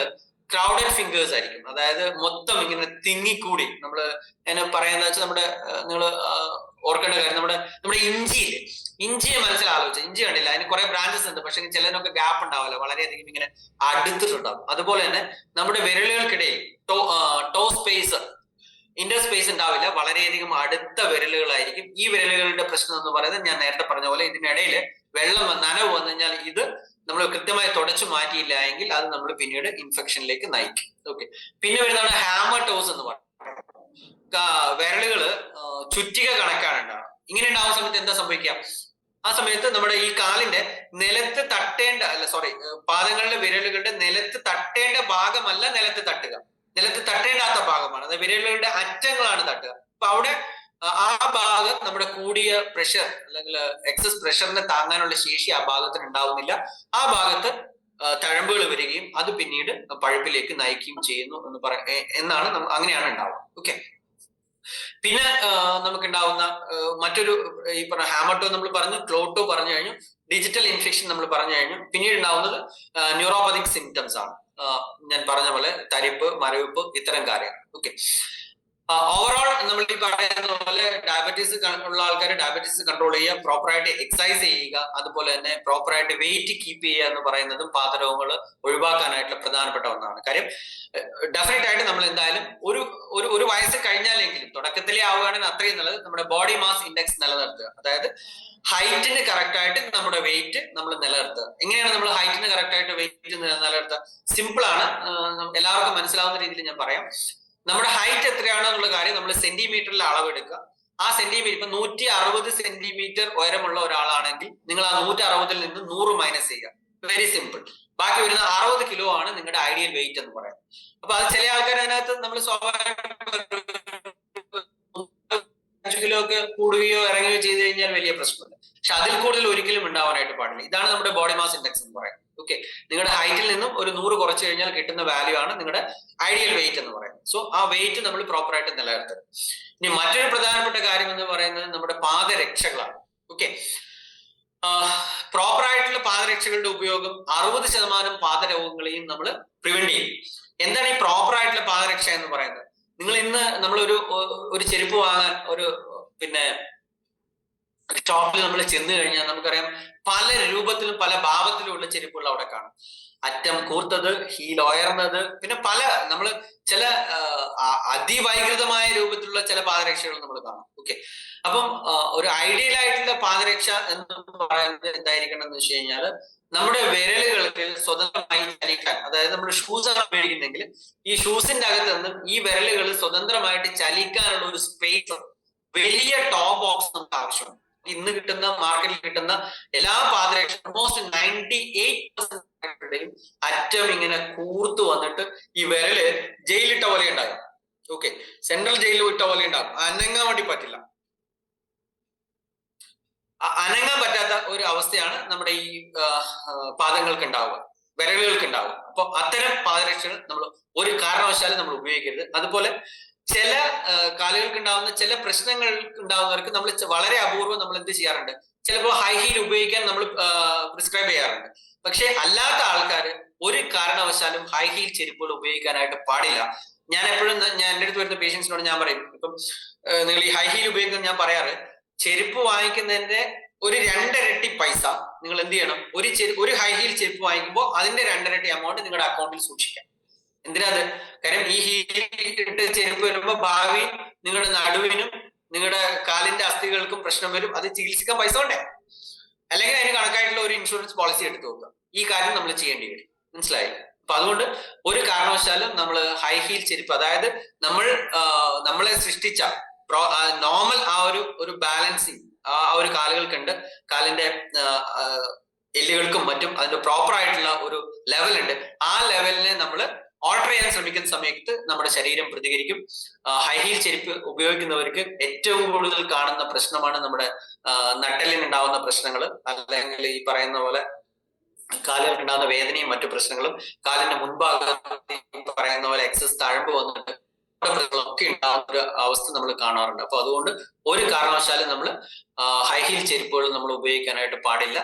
ക്രൗഡഡ് ഫിംഗേഴ്സ് ആയിരിക്കും. അതായത് മൊത്തം ഇങ്ങനെ തിങ്ങിക്കൂടി, നമ്മള് എന്നെ പറയാന്ന് വെച്ചാൽ നമ്മുടെ നിങ്ങൾ ഓർക്കേണ്ട കാര്യം, നമ്മുടെ ഇഞ്ചിയെ മനസ്സിലാലോചിച്ച ഇഞ്ചി കണ്ടില്ല, അതിന് കുറെ ബ്രാഞ്ചസ് ഉണ്ട്. പക്ഷെ ചിലതിനൊക്കെ ഗ്യാപ്പ് ഉണ്ടാവില്ല, വളരെയധികം ഇങ്ങനെ അടുത്തിട്ടുണ്ടാവും. അതുപോലെ തന്നെ നമ്മുടെ വിരലുകൾക്കിടയിൽ ടോ സ്പേസ്, ഇന്റർ സ്പേസ് ഉണ്ടാവില്ല, വളരെയധികം അടുത്ത വിരലുകളായിരിക്കും. ഈ വിരലുകളുടെ പ്രശ്നം എന്ന് പറയുന്നത് ഞാൻ നേരത്തെ പറഞ്ഞ പോലെ ഇതിനിടയിൽ നനവ് വന്നു കഴിഞ്ഞാൽ ഇത് നമ്മൾ കൃത്യമായി തുടച്ചു മാറ്റിയില്ല എങ്കിൽ അത് നമ്മൾ പിന്നീട് ഇൻഫെക്ഷനിലേക്ക് നയിക്കും. ഓക്കെ, പിന്നെ വരുന്നതാണ് ഹാമർ ടോസ് എന്ന് പറയുന്നത്. വിരലുകള് ചുറ്റിക കണക്കാണ് ഉണ്ടാവുക. ഇങ്ങനെ ഉണ്ടാവുന്ന സമയത്ത് എന്താ സംഭവിക്കുക? ആ സമയത്ത് നമ്മുടെ ഈ കാലിന്റെ നിലത്ത് തട്ടേണ്ട പാദങ്ങളിലെ വിരലുകളുടെ നിലത്ത് തട്ടേണ്ട ഭാഗമല്ല നിലത്ത് തട്ടുക, നിലത്ത് തട്ടേണ്ടാത്ത ഭാഗമാണ്. അത് വിരലുകളുടെ അറ്റങ്ങളാണ് തട്ടുക. അപ്പൊ അവിടെ ആ ഭാഗം നമ്മുടെ കൂടിയ പ്രഷർ അല്ലെങ്കിൽ എക്സസ് പ്രഷറിനെ താങ്ങാനുള്ള ശേഷി ആ ഭാഗത്തിന് ഉണ്ടാവുന്നില്ല. ആ ഭാഗത്ത് തഴമ്പുകൾ വരികയും അത് പിന്നീട് പഴുപ്പിലേക്ക് നയിക്കുകയും ചെയ്യുന്നു എന്നാണ് അങ്ങനെയാണ് ഉണ്ടാവുക. ഓക്കെ, പിന്നെ നമുക്കുണ്ടാവുന്ന മറ്റൊരു ഈ പറഞ്ഞ ഹാമർട്ടോ നമ്മൾ പറഞ്ഞു, ക്ലോട്ടോ പറഞ്ഞു കഴിഞ്ഞു, ഡിജിറ്റൽ ഇൻഫെക്ഷൻ നമ്മൾ പറഞ്ഞു കഴിഞ്ഞു. പിന്നീട് ഉണ്ടാവുന്നത് ന്യൂറോപ്പതിക് സിംറ്റംസ് ആണ്. ഞാൻ പറഞ്ഞ പോലെ തരിപ്പ്, മരവിപ്പ്, ഇത്തരം കാര്യങ്ങൾ. ഓക്കെ, ഓവറോൾ നമ്മൾ ഈ പറയുന്ന പോലെ ഡയബറ്റീസ് ഉള്ള ആൾക്കാർ ഡയബറ്റീസ് കൺട്രോൾ ചെയ്യുക, പ്രോപ്പറായിട്ട് എക്സസൈസ് ചെയ്യുക, അതുപോലെ തന്നെ പ്രോപ്പറായിട്ട് വെയിറ്റ് കീപ്പ് ചെയ്യുക എന്ന് പറയുന്നതും പാതരോഗങ്ങൾ ഒഴിവാക്കാനായിട്ടുള്ള പ്രധാനപ്പെട്ട ഒന്നാണ്. കാര്യം ഡെഫിനറ്റ് ആയിട്ട് നമ്മൾ എന്തായാലും ഒരു ഒരു വയസ്സ് കഴിഞ്ഞാലെങ്കിലും തുടക്കത്തിലേ ആവുകയാണെങ്കിൽ അത്രയും നല്ലത് നമ്മുടെ ബോഡി മാസ് ഇൻഡെക്സ് നിലനിർത്തുക. അതായത് ഹൈറ്റിന് കറക്റ്റ് ആയിട്ട് നമ്മുടെ വെയിറ്റ് നമ്മൾ നിലനിർത്തുക. എങ്ങനെയാണ് നമ്മൾ ഹൈറ്റിന് കറക്റ്റ് ആയിട്ട് വെയിറ്റ് നിലനിർത്തുക? സിമ്പിൾ ആണ്, എല്ലാവർക്കും മനസ്സിലാവുന്ന രീതിയിൽ ഞാൻ പറയാം. നമ്മുടെ ഹൈറ്റ് എത്രയാണോ എന്നുള്ള കാര്യം നമ്മൾ സെന്റിമീറ്ററിൽ അളവെടുക്കുക. ആ സെന്റിമീറ്റർ ഇപ്പൊ 160 സെന്റിമീറ്റർ ഉയരമുള്ള ഒരാളാണെങ്കിൽ നിങ്ങൾ ആ 160 നിന്ന് 100 മൈനസ് ചെയ്യുക. Very simple. ബാക്കി വരുന്ന 60 കിലോ ആണ് നിങ്ങളുടെ ഐഡിയൽ വെയിറ്റ് എന്ന് പറയുന്നത്. അപ്പൊ അത് ചില ആൾക്കാർ അതിനകത്ത് നമ്മൾ സ്വാഭാവികമായിട്ട് 5 കിലോ ഒക്കെ കൂടുകയോ ഇറങ്ങുകയോ ചെയ്ത് കഴിഞ്ഞാൽ വലിയ പ്രശ്നമില്ല. പക്ഷെ അതിൽ കൂടുതൽ ഒരിക്കലും ഉണ്ടാവാനായിട്ട് പാടില്ല. ഇതാണ് നമ്മുടെ ബോഡി മാസ് ഇൻഡെക്സ് എന്ന് പറയുന്നത്. ഓക്കെ, നിങ്ങളുടെ ഹൈറ്റിൽ നിന്നും ഒരു 100 കുറച്ച് കഴിഞ്ഞാൽ കിട്ടുന്ന വാല്യൂ ആണ് നിങ്ങളുടെ ഐഡിയൽ വെയിറ്റ് എന്ന് പറയുന്നത്. സോ ആ വെയിറ്റ് നമ്മൾ പ്രോപ്പറായിട്ട് നിലനിർത്തുക. ഇനി മറ്റൊരു പ്രധാനപ്പെട്ട കാര്യം എന്ന് പറയുന്നത് നമ്മുടെ പാദരക്ഷകളാണ്. ഓക്കെ, പ്രോപ്പറായിട്ടുള്ള പാദരക്ഷകളുടെ ഉപയോഗം 60% പാദരോഗങ്ങളെയും നമ്മൾ പ്രിവെന്റ് ചെയ്യും. എന്താണ് ഈ പ്രോപ്പറായിട്ടുള്ള പാദരക്ഷ എന്ന് പറയുന്നത്? നിങ്ങൾ ഇന്ന് ഒരു ചെരുപ്പ് വാങ്ങാൻ പിന്നെ ഷോപ്പിൽ നമ്മൾ ചെന്ന് കഴിഞ്ഞാൽ നമുക്കറിയാം പല രൂപത്തിലും പല ഭാവത്തിലുമുള്ള ചെരുപ്പുകൾ അവിടെ കാണും. അറ്റം കൂർത്തത്, ഹീൽ ഉയർന്നത്, പിന്നെ പല ചില അതിവൈകൃതമായ രൂപത്തിലുള്ള ചില പാദരക്ഷകൾ നമ്മൾ കാണും. ഓക്കെ, അപ്പം ഒരു ഐഡിയൽ ആയിട്ടുള്ള പാദരക്ഷ എന്ന് പറയുന്നത് എന്തായിരിക്കണം എന്ന് വെച്ച് കഴിഞ്ഞാൽ നമ്മുടെ വിരലുകൾക്ക് സ്വതന്ത്രമായി ചലിക്കാൻ, അതായത് നമ്മുടെ ഷൂസ് ആണ് ഉപയോഗിക്കുന്നെങ്കിൽ ഈ ഷൂസിന്റെ അകത്ത് നിന്നും ഈ വിരലുകൾ സ്വതന്ത്രമായിട്ട് ചലിക്കാനുള്ള ഒരു സ്പേസ്, വലിയ ടോപ്പ് ബോക്സ് നമുക്ക് ആവശ്യമാണ്. ഇന്ന് കിട്ടുന്ന മാർക്കറ്റിൽ കിട്ടുന്ന എല്ലാ പാദരക്ഷ ഓൾമോസ്റ്റ് 98% അറ്റം ഇങ്ങനെ കൂർത്തു വന്നിട്ട് ഈ വിരല് ജയിലിട്ട പോലെ ഉണ്ടാകും. ഓക്കെ, സെൻട്രൽ ജയിലിൽ ഇട്ട പോലെ ഉണ്ടാകും. അനങ്ങാൻ വേണ്ടി പറ്റില്ല. അനങ്ങാൻ പറ്റാത്ത ഒരു അവസ്ഥയാണ് നമ്മുടെ ഈ പാദങ്ങൾക്ക് ഉണ്ടാവുക, വിരലുകൾക്ക് ഉണ്ടാവുക. അപ്പൊ അത്തരം പാദരക്ഷകൾ നമ്മൾ ഒരു കാരണവശാലും നമ്മൾ ഉപയോഗിക്കരുത്. അതുപോലെ ചില കാലുകൾക്ക് ഉണ്ടാവുന്ന ചില പ്രശ്നങ്ങൾ ഉണ്ടാവുന്നവർക്ക് നമ്മൾ വളരെ അപൂർവം നമ്മൾ എന്ത് ചെയ്യാറുണ്ട്, ചിലപ്പോൾ ഹൈ ഹീൽ ഉപയോഗിക്കാൻ നമ്മൾ പ്രിസ്ക്രൈബ് ചെയ്യാറുണ്ട്. പക്ഷെ അല്ലാത്ത ആൾക്കാർ ഒരു കാരണവശാലും ഹൈ ഹീൽ ചെരുപ്പുകൾ ഉപയോഗിക്കാനായിട്ട് പാടില്ല. ഞാൻ എപ്പോഴും എൻ്റെ അടുത്ത് വരുന്ന പേഷ്യൻസിനോട് ഞാൻ പറയും, ഇപ്പം നിങ്ങൾ ഈ ഹൈ ഹീൽ ഉപയോഗിക്കുന്നത് ഞാൻ പറയാറ്, ചെരുപ്പ് വാങ്ങിക്കുന്നതിന്റെ ഒരു 2 ഇരട്ടി പൈസ നിങ്ങൾ എന്ത് ചെയ്യണം, ഒരു ഹൈ ഹീൽ ചെരുപ്പ് വാങ്ങിക്കുമ്പോൾ അതിന്റെ 2 ഇരട്ടി എമൗണ്ട് നിങ്ങളുടെ അക്കൗണ്ടിൽ സൂക്ഷിക്കാം. എന്തിനാത്? കാര്യം ഈ ഹീലിട്ട് ചെരുപ്പ് വരുമ്പോ ഭാവി നിങ്ങളുടെ നടുവിനും നിങ്ങളുടെ കാലിന്റെ അസ്ഥികൾക്കും പ്രശ്നം വരും. അത് ചികിത്സിക്കാൻ പൈസ വേണ്ടേ? അല്ലെങ്കിൽ അതിന് കണക്കായിട്ടുള്ള ഒരു ഇൻഷുറൻസ് പോളിസി എടുത്തു നോക്കുക. ഈ കാര്യം നമ്മൾ ചെയ്യേണ്ടി വരും. മനസ്സിലായി? അപ്പൊ അതുകൊണ്ട് ഒരു കാരണവശാലും നമ്മൾ ഹൈ ഹീൽ ചെരുപ്പ്, അതായത് നമ്മളെ സൃഷ്ടിച്ച നോർമൽ ആ ഒരു ബാലൻസിങ് ആ ഒരു കാലുകൾക്കുണ്ട്, കാലിന്റെ എല്ലുകൾക്കും മറ്റും അതിന്റെ പ്രോപ്പർ ആയിട്ടുള്ള ഒരു ലെവൽ ഉണ്ട്. ആ ലെവലിനെ നമ്മൾ ഓൾട്ടർ ചെയ്യാൻ ശ്രമിക്കുന്ന സമയത്ത് നമ്മുടെ ശരീരം പ്രതികരിക്കും. ഹൈ ഹീൽ ചെരുപ്പ് ഉപയോഗിക്കുന്നവർക്ക് ഏറ്റവും കൂടുതൽ കാണുന്ന പ്രശ്നമാണ് നമ്മുടെ നട്ടെല്ലിനുണ്ടാവുന്ന പ്രശ്നങ്ങൾ, അല്ലെങ്കിൽ ഈ പറയുന്ന പോലെ കാലുകൾക്ക് ഉണ്ടാകുന്ന വേദനയും മറ്റു പ്രശ്നങ്ങളും, കാലിന്റെ മുൻഭാഗത്ത് പറയുന്ന പോലെ എക്സസ് തഴമ്പ് വന്നിട്ട് ഒക്കെ ഉണ്ടാകുന്ന ഒരു അവസ്ഥ നമ്മൾ കാണാറുണ്ട്. അപ്പൊ അതുകൊണ്ട് ഒരു കാരണവശാലും നമ്മൾ ഹൈ ഹീൽ ചെരുപ്പുകൾ നമ്മൾ ഉപയോഗിക്കാനായിട്ട് പാടില്ല.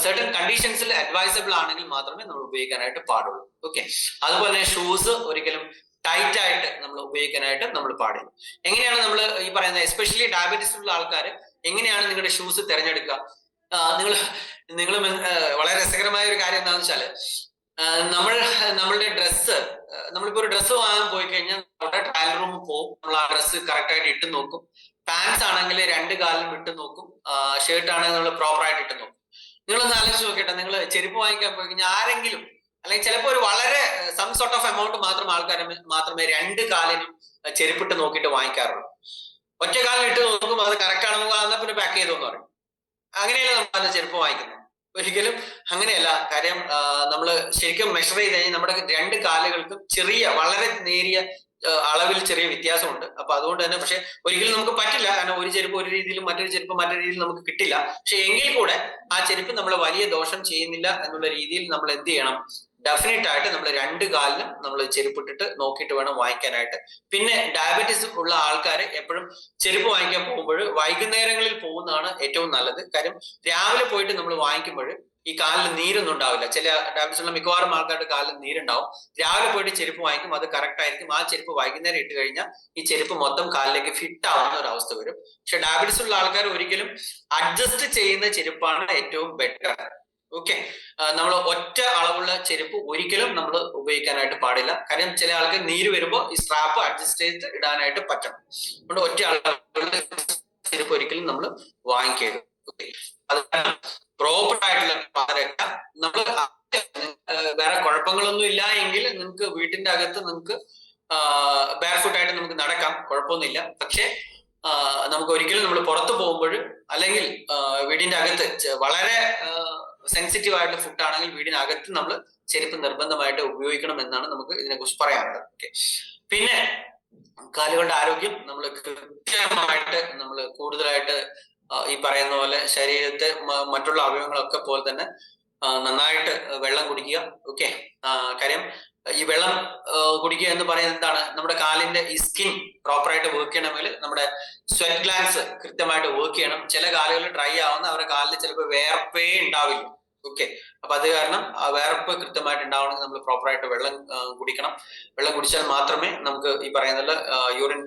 സർട്ടൻ കണ്ടീഷൻസിൽ അഡ്വൈസബിൾ ആണെങ്കിൽ മാത്രമേ നമ്മൾ ഉപയോഗിക്കാനായിട്ട് പാടുള്ളൂ. ഓക്കെ, അതുപോലെ തന്നെ ഷൂസ് ഒരിക്കലും ടൈറ്റ് ആയിട്ട് നമ്മൾ ഉപയോഗിക്കാനായിട്ട് നമ്മൾ പാടില്ല. എങ്ങനെയാണ് നമ്മൾ ഈ പറയുന്ന എസ്പെഷ്യലി ഡയബറ്റീസ് ഉള്ള ആൾക്കാർ എങ്ങനെയാണ് നിങ്ങളുടെ ഷൂസ് തിരഞ്ഞെടുക്കുക? നിങ്ങൾ വളരെ രസകരമായ ഒരു കാര്യം എന്താണെന്ന് വെച്ചാല്, നമ്മളുടെ ഡ്രസ്സ്, നമ്മളിപ്പോ ഒരു ഡ്രസ്സ് വാങ്ങാൻ പോയി കഴിഞ്ഞാൽ അവിടെ ട്രയൽ റൂമിൽ പോകും, നമ്മൾ ആ ഡ്രസ്സ് കറക്റ്റ് ആയിട്ട് ഇട്ട് നോക്കും. പാൻസ് ആണെങ്കിൽ 2 കാലിലും ഇട്ട് നോക്കും, ഷർട്ട് ആണെങ്കിൽ നമ്മൾ പ്രോപ്പർ ആയിട്ട് ഇട്ട് നോക്കും. നിങ്ങളൊന്ന് ആലോചിച്ച് നോക്കട്ടെ, നിങ്ങൾ ചെരുപ്പ് വാങ്ങിക്കാൻ പോയി കഴിഞ്ഞാൽ ആരെങ്കിലും, അല്ലെങ്കിൽ ചിലപ്പോൾ ഒരു വളരെ സം സോർട്ട് ഓഫ് എമൗണ്ട് മാത്രമേ 2 കാലിനും ചെരുപ്പിട്ട് നോക്കിയിട്ട് വാങ്ങിക്കാറുള്ളൂ. ഒറ്റ കാലിൽ ഇട്ട് നോക്കുമ്പോൾ അത് കറക്റ്റ് ആണെന്ന് എന്നാൽ പിന്നെ പാക്ക് ചെയ്തോന്ന് പറയും. അങ്ങനെയല്ല നമ്മൾ ചെരുപ്പ് വാങ്ങിക്കുന്നത്. ഒരിക്കലും അങ്ങനെയല്ല. കാര്യം നമ്മൾ ശരിക്കും മെഷർ ചെയ്ത് കഴിഞ്ഞാൽ നമ്മുടെ 2 കാലുകൾക്കും വളരെ നേരിയ അളവിൽ ചെറിയ വ്യത്യാസമുണ്ട്. അപ്പൊ അതുകൊണ്ട് തന്നെ പക്ഷെ ഒരിക്കലും നമുക്ക് പറ്റില്ല, കാരണം ഒരു ചെരുപ്പ് ഒരു രീതിയിലും മറ്റൊരു ചെരുപ്പ് മറ്റൊരു രീതിയിൽ നമുക്ക് കിട്ടില്ല. പക്ഷെ എങ്കിൽ കൂടെ ആ ചെരുപ്പ് നമ്മൾ വലിയ ദോഷം ചെയ്യുന്നില്ല എന്നുള്ള രീതിയിൽ നമ്മൾ എന്ത് ചെയ്യണം, ഡെഫിനറ്റ് ആയിട്ട് നമ്മൾ 2 കാലിലും നമ്മൾ ചെരുപ്പിട്ടിട്ട് നോക്കിയിട്ട് വേണം വാങ്ങിക്കാനായിട്ട്. പിന്നെ ഡയബറ്റീസ് ഉള്ള ആൾക്കാർ എപ്പോഴും ചെരുപ്പ് വാങ്ങിക്കാൻ പോകുമ്പോൾ വൈകുന്നേരങ്ങളിൽ പോകുന്നതാണ് ഏറ്റവും നല്ലത്. കാര്യം രാവിലെ പോയിട്ട് നമ്മൾ വാങ്ങിക്കുമ്പോൾ ഈ കാലിൽ നീരൊന്നും ഉണ്ടാവില്ല. ചില ഡയബറ്റീസ് ഉള്ള മിക്കവാറും ആൾക്കാരുടെ കാലിൽ നീരുണ്ടാവും. രാവിലെ പോയിട്ട് ചെരുപ്പ് വാങ്ങിക്കും, അത് കറക്റ്റ് ആയിരിക്കും. ആ ചെരുപ്പ് വൈകുന്നേരം ഇട്ട് കഴിഞ്ഞാൽ ഈ ചെരുപ്പ് മൊത്തം കാലിലേക്ക് ഫിറ്റ് ആവുന്ന ഒരു അവസ്ഥ വരും. പക്ഷെ ഡയബറ്റീസ് ഉള്ള ആൾക്കാർ ഒരിക്കലും അഡ്ജസ്റ്റ് ചെയ്യുന്ന ചെരുപ്പാണ് ഏറ്റവും ബെറ്റർ. ഓക്കെ, നമ്മൾ ഒറ്റ അളവുള്ള ചെരുപ്പ് ഒരിക്കലും നമ്മൾ ഉപയോഗിക്കാനായിട്ട് പാടില്ല. കാര്യം ചില ആൾക്ക് നീര് വരുമ്പോൾ ഈ സ്ട്രാപ്പ് അഡ്ജസ്റ്റ് ചെയ്ത് ഇടാനായിട്ട് പറ്റണം. അതുകൊണ്ട് ഒറ്റ അളവുള്ള ചെരുപ്പ് ഒരിക്കലും നമ്മൾ വാങ്ങിക്കരുത്. ഓക്കെ, അത് പ്രോപ്പർ ആയിട്ടുള്ള പാദരക്ഷ നമ്മൾ വേറെ കുഴപ്പങ്ങളൊന്നും ഇല്ല എങ്കിൽ നിങ്ങൾക്ക് വീട്ടിന്റെ അകത്ത് നിങ്ങൾക്ക് ബാർഫുട്ട് ആയിട്ട് നമുക്ക് നടക്കാം, കുഴപ്പമൊന്നുമില്ല. പക്ഷെ നമുക്ക് ഒരിക്കലും നമ്മൾ പുറത്തു പോകുമ്പോൾ അല്ലെങ്കിൽ വീടിന്റെ അകത്ത് വളരെ സെൻസിറ്റീവ് ആയിട്ടുള്ള ഫുഡ് ആണെങ്കിൽ വീടിനകത്ത് നമ്മൾ ചെരുപ്പ് നിർബന്ധമായിട്ട് ഉപയോഗിക്കണം എന്നാണ് നമുക്ക് ഇതിനെ കുറിച്ച് പറയാനുള്ളത്. ഓക്കെ, പിന്നെ കാലുകളുടെ ആരോഗ്യം നമ്മൾ കൃത്യമായിട്ട് നമ്മൾ കൂടുതലായിട്ട് ഈ പറയുന്ന പോലെ ശരീരത്തെ മറ്റുള്ള അവയവങ്ങളൊക്കെ പോലെ തന്നെ നന്നായിട്ട് വെള്ളം കുടിക്കുക. ഓക്കെ, കാര്യം ഈ വെള്ളം കുടിക്കുക എന്ന് പറയുന്നത് എന്താണ്, നമ്മുടെ കാലിന്റെ ഈ സ്കിൻ പ്രോപ്പറായിട്ട് വർക്ക് ചെയ്യണമെങ്കിൽ നമ്മുടെ സ്വെറ്റ് ഗ്ലാൻസ് കൃത്യമായിട്ട് വർക്ക് ചെയ്യണം. ചില കാലുകൾ ഡ്രൈ ആവുന്ന അവരുടെ കാലിൽ ചിലപ്പോൾ വേർപ്പേ ഉണ്ടാവില്ല. ഓക്കെ, അപ്പൊ അത് കാരണം ആ വേർപ്പ് കൃത്യമായിട്ട് ഉണ്ടാവണമെങ്കിൽ നമ്മൾ പ്രോപ്പറായിട്ട് വെള്ളം കുടിക്കണം. വെള്ളം കുടിച്ചാൽ മാത്രമേ നമുക്ക് ഈ പറയുന്ന യൂറിൻ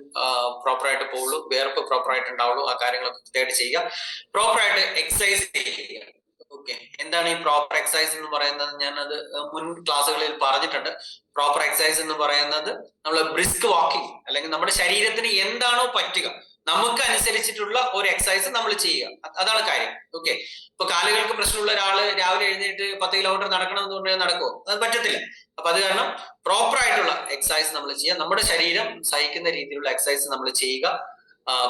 പ്രോപ്പറായിട്ട് പോവുള്ളൂ, വേർപ്പ് പ്രോപ്പറായിട്ട് ഉണ്ടാവുള്ളൂ. ആ കാര്യങ്ങളൊക്കെ കൃത്യമായിട്ട് ചെയ്യുക. പ്രോപ്പറായിട്ട് എക്സസൈസ് ചെയ്യുക. ഓക്കെ, എന്താണ് ഈ പ്രോപ്പർ എക്സസൈസ് എന്ന് പറയുന്നത്? ഞാൻ അത് മുൻ ക്ലാസ്സുകളിൽ പറഞ്ഞിട്ടുണ്ട്. പ്രോപ്പർ എക്സസൈസ് എന്ന് പറയുന്നത് നമ്മൾ ബ്രിസ്ക് വാക്കിംഗ്, അല്ലെങ്കിൽ നമ്മുടെ ശരീരത്തിന് എന്താണോ പറ്റുക നമുക്ക് അനുസരിച്ചിട്ടുള്ള ഒരു എക്സസൈസ് നമ്മൾ ചെയ്യുക, അതാണ് കാര്യം. ഓക്കെ, ഇപ്പൊ കാലുകൾക്ക് പ്രശ്നമുള്ള ഒരാള് രാവിലെ എഴുന്നേറ്റ് 10 കിലോമീറ്റർ നടക്കണം എന്ന് പറഞ്ഞാൽ നടക്കുമോ? അത് പറ്റത്തില്ല. അപ്പൊ അത് കാരണം പ്രോപ്പർ ആയിട്ടുള്ള എക്സസൈസ് നമ്മൾ ചെയ്യുക, നമ്മുടെ ശരീരം സഹിക്കുന്ന രീതിയിലുള്ള എക്സസൈസ് നമ്മൾ ചെയ്യുക,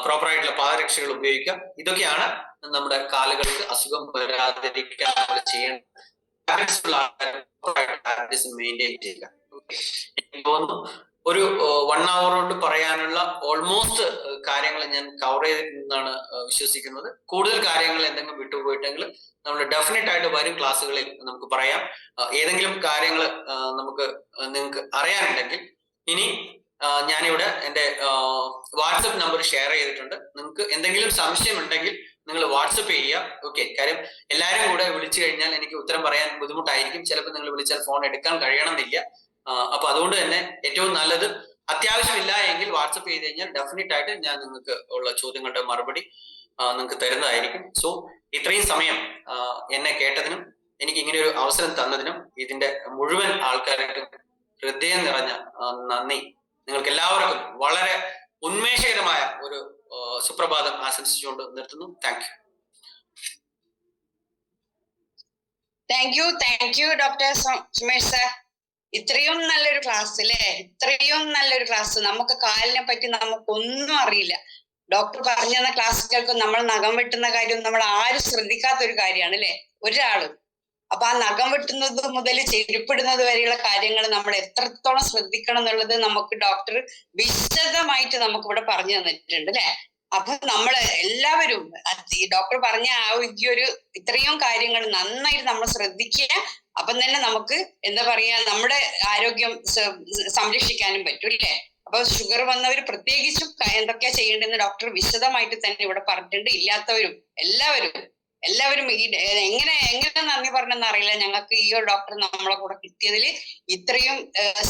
പ്രോപ്പർ ആയിട്ടുള്ള പാദരക്ഷകൾ ഉപയോഗിക്കുക. ഇതൊക്കെയാണ് നമ്മുടെ കാലുകൾക്ക് അസുഖം വരാതിരിക്കാൻ നമ്മൾ ചെയ്യേണ്ട മെയിൻറ്റെയിൻ ചെയ്യുക. എനിക്ക് തോന്നുന്നു ഒരു 1 hour കൊണ്ട് പറയാനുള്ള ഓൾമോസ്റ്റ് കാര്യങ്ങൾ ഞാൻ കവർ ചെയ്തിട്ടുണ്ടെന്നാണ് വിശ്വസിക്കുന്നത്. കൂടുതൽ കാര്യങ്ങൾ എന്തെങ്കിലും വിട്ടുപോയിട്ടെങ്കിൽ നമ്മൾ ഡെഫിനറ്റ് ആയിട്ട് വരും ക്ലാസ്സുകളിൽ നമുക്ക് പറയാം. ഏതെങ്കിലും കാര്യങ്ങൾ നിങ്ങൾക്ക് അറിയാനുണ്ടെങ്കിൽ ഇനി ഞാനിവിടെ എൻ്റെ വാട്സപ്പ് നമ്പർ ഷെയർ ചെയ്തിട്ടുണ്ട്. നിങ്ങൾക്ക് എന്തെങ്കിലും സംശയം ഉണ്ടെങ്കിൽ നിങ്ങൾ വാട്സപ്പ് ചെയ്യുക. ഓക്കെ, കാര്യം എല്ലാവരും കൂടെ വിളിച്ചു കഴിഞ്ഞാൽ എനിക്ക് ഉത്തരം പറയാൻ ബുദ്ധിമുട്ടായിരിക്കും. ചിലപ്പോൾ നിങ്ങൾ വിളിച്ചാൽ ഫോൺ എടുക്കാൻ കഴിയണമെന്നില്ല. അപ്പൊ അതുകൊണ്ട് തന്നെ ഏറ്റവും നല്ലത്, അത്യാവശ്യമില്ല എങ്കിൽ വാട്സപ്പ് ചെയ്ത് കഴിഞ്ഞാൽ ഡെഫിനറ്റ് ആയിട്ട് ഞാൻ നിങ്ങൾക്ക് ഉള്ള ചോദ്യങ്ങളുടെ മറുപടി നിങ്ങൾക്ക് തരുന്നതായിരിക്കും. സോ ഇത്രയും സമയം എന്നെ കേട്ടതിനും എനിക്ക് ഇങ്ങനെ ഒരു അവസരം തന്നതിനും ഇതിന്റെ മുഴുവൻ ആൾക്കാർക്കും ഹൃദയം നിറഞ്ഞ നന്ദി. നിങ്ങൾക്ക് എല്ലാവർക്കും വളരെ ഉന്മേഷകരമായ ഒരു സുപ്രഭാതം ആശംസിച്ചുകൊണ്ട് നിർത്തുന്നു. Thank you doctor Sumesh sir. ഇത്രയും നല്ലൊരു ക്ലാസ് അല്ലേ, ഇത്രയും നല്ലൊരു ക്ലാസ്. നമുക്ക് കാലിനെ പറ്റി നമുക്കൊന്നും അറിയില്ല. ഡോക്ടർ പറഞ്ഞു തന്ന ക്ലാസ്സുകൾക്ക് നമ്മൾ നഖം വെട്ടുന്ന കാര്യം നമ്മൾ ആരും ശ്രദ്ധിക്കാത്ത ഒരു കാര്യമാണ് അല്ലെ, ഒരാളും. അപ്പൊ ആ നഖം വെട്ടുന്നത് മുതൽ ചെരുപ്പിടുന്നത് വരെയുള്ള കാര്യങ്ങൾ നമ്മൾ എത്രത്തോളം ശ്രദ്ധിക്കണം എന്നുള്ളത് നമുക്ക് ഡോക്ടർ വിശദമായിട്ട് നമുക്ക് ഇവിടെ പറഞ്ഞു തന്നിട്ടുണ്ട് അല്ലെ. അപ്പൊ നമ്മള് എല്ലാവരും ഈ ഡോക്ടർ പറഞ്ഞ ആ ഇത്രയും കാര്യങ്ങൾ നന്നായിട്ട് നമ്മൾ ശ്രദ്ധിക്കുക. അപ്പം തന്നെ നമുക്ക് എന്താ പറയാ, നമ്മുടെ ആരോഗ്യം സംരക്ഷിക്കാനും പറ്റും അല്ലേ. അപ്പൊ ഷുഗർ വന്നവർ പ്രത്യേകിച്ചും എന്തൊക്കെയാ ചെയ്യേണ്ടതെന്ന് ഡോക്ടർ വിശദമായിട്ട് തന്നെ ഇവിടെ പറഞ്ഞിട്ടുണ്ട്. ഇല്ലാത്തവരും എല്ലാവരും എങ്ങനെ നന്ദി പറഞ്ഞെന്ന് അറിയില്ല. ഞങ്ങൾക്ക് ഈ ഒരു ഡോക്ടർ നമ്മളെ കൂടെ കിട്ടിയതിൽ ഇത്രയും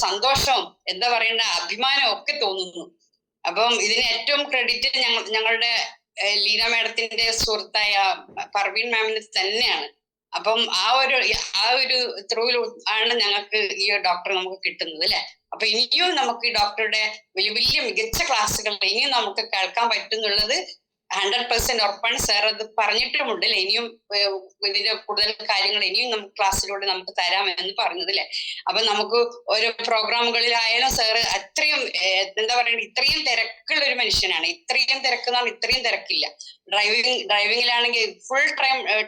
സന്തോഷവും എന്താ പറയണ്ട അഭിമാനവും ഒക്കെ തോന്നുന്നു. അപ്പം ഇതിന് ഏറ്റവും ക്രെഡിറ്റ് ഞങ്ങളുടെ ലീന മാഡത്തിന്റെ സുഹൃത്തായ പർവീൻ മാമിന് തന്നെയാണ്. അപ്പം ആ ഒരു ത്രൂവിൽ ആണ് ഞങ്ങൾക്ക് ഈ ഡോക്ടർ നമുക്ക് കിട്ടുന്നത് അല്ലെ. അപ്പൊ ഇനിയും നമുക്ക് ഈ ഡോക്ടറുടെ വലിയ മികച്ച ക്ലാസ്സുകൾ ഇനിയും നമുക്ക് കേൾക്കാൻ പറ്റുന്നുള്ളത് 100% ഉറപ്പാണ്. സാർ അത് പറഞ്ഞിട്ടുമുണ്ട് അല്ലെ. ഇനിയും ഇതിന്റെ കൂടുതൽ കാര്യങ്ങൾ ഇനിയും നമുക്ക് ക്ലാസ്സിലൂടെ നമുക്ക് തരാമെന്ന് പറഞ്ഞത് അല്ലെ. അപ്പൊ നമുക്ക് ഓരോ പ്രോഗ്രാമുകളിലായാലും സാറ് അത്രയും എന്താ പറയുക, ഇത്രയും തിരക്കുള്ള ഒരു മനുഷ്യനാണ്. ഇത്രയും തിരക്കെന്നാണ്, ഇത്രയും തിരക്കില്ല. ഡ്രൈവിങ്ങിലാണെങ്കിൽ ഫുൾ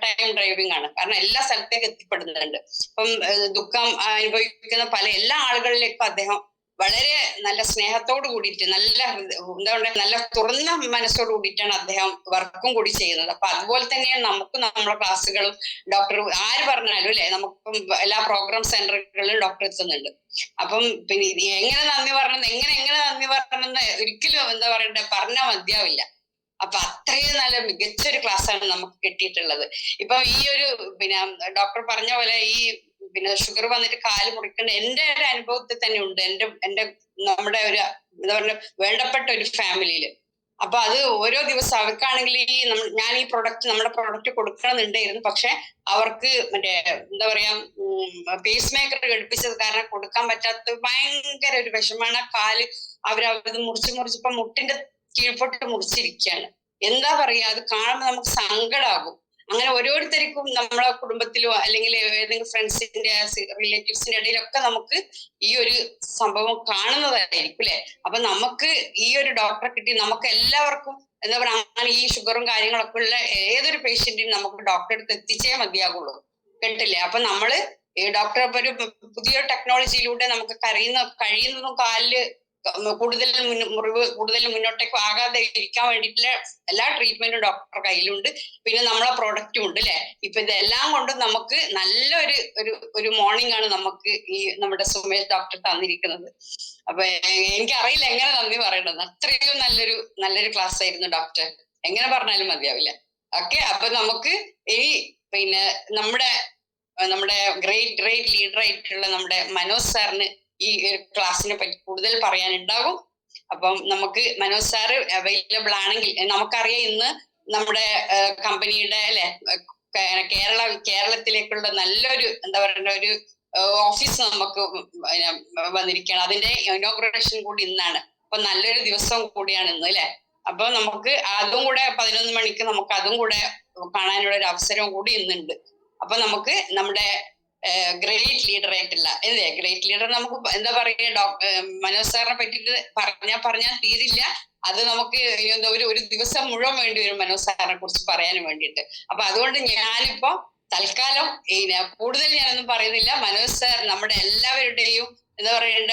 ടൈം ഡ്രൈവിംഗ് ആണ്. കാരണം എല്ലാ സ്ഥലത്തേക്ക് എത്തിപ്പെടുന്നുണ്ട്. ഇപ്പം ദുഃഖം അനുഭവിക്കുന്ന എല്ലാ ആളുകളിലേക്കും അദ്ദേഹം വളരെ നല്ല സ്നേഹത്തോട് കൂടിയിട്ട് നല്ല തുറന്ന മനസ്സോട് കൂടിയിട്ടാണ് അദ്ദേഹം വർക്കും കൂടി ചെയ്യുന്നത്. അപ്പൊ അതുപോലെ തന്നെയാണ് നമുക്കും നമ്മളെ ക്ലാസ്സുകളും ഡോക്ടർ ആര് പറഞ്ഞാലും അല്ലെ, നമുക്കും എല്ലാ പ്രോഗ്രാം സെന്ററുകളിലും ഡോക്ടർ എത്തുന്നുണ്ട്. അപ്പം പിന്നെ എങ്ങനെ നന്ദി പറയണമെന്ന് ഒരിക്കലും എന്താ പറയണ്ടേ പറഞ്ഞാൽ മതിയാവില്ല. അപ്പൊ അത്രയും നല്ല മികച്ചൊരു ക്ലാസ്സാണ് നമുക്ക് കിട്ടിയിട്ടുള്ളത്. ഇപ്പൊ ഈ ഒരു ഡോക്ടർ പറഞ്ഞ പോലെ ഈ ഷുഗർ വന്നിട്ട് കാല് മുറിക്കേണ്ട എന്റെ ഒരു അനുഭവത്തിൽ തന്നെ ഉണ്ട്. എന്റെ നമ്മുടെ ഒരു എന്താ പറയുക വേണ്ടപ്പെട്ട ഒരു ഫാമിലിയില്. അപ്പൊ അത് ഓരോ ദിവസം അവർക്കാണെങ്കിൽ ഞാൻ ഈ നമ്മുടെ പ്രൊഡക്റ്റ് കൊടുക്കണമെന്നുണ്ടായിരുന്നു. പക്ഷെ അവർക്ക് എന്താ പറയാ പേസ് മേക്കർ ഘടിപ്പിച്ചത് കാരണം കൊടുക്കാൻ പറ്റാത്ത ഭയങ്കര ഒരു വിഷമാണ്. കാല് അവരത് മുറിച്ചിപ്പോ മുട്ടിന്റെ കീഴ്പോട്ട് മുറിച്ചിരിക്കുകയാണ്. എന്താ പറയാ, അത് കാണുമ്പോൾ നമുക്ക് സങ്കടമാകും. അങ്ങനെ ഓരോരുത്തർക്കും നമ്മളെ കുടുംബത്തിലോ അല്ലെങ്കിൽ ഏതെങ്കിലും ഫ്രണ്ട്സിന്റെ റിലേറ്റീവ്സിന്റെ ഇടയിലൊക്കെ നമുക്ക് ഈ ഒരു സംഭവം കാണുന്നതായിരിക്കും അല്ലെ. അപ്പൊ നമുക്ക് ഈ ഒരു ഡോക്ടറെ കിട്ടി നമുക്ക് എല്ലാവർക്കും എന്താ പറയാ അങ്ങനെ ഈ ഷുഗറും കാര്യങ്ങളൊക്കെ ഉള്ള ഏതൊരു പേഷ്യന്റിനും നമുക്ക് ഡോക്ടറെ അടുത്ത് എത്തിച്ചേ മതിയാകുള്ളൂ, കേട്ടില്ലേ. അപ്പൊ നമ്മള് ഈ ഡോക്ടറെ ഒരു പുതിയ ടെക്നോളജിയിലൂടെ നമുക്ക് കഴിയുന്നതും കാലില് കൂടുതൽ മുന്നോട്ടേക്ക് ആകാതെ ഇരിക്കാൻ വേണ്ടിയിട്ടുള്ള എല്ലാ ട്രീറ്റ്മെന്റും ഡോക്ടറുടെ കയ്യിലുണ്ട്. പിന്നെ നമ്മളെ പ്രോഡക്റ്റും ഉണ്ട് അല്ലെ. ഇപ്പൊ ഇതെല്ലാം കൊണ്ട് നമുക്ക് നല്ലൊരു മോർണിംഗ് ആണ് നമുക്ക് ഈ നമ്മുടെ സുമേഷ് ഡോക്ടർ തന്നിരിക്കുന്നത്. അപ്പൊ എനിക്കറിയില്ല എങ്ങനെ നന്ദി പറയണമെന്ന്. അത്രയും നല്ലൊരു ക്ലാസ് ആയിരുന്നു ഡോക്ടർ, എങ്ങനെ പറഞ്ഞാലും മതിയാവില്ല. ഓക്കെ, അപ്പൊ നമുക്ക് ഇനി നമ്മുടെ ഗ്രേറ്റ് ലീഡർ ആയിട്ടുള്ള നമ്മുടെ മനോജ് സാറിന് ഈ ക്ലാസ്സിനെ പറ്റി കൂടുതൽ പറയാനുണ്ടാകും. അപ്പം നമുക്ക് മനോജ് സാറ് അവൈലബിൾ ആണെങ്കിൽ, നമുക്കറിയാം ഇന്ന് നമ്മുടെ കമ്പനിയുടെ അല്ലെ കേരളത്തിലേക്കുള്ള നല്ലൊരു എന്താ പറയുക ഒരു ഓഫീസ് നമുക്ക് വന്നിരിക്കുകയാണ്. അതിന്റെ ഇനോഗ്രേഷൻ കൂടി ഇന്നാണ്. അപ്പൊ നല്ലൊരു ദിവസം കൂടിയാണ് ഇന്ന് അല്ലെ. അപ്പൊ നമുക്ക് അതും കൂടെ 11 മണിക്ക് നമുക്ക് അതും കൂടെ കാണാനുള്ള ഒരു അവസരവും കൂടി ഇന്നുണ്ട്. അപ്പൊ നമുക്ക് നമ്മുടെ ഗ്രേറ്റ് ലീഡർ ആയിട്ടുള്ള ഗ്രേറ്റ് ലീഡർ നമുക്ക് എന്താ പറയുക മനോജ് സാറിനെ പറ്റിയിട്ട് പറഞ്ഞാൽ തീരില്ല. അത് നമുക്ക് ഒരു ദിവസം മുഴുവൻ വേണ്ടി വരും മനോജ് സാറിനെ കുറിച്ച് പറയാനും വേണ്ടിയിട്ട്. അപ്പൊ അതുകൊണ്ട് ഞാനിപ്പോ തൽക്കാലം കൂടുതൽ ഞാനൊന്നും പറയുന്നില്ല. മനോജ് സാർ നമ്മുടെ എല്ലാവരുടെയും എന്താ പറയണ്ട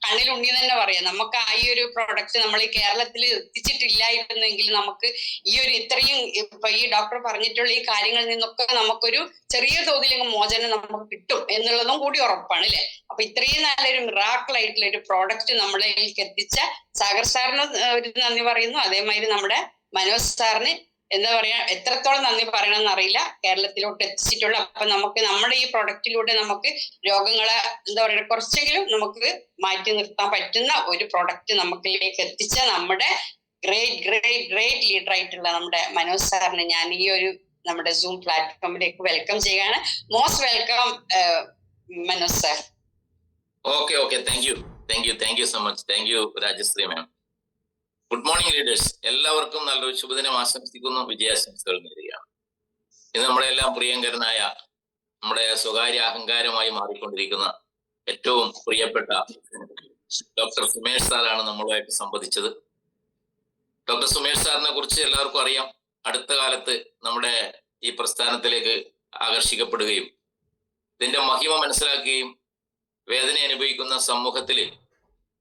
കണ്ണിലുണ്ണി തന്നെ പറയാം. നമുക്ക് ഈ ഒരു പ്രോഡക്റ്റ് നമ്മൾ ഈ കേരളത്തിൽ എത്തിച്ചിട്ടില്ലായിരുന്നെങ്കിൽ നമുക്ക് ഈ ഒരു ഇത്രയും ഇപ്പൊ ഈ ഡോക്ടർ പറഞ്ഞിട്ടുള്ള ഈ കാര്യങ്ങളിൽ നിന്നൊക്കെ നമുക്കൊരു ചെറിയ തോതിലെങ്കിലും മോചനം നമുക്ക് കിട്ടും എന്നുള്ളതും കൂടി ഉറപ്പാണ് അല്ലെ. അപ്പൊ ഇത്രയും നല്ലൊരു മിറാക്കിൾ ആയിട്ടുള്ള ഒരു പ്രോഡക്റ്റ് നമ്മളിലേക്ക് എത്തിച്ച സാഗർ സാറിന് ഒരു നന്ദി പറയുന്നു. അതേമാതിരി നമ്മുടെ മനോജ് സാറിന് എന്താ പറയാ എത്രത്തോളം നന്ദി പറയണമെന്ന് അറിയില്ല, കേരളത്തിലോട്ട് എത്തിച്ചിട്ടുള്ള. അപ്പൊ നമുക്ക് നമ്മുടെ ഈ പ്രൊഡക്റ്റിലൂടെ നമുക്ക് രോഗങ്ങളെ എന്താ പറയുക കുറച്ചെങ്കിലും നമുക്ക് മാറ്റി നിർത്താൻ പറ്റുന്ന ഒരു പ്രൊഡക്റ്റ് നമുക്കിലേക്ക് എത്തിച്ച നമ്മുടെ ഗ്രേറ്റ് ലീഡർ ആയിട്ടുള്ള നമ്മുടെ മനോജ് സാറിനെ ഞാൻ ഈ ഒരു നമ്മുടെ സൂം പ്ലാറ്റ്ഫോമിലേക്ക് വെൽക്കം ചെയ്യുകയാണ്. Most welcome Manoj sir. Okay thank you so much. Thank you Rajashree ma'am. Good morning leaders. എല്ലാവർക്കും നല്ലൊരു ശുഭദിനം ആശംസിക്കുന്നു, വിജയാശംസകൾ നേരുകയാണ്. ഇന്ന് നമ്മളെല്ലാം പ്രിയങ്കരനായ നമ്മുടെ സ്വകാര്യ അഹങ്കാരമായി മാറിക്കൊണ്ടിരിക്കുന്ന ഏറ്റവും പ്രിയപ്പെട്ട ഡോക്ടർ സുമേഷ് സാറാണ് നമ്മളുമായിട്ട് സംവദിച്ചത്. ഡോക്ടർ സുമേഷ് സാറിനെ കുറിച്ച് എല്ലാവർക്കും അറിയാം. അടുത്ത കാലത്ത് നമ്മുടെ ഈ പ്രസ്ഥാനത്തിലേക്ക് ആകർഷിക്കപ്പെടുകയും ഇതിന്റെ മഹിമ മനസ്സിലാക്കുകയും വേദന അനുഭവിക്കുന്ന സമൂഹത്തില്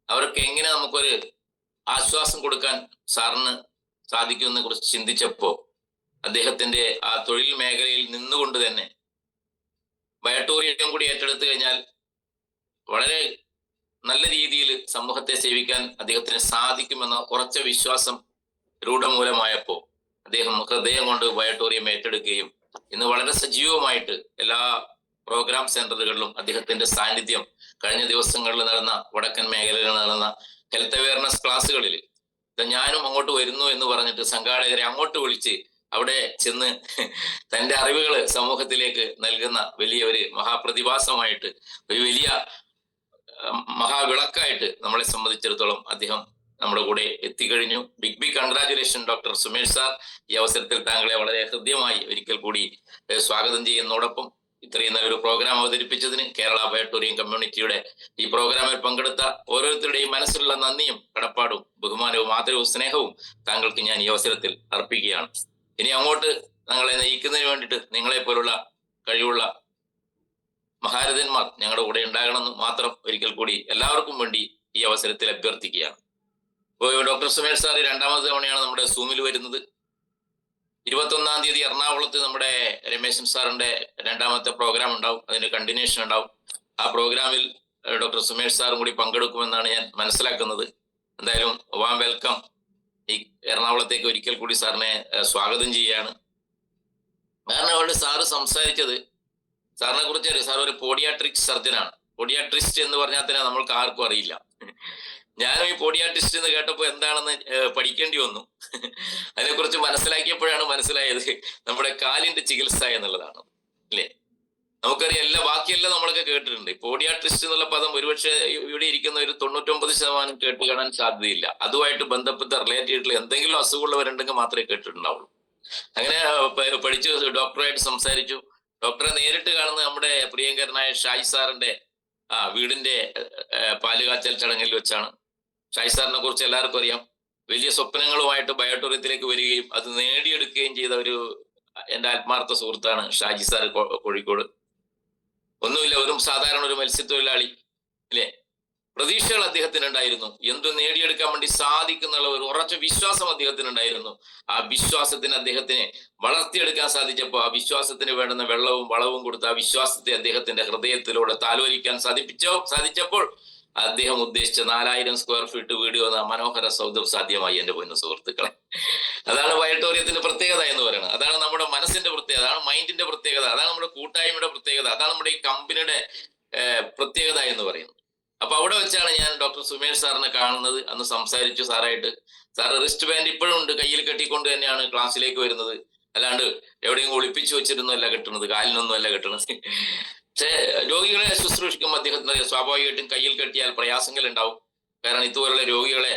അവർക്ക് എങ്ങനെ നമുക്കൊരു ആശ്വാസം കൊടുക്കാൻ സാറിന് സാധിക്കുമെന്നെ കുറിച്ച് ചിന്തിച്ചപ്പോ അദ്ദേഹത്തിന്റെ ആ തൊഴിൽ മേഖലയിൽ നിന്നുകൊണ്ട് തന്നെ ബയോട്ടോറിയം കൂടി ഏറ്റെടുത്തു കഴിഞ്ഞാൽ വളരെ നല്ല രീതിയിൽ സമൂഹത്തെ സേവിക്കാൻ അദ്ദേഹത്തിന് സാധിക്കുമെന്ന ഉറച്ച വിശ്വാസം രൂഢമൂലമായപ്പോ അദ്ദേഹം ഹൃദയം കൊണ്ട് ബയോട്ടോറിയം ഏറ്റെടുക്കുകയും ഇന്ന് വളരെ സജീവമായിട്ട് എല്ലാ പ്രോഗ്രാം സെന്ററുകളിലും അദ്ദേഹത്തിന്റെ സാന്നിധ്യം കഴിഞ്ഞ ദിവസങ്ങളിൽ നടന്ന വടക്കൻ മേഖലയിൽ നടന്ന ഹെൽത്ത് അവയർനെസ് ക്ലാസ്സുകളിൽ ഞാനും അങ്ങോട്ട് വരുന്നു എന്ന് പറഞ്ഞിട്ട് സംഘാടകരെ അങ്ങോട്ട് വിളിച്ച് അവിടെ ചെന്ന് തന്റെ അറിവുകൾ സമൂഹത്തിലേക്ക് നൽകുന്ന വലിയ ഒരു മഹാപ്രതിഭാസമായിട്ട് ഒരു വലിയ മഹാവിളക്കായിട്ട് നമ്മളെ സംബന്ധിച്ചിടത്തോളം അദ്ദേഹം നമ്മുടെ കൂടെ എത്തിക്കഴിഞ്ഞു. Big congratulation doctor Sumesh sir. ഈ അവസരത്തിൽ താങ്കളെ വളരെ ഹൃദ്യമായി ഒരിക്കൽ കൂടി സ്വാഗതം ചെയ്യുന്നതോടൊപ്പം ഇത്രയും നല്ലൊരു പ്രോഗ്രാം അവതരിപ്പിച്ചതിന് കേരള ബയോട്ടോറിയം കമ്മ്യൂണിറ്റിയുടെ ഈ പ്രോഗ്രാമിൽ പങ്കെടുത്ത ഓരോരുത്തരുടെയും മനസ്സിലുള്ള നന്ദിയും കടപ്പാടും ബഹുമാനവും ആദരവും സ്നേഹവും താങ്കൾക്ക് ഞാൻ ഈ അവസരത്തിൽ അർപ്പിക്കുകയാണ്. ഇനി അങ്ങോട്ട് ഞങ്ങളെ നയിക്കുന്നതിന് വേണ്ടിയിട്ട് നിങ്ങളെ പോലുള്ള കഴിവുള്ള മഹാരഥന്മാർ ഞങ്ങളുടെ കൂടെ ഉണ്ടാകണമെന്ന് മാത്രം ഒരിക്കൽ കൂടി എല്ലാവർക്കും വേണ്ടി ഈ അവസരത്തിൽ അഭ്യർത്ഥിക്കുകയാണ്. ഡോക്ടർ സുമേഷ് സാർ രണ്ടാമത്തെ തവണയാണ് നമ്മുടെ സൂമിൽ വരുന്നത്. 21-ാം തീയതി എറണാകുളത്ത് നമ്മുടെ രമേശൻ സാറിന്റെ രണ്ടാമത്തെ പ്രോഗ്രാം ഉണ്ടാവും, അതിന്റെ കണ്ടിന്യൂഷൻ ഉണ്ടാവും. ആ പ്രോഗ്രാമിൽ ഡോക്ടർ സുമേഷ് സാറും കൂടി പങ്കെടുക്കുമെന്നാണ് ഞാൻ മനസ്സിലാക്കുന്നത്. എന്തായാലും വാം വെൽക്കം. ഈ എറണാകുളത്തേക്ക് ഒരിക്കൽ കൂടി സാറിനെ സ്വാഗതം ചെയ്യാണ്. കാരണം അവിടെ സാറ് സംസാരിച്ചത്, സാറിനെ കുറിച്ച് അറിയാം, സാർ ഒരു പോഡിയാട്രിക് സർജനാണ്. പോഡിയാട്രിസ്റ്റ് എന്ന് പറഞ്ഞാൽ തന്നെ നമ്മൾക്ക് ആർക്കും അറിയില്ല. ഞാനും ഈ പോഡിയാട്രിസ്റ്റ് എന്ന് കേട്ടപ്പോൾ എന്താണെന്ന് പഠിക്കേണ്ടി വന്നു. അതിനെക്കുറിച്ച് മനസ്സിലാക്കിയപ്പോഴാണ് മനസ്സിലായത് നമ്മുടെ കാലിന്റെ ചികിത്സ എന്നുള്ളതാണ്, അല്ലേ? നമുക്കറിയാം, ബാക്കിയെല്ലാം നമ്മളൊക്കെ കേട്ടിട്ടുണ്ട്. പോഡിയാട്രിസ്റ്റ് എന്നുള്ള പദം ഒരുപക്ഷെ ഇവിടെ ഇരിക്കുന്ന ഒരു 99% കേട്ട് കാണാൻ സാധ്യതയില്ല. അതുമായിട്ട് ബന്ധപ്പെട്ട് റിലേറ്റ് ചെയ്തിട്ടുള്ള എന്തെങ്കിലും അസുഖമുള്ളവരുണ്ടെങ്കിൽ മാത്രമേ കേട്ടിട്ടുണ്ടാവുള്ളൂ. അങ്ങനെ പഠിച്ചു, ഡോക്ടറായിട്ട് സംസാരിച്ചു. ഡോക്ടറെ നേരിട്ട് കാണുന്ന നമ്മുടെ പ്രിയങ്കരനായ ഷാജി സാറിന്റെ വീടിന്റെ പാലുകാച്ചൽ ചടങ്ങിൽ വെച്ചാണ്. ഷാജി സാറിനെ കുറിച്ച് എല്ലാവർക്കും അറിയാം. വലിയ സ്വപ്നങ്ങളുമായിട്ട് ബയോട്ടോറിയത്തിലേക്ക് വരികയും അത് നേടിയെടുക്കുകയും ചെയ്ത എന്റെ ആത്മാർത്ഥ സുഹൃത്താണ് ഷാജി സാർ കോഴിക്കോട്. ഒന്നുമില്ല, ഒരു സാധാരണ ഒരു മത്സ്യത്തൊഴിലാളി, അല്ലേ? പ്രതീക്ഷകൾ അദ്ദേഹത്തിനുണ്ടായിരുന്നു. എന്തും നേടിയെടുക്കാൻ വേണ്ടി സാധിക്കുന്നുള്ള ഒരു ഉറച്ച വിശ്വാസം അദ്ദേഹത്തിനുണ്ടായിരുന്നു. ആ വിശ്വാസത്തിന് അദ്ദേഹത്തിനെ വളർത്തിയെടുക്കാൻ സാധിച്ചപ്പോൾ, ആ വിശ്വാസത്തിന് വേണ്ടുന്ന വെള്ളവും വളവും കൊടുത്ത് ആ വിശ്വാസത്തെ അദ്ദേഹത്തിന്റെ ഹൃദയത്തിലൂടെ താലോലിക്കാൻ സാധിച്ചപ്പോൾ അദ്ദേഹം ഉദ്ദേശിച്ച 4000 സ്ക്വയർ ഫീറ്റ് വീട് എന്ന മനോഹര സൗധം സാധ്യമായി. എന്റെ പൊന്നു സുഹൃത്തുക്കളെ, അതാണ് ബയോട്ടോറിയത്തിന്റെ പ്രത്യേകത എന്ന് പറയുന്നത്. അതാണ് നമ്മുടെ മനസ്സിന്റെ പ്രത്യേകത, അതാണ് മൈൻഡിന്റെ പ്രത്യേകത, അതാണ് നമ്മുടെ കൂട്ടായ്മയുടെ പ്രത്യേകത, അതാണ് നമ്മുടെ ഈ കമ്പനിയുടെ പ്രത്യേകത എന്ന് പറയുന്നത്. അപ്പൊ അവിടെ വെച്ചാണ് ഞാൻ ഡോക്ടർ സുമേഷ് സാറിനെ കാണുന്നത്. അന്ന് സംസാരിച്ചു സാറായിട്ട്. സാറ് റിസ്റ്റ് ബാൻഡ് ഇപ്പോഴും ഉണ്ട്, കയ്യിൽ കെട്ടിക്കൊണ്ട് തന്നെയാണ് ക്ലാസ്സിലേക്ക് വരുന്നത്. അല്ലാണ്ട് എവിടെയെങ്കിലും ഒളിപ്പിച്ചു വെച്ചിരുന്നല്ല കെട്ടുന്നത്, കാലിനൊന്നും അല്ല കെട്ടുന്നത്. പക്ഷെ രോഗികളെ ശുശ്രൂഷിക്കുമ്പോൾ അദ്ദേഹത്തിന് സ്വാഭാവികമായിട്ടും കയ്യിൽ കെട്ടിയാൽ പ്രയാസങ്ങൾ ഉണ്ടാവും. കാരണം ഇതുപോലുള്ള രോഗികളെ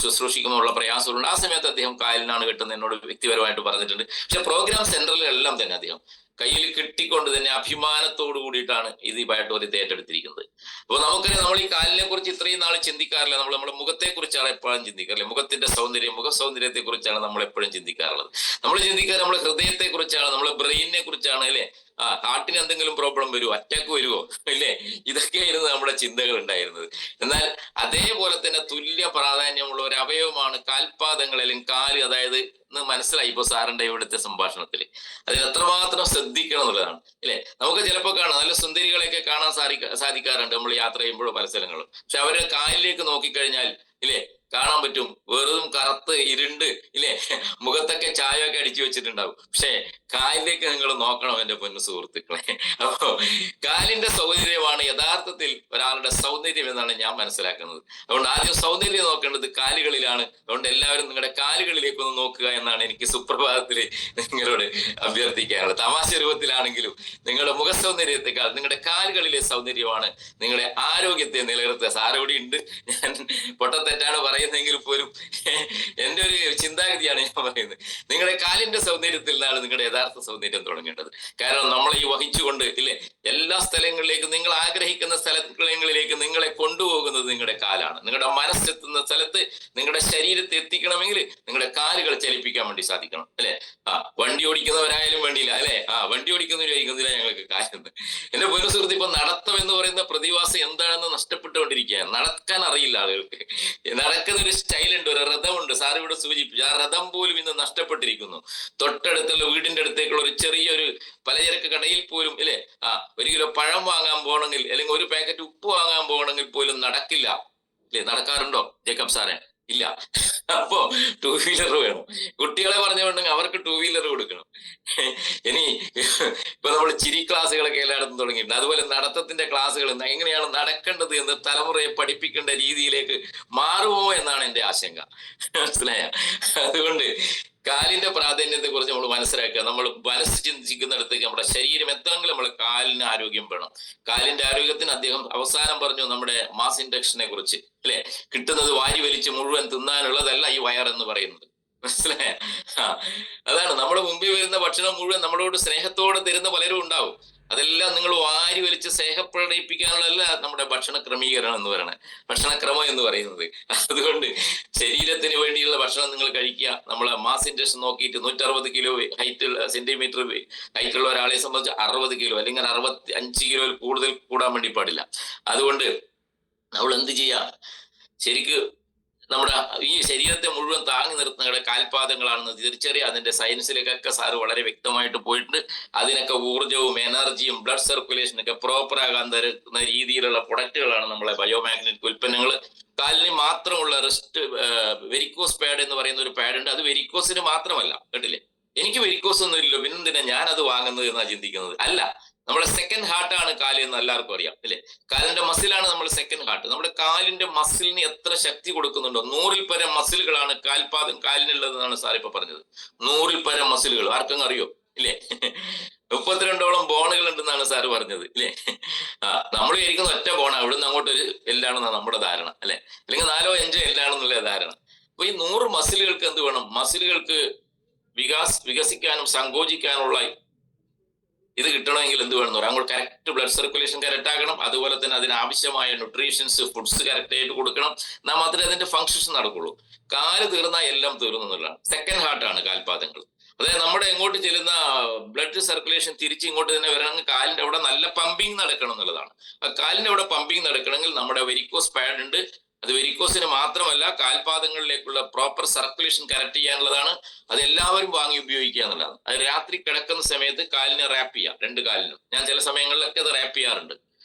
ശുശ്രൂഷിക്കുമ്പോഴുള്ള പ്രയാസങ്ങളുണ്ട്. ആ സമയത്ത് അദ്ദേഹം കാലിനാണ് കെട്ടുന്നത് എന്നോട് വ്യക്തിപരമായിട്ട് പറഞ്ഞിട്ടുണ്ട്. പക്ഷെ പ്രോഗ്രാം സെന്ററിലെല്ലാം തന്നെ അദ്ദേഹം കയ്യിൽ കെട്ടിക്കൊണ്ട് തന്നെ അഭിമാനത്തോടു കൂടിയിട്ടാണ് ഇത് ഈ ബയോട്ടോറിയത്തെ ഏറ്റെടുത്തിരിക്കുന്നത്. അപ്പോൾ നമുക്കറിയാം, നമ്മൾ ഈ കാലിനെ കുറിച്ച് ഇത്രയും നാൾ ചിന്തിക്കാറില്ല. നമ്മുടെ മുഖത്തെ കുറിച്ചാണ് എപ്പോഴും ചിന്തിക്കാറില്ല. മുഖത്തിന്റെ സൗന്ദര്യം, മുഖ സൗന്ദര്യത്തെ കുറിച്ചാണ് നമ്മൾ എപ്പോഴും ചിന്തിക്കാറുള്ളത്. നമ്മൾ ചിന്തിക്കാറ് നമ്മുടെ ഹൃദയത്തെ കുറിച്ചാണ്, നമ്മുടെ ബ്രെയിനിനെ കുറിച്ചാണ്, അല്ലെ? ഹാർട്ടിന് എന്തെങ്കിലും പ്രോബ്ലം വരുമോ, അറ്റാക്ക് വരുമോ, ഇല്ലേ? ഇതൊക്കെയായിരുന്നു നമ്മുടെ ചിന്തകൾ ഉണ്ടായിരുന്നത്. എന്നാൽ അതേപോലെ തന്നെ തുല്യ പ്രാധാന്യമുള്ള ഒരു അവയവമാണ് കാൽപാദങ്ങൾ, അല്ലെങ്കിൽ കാല്. അതായത് മനസ്സിലായി ഇപ്പൊ സാറിന്റെ ഇവിടുത്തെ സംഭാഷണത്തിൽ അതിൽ എത്രമാത്രം ശ്രദ്ധിക്കണം എന്നുള്ളതാണ്, ഇല്ലേ? നമുക്ക് ചിലപ്പോൾ കാണാം, നല്ല സുന്ദരികളെയൊക്കെ കാണാൻ സാധിക്കാറുണ്ട് നമ്മൾ യാത്ര ചെയ്യുമ്പോഴോ പല സ്ഥലങ്ങളും. പക്ഷെ അവരുടെ കാലിലേക്ക് നോക്കിക്കഴിഞ്ഞാൽ, ഇല്ലേ, കാണാൻ പറ്റും വെറും കറുത്ത് ഇരുണ്ട്, ഇല്ലേ? മുഖത്തൊക്കെ ചായയൊക്കെ അടിച്ചു വെച്ചിട്ടുണ്ടാവും. പക്ഷെ കാലിലേക്ക് നിങ്ങൾ നോക്കണം എന്റെ പൊന്നു സുഹൃത്തുക്കളെ. അപ്പോ കാലിന്റെ സൗന്ദര്യമാണ് യഥാർത്ഥത്തിൽ ഒരാളുടെ സൗന്ദര്യം എന്നാണ് ഞാൻ മനസ്സിലാക്കുന്നത്. അതുകൊണ്ട് ആദ്യം സൗന്ദര്യം നോക്കേണ്ടത് കാലുകളിലാണ്. അതുകൊണ്ട് എല്ലാവരും നിങ്ങളുടെ കാലുകളിലേക്കൊന്ന് നോക്കുക എന്നാണ് എനിക്ക് സുപ്രഭാതത്തില് നിങ്ങളോട് അഭ്യർത്ഥിക്കാനുള്ളത്. തമാശ രൂപത്തിലാണെങ്കിലും നിങ്ങളുടെ മുഖ സൗന്ദര്യത്തെക്കാൾ നിങ്ങളുടെ കാലുകളിലെ സൗന്ദര്യമാണ് നിങ്ങളുടെ ആരോഗ്യത്തെ നിലനിർത്തുക. സാരോടി ഉണ്ട്, ഞാൻ പൊട്ടത്തെറ്റാണ് പറയുന്നെങ്കിൽ പോലും എന്റെ ഒരു ചിന്താഗതിയാണ് ഞാൻ പറയുന്നത്. നിങ്ങളുടെ കാലിന്റെ സൗന്ദര്യത്തിൽ നിന്നാണ് നിങ്ങളുടെ യഥാർത്ഥ സൗന്ദര്യം തുടങ്ങേണ്ടത്. കാരണം നമ്മളെ ഈ വഹിച്ചുകൊണ്ട്, ഇല്ലേ, എല്ലാ സ്ഥലങ്ങളിലേക്കും, നിങ്ങൾ ആഗ്രഹിക്കുന്ന സ്ഥലങ്ങളിലേക്ക് നിങ്ങളെ കൊണ്ടുപോകുന്നത് നിങ്ങളുടെ കാലാണ്. നിങ്ങളുടെ മനസ്സെത്തുന്ന സ്ഥലത്ത് നിങ്ങളുടെ ശരീരത്തെ എത്തിക്കണമെങ്കിൽ നിങ്ങളുടെ കാലുകൾ ചലിപ്പിക്കാൻ വേണ്ടി സാധിക്കണം, അല്ലെ? വണ്ടി ഓടിക്കുന്നവരായാലും വേണ്ടിയില്ല, അല്ലെ? വണ്ടി ഓടിക്കുന്നവരായിരിക്കുന്നില്ല ഞങ്ങൾക്ക് കാര്യം. എന്റെ പൊന്നു സുഹൃത്ത്, ഇപ്പൊ നടത്തം എന്ന് പറയുന്ന പ്രതിഭാസം എന്താണെന്ന് നഷ്ടപ്പെട്ടുകൊണ്ടിരിക്കുകയാണ്. നടക്കാൻ അറിയില്ല ആളുകൾക്ക്. നടക്കുന്ന ഒരു സ്റ്റൈലുണ്ട്, ഒരു രഥമുണ്ട്. സാർ ഇവിടെ സൂചിപ്പിച്ചു, ആ രഥം പോലും ഇന്ന് നഷ്ടപ്പെട്ടിരിക്കുന്നു. തൊട്ടടുത്തുള്ള വീടിന്റെ അടുത്തേക്കുള്ള ഒരു ചെറിയൊരു പലചരക്ക് കടയിൽ പോലും, ഇല്ലേ, 1 കിലോ പഴം വാങ്ങാൻ പോകണമെങ്കിൽ, അല്ലെങ്കിൽ 1 പാക്കറ്റ് ഉപ്പ് വാങ്ങാൻ പോകണമെങ്കിൽ പോലും നടക്കില്ല, ഇല്ലേ? നടക്കാറുണ്ടോ ജേക്കബ് സാറേ? ഇല്ല. അപ്പോ 2 വീലർ വേണം. കുട്ടികളെ പറഞ്ഞുകൊണ്ടെങ്കിൽ അവർക്ക് 2 വീലർ കൊടുക്കണം. ഇനി ഇപ്പൊ നമ്മൾ ചിരി ക്ലാസ്സുകളൊക്കെ എല്ലായിടത്തും തുടങ്ങിയിട്ടുണ്ട്. അതുപോലെ നടത്തത്തിന്റെ ക്ലാസ്സുകൾ എങ്ങനെയാണ് നടക്കേണ്ടത് എന്ന് തലമുറയെ പഠിപ്പിക്കേണ്ട രീതിയിലേക്ക് മാറുമോ എന്നാണ് എന്റെ ആശങ്ക. മനസ്സിലായ? അതുകൊണ്ട് കാലിന്റെ പ്രാധാന്യത്തെ കുറിച്ച് നമ്മൾ മനസ്സിലാക്കുക. നമ്മൾ മനസ്സ് ചിന്തിക്കുന്നിടത്തേക്ക് നമ്മുടെ ശരീരം എത്രയെങ്കിലും നമ്മൾ കാലിന് ആരോഗ്യം വേണം. കാലിന്റെ ആരോഗ്യത്തിന് അദ്ദേഹം അവസാനം പറഞ്ഞു നമ്മുടെ മാസ് ഇൻഡക്ഷനെ കുറിച്ച്, അല്ലെ? കിട്ടുന്നത് വാരി വലിച്ച് മുഴുവൻ തിന്നാനുള്ളതല്ല ഈ വയറെന്ന് പറയുന്നത്. മനസ്സിലായ? അതാണ് നമ്മുടെ മുമ്പിൽ വരുന്ന ഭക്ഷണം മുഴുവൻ നമ്മളോട് സ്നേഹത്തോടെ തരുന്ന പലരും ഉണ്ടാവും. അതെല്ലാം നിങ്ങൾ വാരി വലിച്ച് സ്നേഹം പ്രകടിപ്പിക്കാനുള്ളതല്ല നമ്മുടെ ഭക്ഷണ ക്രമീകരണം എന്ന് പറയുന്നത്, ഭക്ഷണക്രമം എന്ന് പറയുന്നത്. അതുകൊണ്ട് ശരീരത്തിന് വേണ്ടിയുള്ള ഭക്ഷണം നിങ്ങൾ കഴിക്കുക. നമ്മളെ മാസ് ഇൻഡക്ഷൻ നോക്കിയിട്ട് 160 കിലോ സെന്റിമീറ്റർ ഹൈറ്റുള്ള ഒരാളെ സംബന്ധിച്ച് 60 കിലോ അല്ലെങ്കിൽ 65 കിലോയിൽ കൂടുതൽ കൂടാൻ വേണ്ടി പാടില്ല. അതുകൊണ്ട് നമ്മൾ എന്ത് ചെയ്യാ, ശരിക്ക് നമ്മുടെ ഈ ശരീരത്തെ മുഴുവൻ താങ്ങി നിർത്തുന്ന കാൽപാദങ്ങളാണെന്ന് തിരിച്ചറിയുക. അതിന്റെ സയൻസിലേക്കൊക്കെ സാറ് വളരെ വ്യക്തമായിട്ട് പോയിട്ടുണ്ട്. അതിനൊക്കെ ഊർജ്ജവും എനർജിയും ബ്ലഡ് സർക്കുലേഷനൊക്കെ പ്രോപ്പർ ആകാൻ തരുന്ന രീതിയിലുള്ള പ്രൊഡക്റ്റുകളാണ് നമ്മളെ ബയോമാഗ്നറ്റിക് ഉൽപ്പന്നങ്ങൾ. കാലിന് മാത്രമുള്ള റെസ്റ്റ് വെരിക്കോസ് പാഡ് എന്ന് പറയുന്ന ഒരു പാഡ് ഉണ്ട്. അത് വെരിക്കോസിന് മാത്രമല്ല, കേട്ടില്ലേ? എനിക്ക് വെരിക്കോസ് ഒന്നും ഇല്ലല്ലോ, പിന്നെന്തിനാ ഞാനത് വാങ്ങുന്നത് എന്നാ ചിന്തിക്കുന്നത്. അല്ല, നമ്മുടെ സെക്കൻഡ് ഹാർട്ടാണ് കാല് എന്ന് എല്ലാവർക്കും അറിയാം അല്ലെ? കാലിന്റെ മസിലാണ് നമ്മുടെ സെക്കൻഡ് ഹാർട്ട്. നമ്മുടെ കാലിന്റെ മസിലിന് എത്ര ശക്തി കൊടുക്കുന്നുണ്ടോ, 100-ൽ പരം മസിലുകളാണ് കാൽപാദം കാലിനുള്ളതെന്നാണ് സാർ ഇപ്പൊ പറഞ്ഞത്. 100-ൽ പരം മസിലുകൾ ആർക്കും അറിയോ ഇല്ലേ? 32ഓളം ബോണുകൾ ഉണ്ടെന്നാണ് സാറ് പറഞ്ഞത് ഇല്ലേ? നമ്മൾ വിചാരിക്കുന്ന ഒറ്റ ബോണ, അവിടുന്ന് അങ്ങോട്ടൊരു എല്ലാണെന്നാണ് നമ്മുടെ ധാരണ അല്ലെ? അല്ലെങ്കിൽ 4-5 എല്ലാണെന്നുള്ള ധാരണ. അപ്പൊ ഈ 100 മസിലുകൾക്ക് എന്ത് വേണം? മസിലുകൾക്ക് വികസിക്കാനും സങ്കോചിക്കാനുള്ള ഇത് കിട്ടണമെങ്കിൽ എന്ത് വേണമെന്ന് പറയാം? അങ്ങോട്ട് കറക്റ്റ് ബ്ലഡ് സർക്കുലേഷൻ കറക്റ്റ് ആകണം. അതുപോലെ തന്നെ അതിനാവശ്യമായ ന്യൂട്രീഷൻസ് ഫുഡ്സ് കറക്റ്റ് ആയിട്ട് കൊടുക്കണം. എന്നാൽ മാത്രമേ അതിന്റെ ഫങ്ഷൻസ് നടക്കുള്ളൂ. കാല് തീർന്നാൽ എല്ലാം തീർന്നു എന്നുള്ളതാണ്. സെക്കൻഡ് ഹാർട്ടാണ് കാൽപാദങ്ങൾ. അതായത് നമ്മുടെ എങ്ങോട്ട് ചെല്ലുന്ന ബ്ലഡ് സർക്കുലേഷൻ തിരിച്ച് ഇങ്ങോട്ട് തന്നെ വരണമെങ്കിൽ കാലിന്റെ അവിടെ നല്ല പമ്പിങ് നടക്കണം എന്നുള്ളതാണ്. കാലിന്റെ അവിടെ പമ്പിങ് നടക്കണമെങ്കിൽ നമ്മുടെ വെരിക്കോസ് പാഡ് ഉണ്ട്. അത് വെരിക്കോസിന് മാത്രമല്ല, കാൽപാദങ്ങളിലേക്കുള്ള പ്രോപ്പർ സർക്കുലേഷൻ കറക്റ്റ് ചെയ്യാനുള്ളതാണ്. അത് എല്ലാവരും വാങ്ങി ഉപയോഗിക്കുക എന്നുള്ളതാണ്. അത് രാത്രി കിടക്കുന്ന സമയത്ത് കാലിനെ റാപ്പ് ചെയ്യുക, 2 കാലിനും. ഞാൻ ചില സമയങ്ങളിലൊക്കെ അത് റാപ്പ് ചെയ്യാറുണ്ട്.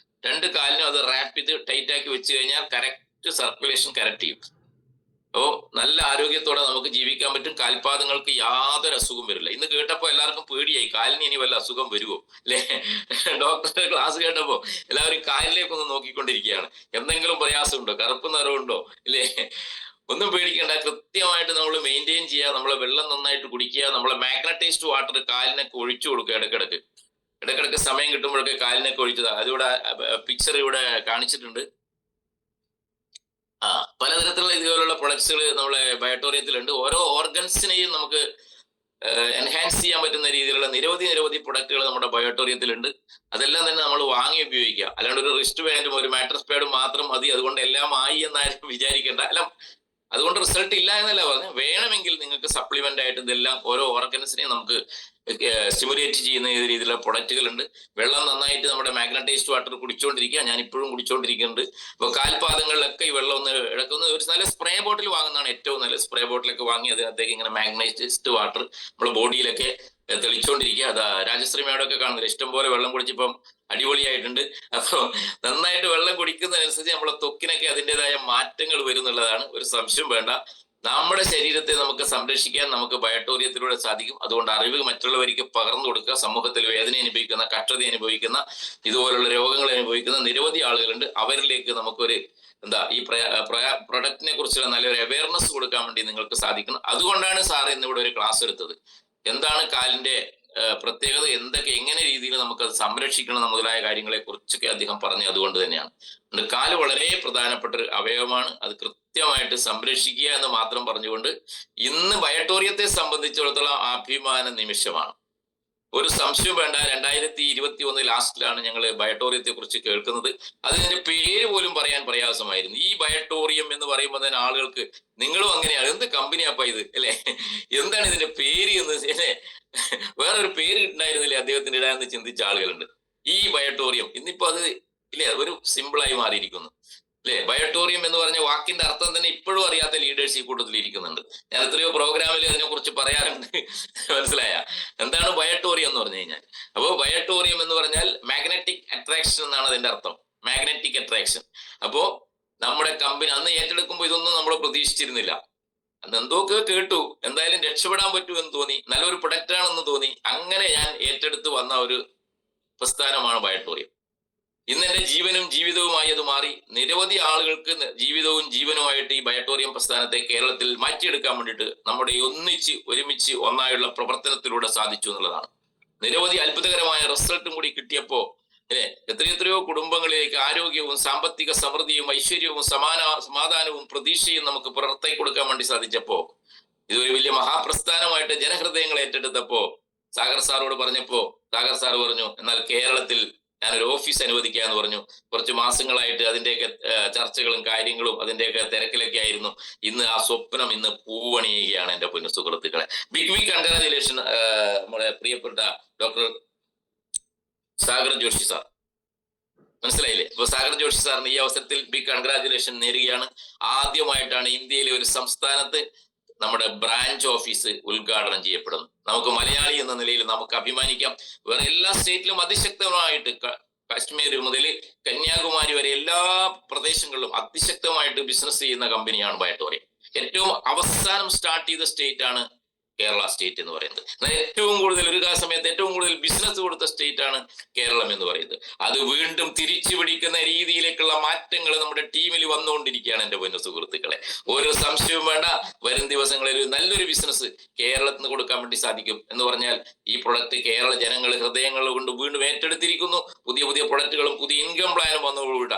2 കാലിനും അത് റാപ്പ് ചെയ്ത് ടൈറ്റ് ആക്കി വെച്ച് കഴിഞ്ഞാൽ കറക്റ്റ് സർക്കുലേഷൻ കറക്റ്റ് ചെയ്യും. അപ്പോൾ നല്ല ആരോഗ്യത്തോടെ നമുക്ക് ജീവിക്കാൻ പറ്റും. കാൽപാദങ്ങൾക്ക് യാതൊരു അസുഖം വരില്ല. ഇന്ന് കേട്ടപ്പോൾ എല്ലാവർക്കും പേടിയായി, കാലിന് ഇനി വല്ല അസുഖം വരുമോ അല്ലേ? ഡോക്ടറുടെ ക്ലാസ് കേട്ടപ്പോ എല്ലാവരും കാലിലേക്കൊന്ന് നോക്കിക്കൊണ്ടിരിക്കുകയാണ്. എന്തെങ്കിലും പ്രയാസമുണ്ടോ, കറുപ്പ് നിറവുണ്ടോ ഇല്ലേ? ഒന്നും പേടിക്കേണ്ട. കൃത്യമായിട്ട് നമ്മൾ മെയിൻറ്റെയിൻ ചെയ്യുക. നമ്മളെ വെള്ളം നന്നായിട്ട് കുടിക്കുക. നമ്മളെ മാഗ്നറ്റൈസ്ഡ് വാട്ടർ കാലിനൊക്കെ ഒഴിച്ചു കൊടുക്കുക. ഇടക്കിടക്ക് സമയം കിട്ടുമ്പോഴൊക്കെ കാലിനൊക്കെ ഒഴിച്ചതാ. അതിവിടെ പിക്ചർ ഇവിടെ കാണിച്ചിട്ടുണ്ട്. പലതരത്തിലുള്ള ഇതുപോലുള്ള പ്രൊഡക്ട്സുകൾ നമ്മളെ ബയോട്ടോറിയത്തിലുണ്ട്. ഓരോ ഓർഗൻസിനെയും നമുക്ക് എൻഹാൻസ് ചെയ്യാൻ പറ്റുന്ന രീതിയിലുള്ള നിരവധി പ്രൊഡക്റ്റുകൾ നമ്മുടെ ബയോട്ടോറിയത്തിലുണ്ട്. അതെല്ലാം തന്നെ നമ്മൾ വാങ്ങി ഉപയോഗിക്കുക. അല്ലാണ്ട് ഒരു റിസ്റ്റ് ബാൻഡും ഒരു മാട്രസ് പാഡും മാത്രം മതി, അതുകൊണ്ട് എല്ലാം ആയി എന്നാരും വിചാരിക്കേണ്ട. അല്ല, അതുകൊണ്ട് റിസൾട്ട് ഇല്ല എന്നല്ല പറഞ്ഞു. വേണമെങ്കിൽ നിങ്ങൾക്ക് സപ്ലിമെന്റ് ആയിട്ട് ഇതെല്ലാം ഓരോ ഓർഗൻസിനെയും നമുക്ക് സ്റ്റിമുലേറ്റ് ചെയ്യുന്ന രീതിയിലുള്ള പ്രൊഡക്റ്റുകളുണ്ട്. വെള്ളം നന്നായിട്ട് നമ്മുടെ മാഗ്നറ്റൈസ്ഡ് വാട്ടർ കുടിച്ചുകൊണ്ടിരിക്കുക. ഞാൻ ഇപ്പോഴും കുടിച്ചുകൊണ്ടിരിക്കുന്നുണ്ട്. അപ്പോൾ കാൽപാദങ്ങളിലൊക്കെ ഈ വെള്ളം ഒന്ന് ഇടക്കുന്ന ഒരു നല്ല സ്പ്രേ ബോട്ടിൽ വാങ്ങുന്നതാണ് ഏറ്റവും നല്ല. സ്പ്രേ ബോട്ടിലൊക്കെ വാങ്ങി അതിനകത്തേക്ക് ഇങ്ങനെ മാഗ്നറ്റൈസ്ഡ് വാട്ടർ നമ്മുടെ ബോഡിയിലൊക്കെ തെളിച്ചുകൊണ്ടിരിക്കുക. അത് രാജശ്രീ മേടൊക്കെ കാണുന്നില്ല, ഇഷ്ടംപോലെ വെള്ളം കുടിച്ചിപ്പം അടിപൊളിയായിട്ടുണ്ട്. അപ്പോൾ നന്നായിട്ട് വെള്ളം കുടിക്കുന്നതനുസരിച്ച് നമ്മളെ ത്വക്കിനൊക്കെ അതിൻ്റെതായ മാറ്റങ്ങൾ വരുന്നുള്ളതാണ്. ഒരു സംശയം വേണ്ട. നമ്മുടെ ശരീരത്തെ നമുക്ക് സംരക്ഷിക്കാൻ നമുക്ക് ബയോട്ടോറിയത്തിലൂടെ സാധിക്കും. അതുകൊണ്ട് അറിവ് മറ്റുള്ളവർക്ക് പകർന്നു കൊടുക്കുക. സമൂഹത്തിൽ വേദന അനുഭവിക്കുന്ന, കഷ്ടത അനുഭവിക്കുന്ന, ഇതുപോലുള്ള രോഗങ്ങൾ അനുഭവിക്കുന്ന നിരവധി ആളുകളുണ്ട്. അവരിലേക്ക് നമുക്കൊരു ഈ പ്രൊഡക്റ്റിനെ കുറിച്ചുള്ള നല്ലൊരു അവയർനെസ് കൊടുക്കാൻ വേണ്ടി നിങ്ങൾക്ക് സാധിക്കണം. അതുകൊണ്ടാണ് സാർ ഇന്നിവിടെ ഒരു ക്ലാസ് എടുത്തത്. എന്താണ് കാലിന്റെ പ്രത്യേകത, എങ്ങനെ രീതിയിൽ നമുക്കത് സംരക്ഷിക്കണം മുതലായ കാര്യങ്ങളെ കുറിച്ചൊക്കെ അദ്ദേഹം പറഞ്ഞു. അതുകൊണ്ട് തന്നെയാണ് കാല് വളരെ പ്രധാനപ്പെട്ട ഒരു അവയവമാണ്. അത് കൃത്യമായിട്ട് സംരക്ഷിക്കുക എന്ന് മാത്രം പറഞ്ഞുകൊണ്ട് ഇന്ന് ബയോട്ടോറിയത്തെ സംബന്ധിച്ചിടത്തോളം അഭിമാന നിമിഷമാണ്. ഒരു സംശയം വേണ്ട. 2021 ലാസ്റ്റിലാണ് ഞങ്ങൾ ബയോട്ടോറിയത്തെ കുറിച്ച് കേൾക്കുന്നത്. അതിന്റെ പേര് പോലും പറയാൻ പ്രയാസമായിരുന്നു. ഈ ബയോട്ടോറിയം എന്ന് പറയുമ്പോൾ തന്നെ ആളുകൾക്ക് നിങ്ങളും അങ്ങനെയാണ്, എന്ത് കമ്പനിയാപ്പ ഇത് അല്ലെ, എന്താണ് ഇതിന്റെ പേര് എന്ന് അല്ലെ, വേറൊരു പേര് കിട്ടുന്നായിരുന്നില്ലേ അദ്ദേഹത്തിന് ഇടാന്ന് ചിന്തിച്ച ആളുകളുണ്ട്. ഈ ബയോട്ടോറിയം ഇന്നിപ്പോ അത് ഇല്ലേ ഒരു സിമ്പിളായി മാറിയിരിക്കുന്നു അല്ലെ. ബയോട്ടോറിയം എന്ന് പറഞ്ഞ വാക്കിന്റെ അർത്ഥം തന്നെ ഇപ്പോഴും അറിയാത്ത ലീഡേഴ്സ് ഈ കൂട്ടത്തിൽ ഇരിക്കുന്നുണ്ട്. ഞാൻ എത്രയോ പ്രോഗ്രാമിൽ അതിനെ കുറിച്ച് പറയാറുണ്ട്. മനസ്സിലായ എന്താണ് ബയോട്ടോറിയം എന്ന് പറഞ്ഞു കഴിഞ്ഞാൽ? അപ്പോൾ ബയോട്ടോറിയം എന്ന് പറഞ്ഞാൽ മാഗ്നറ്റിക് അട്രാക്ഷൻ എന്നാണ് അതിന്റെ അർത്ഥം. Magnetic attraction. അപ്പോ നമ്മുടെ കമ്പനി അന്ന് ഏറ്റെടുക്കുമ്പോൾ ഇതൊന്നും നമ്മൾ പ്രതീക്ഷിച്ചിരുന്നില്ല. അന്ന് എന്തൊക്കെ കേട്ടു, എന്തായാലും രക്ഷപ്പെടാൻ പറ്റുമെന്ന് തോന്നി, നല്ലൊരു പ്രൊഡക്റ്റ് ആണെന്ന് തോന്നി. അങ്ങനെ ഞാൻ ഏറ്റെടുത്ത് വന്ന ഒരു പ്രസ്ഥാനമാണ് ബയോട്ടോറിയം. ഇന്ന് എന്റെ ജീവനും ജീവിതവുമായി അത് മാറി. നിരവധി ആളുകൾക്ക് ജീവിതവും ജീവനുമായിട്ട് ഈ ബയോട്ടോറിയം പ്രസ്ഥാനത്തെ കേരളത്തിൽ മാറ്റിയെടുക്കാൻ വേണ്ടിയിട്ട് നമ്മുടെ ഒരുമിച്ച് ഒന്നായുള്ള പ്രവർത്തനത്തിലൂടെ സാധിച്ചു എന്നുള്ളതാണ്. നിരവധി അത്ഭുതകരമായ റിസൾട്ടും കൂടി കിട്ടിയപ്പോ എത്രയെത്രയോ കുടുംബങ്ങളിലേക്ക് ആരോഗ്യവും സാമ്പത്തിക സമൃദ്ധിയും ഐശ്വര്യവും സമാധാനവും പ്രതീക്ഷയും നമുക്ക് പുറത്തേക്ക് കൊടുക്കാൻ വേണ്ടി സാധിച്ചപ്പോ, ഇതൊരു വലിയ മഹാപ്രസ്ഥാനമായിട്ട് ജനഹൃദയങ്ങൾ ഏറ്റെടുത്തപ്പോ സാഗർ സാറോട് പറഞ്ഞപ്പോ സാഗർ സാർ പറഞ്ഞു, എന്നാൽ കേരളത്തിൽ ഞാനൊരു ഓഫീസ് അനുവദിക്കുക എന്ന് പറഞ്ഞു. കുറച്ച് മാസങ്ങളായിട്ട് അതിന്റെയൊക്കെ ചർച്ചകളും കാര്യങ്ങളും അതിന്റെയൊക്കെ തിരക്കിലൊക്കെ ആയിരുന്നു. ഇന്ന് ആ സ്വപ്നം ഇന്ന് പൂവണിയുകയാണ് എന്റെ പൊന്നു സുഹൃത്തുക്കളെ. ബിഗ് കൺഗ്രാജുലേഷൻ നമ്മുടെ പ്രിയപ്പെട്ട ഡോക്ടർ സാഗർ ജോഷി സാർ. മനസ്സിലായില്ലേ? അപ്പൊ സാഗർ ജോഷി സാറിന് ഈ അവസരത്തിൽ ബിഗ് കൺഗ്രാജുലേഷൻ നേരുകയാണ്. ആദ്യമായിട്ടാണ് ഇന്ത്യയിലെ ഒരു സംസ്ഥാനത്ത് നമ്മുടെ ബ്രാഞ്ച് ഓഫീസ് ഉദ്ഘാടനം ചെയ്യപ്പെടുന്നത്. നമുക്ക് മലയാളി എന്ന നിലയിൽ നമുക്ക് അഭിമാനിക്കാം. വേറെ എല്ലാ സ്റ്റേറ്റിലും അതിശക്തമായിട്ട് കാശ്മീർ മുതൽ കന്യാകുമാരി വരെ എല്ലാ പ്രദേശങ്ങളിലും അതിശക്തമായിട്ട് ബിസിനസ് ചെയ്യുന്ന കമ്പനിയാണ് ബയട്ടോറിയ. ഏറ്റവും അവസാനം സ്റ്റാർട്ട് ചെയ്ത സ്റ്റേറ്റ് ആണ് കേരള സ്റ്റേറ്റ് എന്ന് പറയുന്നത്. എന്നാൽ ഏറ്റവും കൂടുതൽ ഒരു സമയത്ത് ഏറ്റവും കൂടുതൽ ബിസിനസ് കൊടുത്ത സ്റ്റേറ്റ് ആണ് കേരളം എന്ന് പറയുന്നത്. അത് വീണ്ടും തിരിച്ചു പിടിക്കുന്ന രീതിയിലേക്കുള്ള മാറ്റങ്ങൾ നമ്മുടെ ടീമിൽ വന്നുകൊണ്ടിരിക്കുകയാണ് എന്റെ പൊന്നു സുഹൃത്തുക്കളെ. ഒരു സംശയവും വേണ്ട, വരും ദിവസങ്ങളിൽ നല്ലൊരു ബിസിനസ് കേരളത്തിൽ നിന്ന് കൊടുക്കാൻ വേണ്ടി സാധിക്കും എന്ന് പറഞ്ഞാൽ ഈ പ്രൊഡക്റ്റ് കേരള ജനങ്ങൾ ഹൃദയങ്ങൾ കൊണ്ട് വീണ്ടും ഏറ്റെടുത്തിരിക്കുന്നു. പുതിയ പുതിയ പ്രൊഡക്റ്റുകളും പുതിയ ഇൻകം പ്ലാനും വന്നുകൂടിയിട്ട്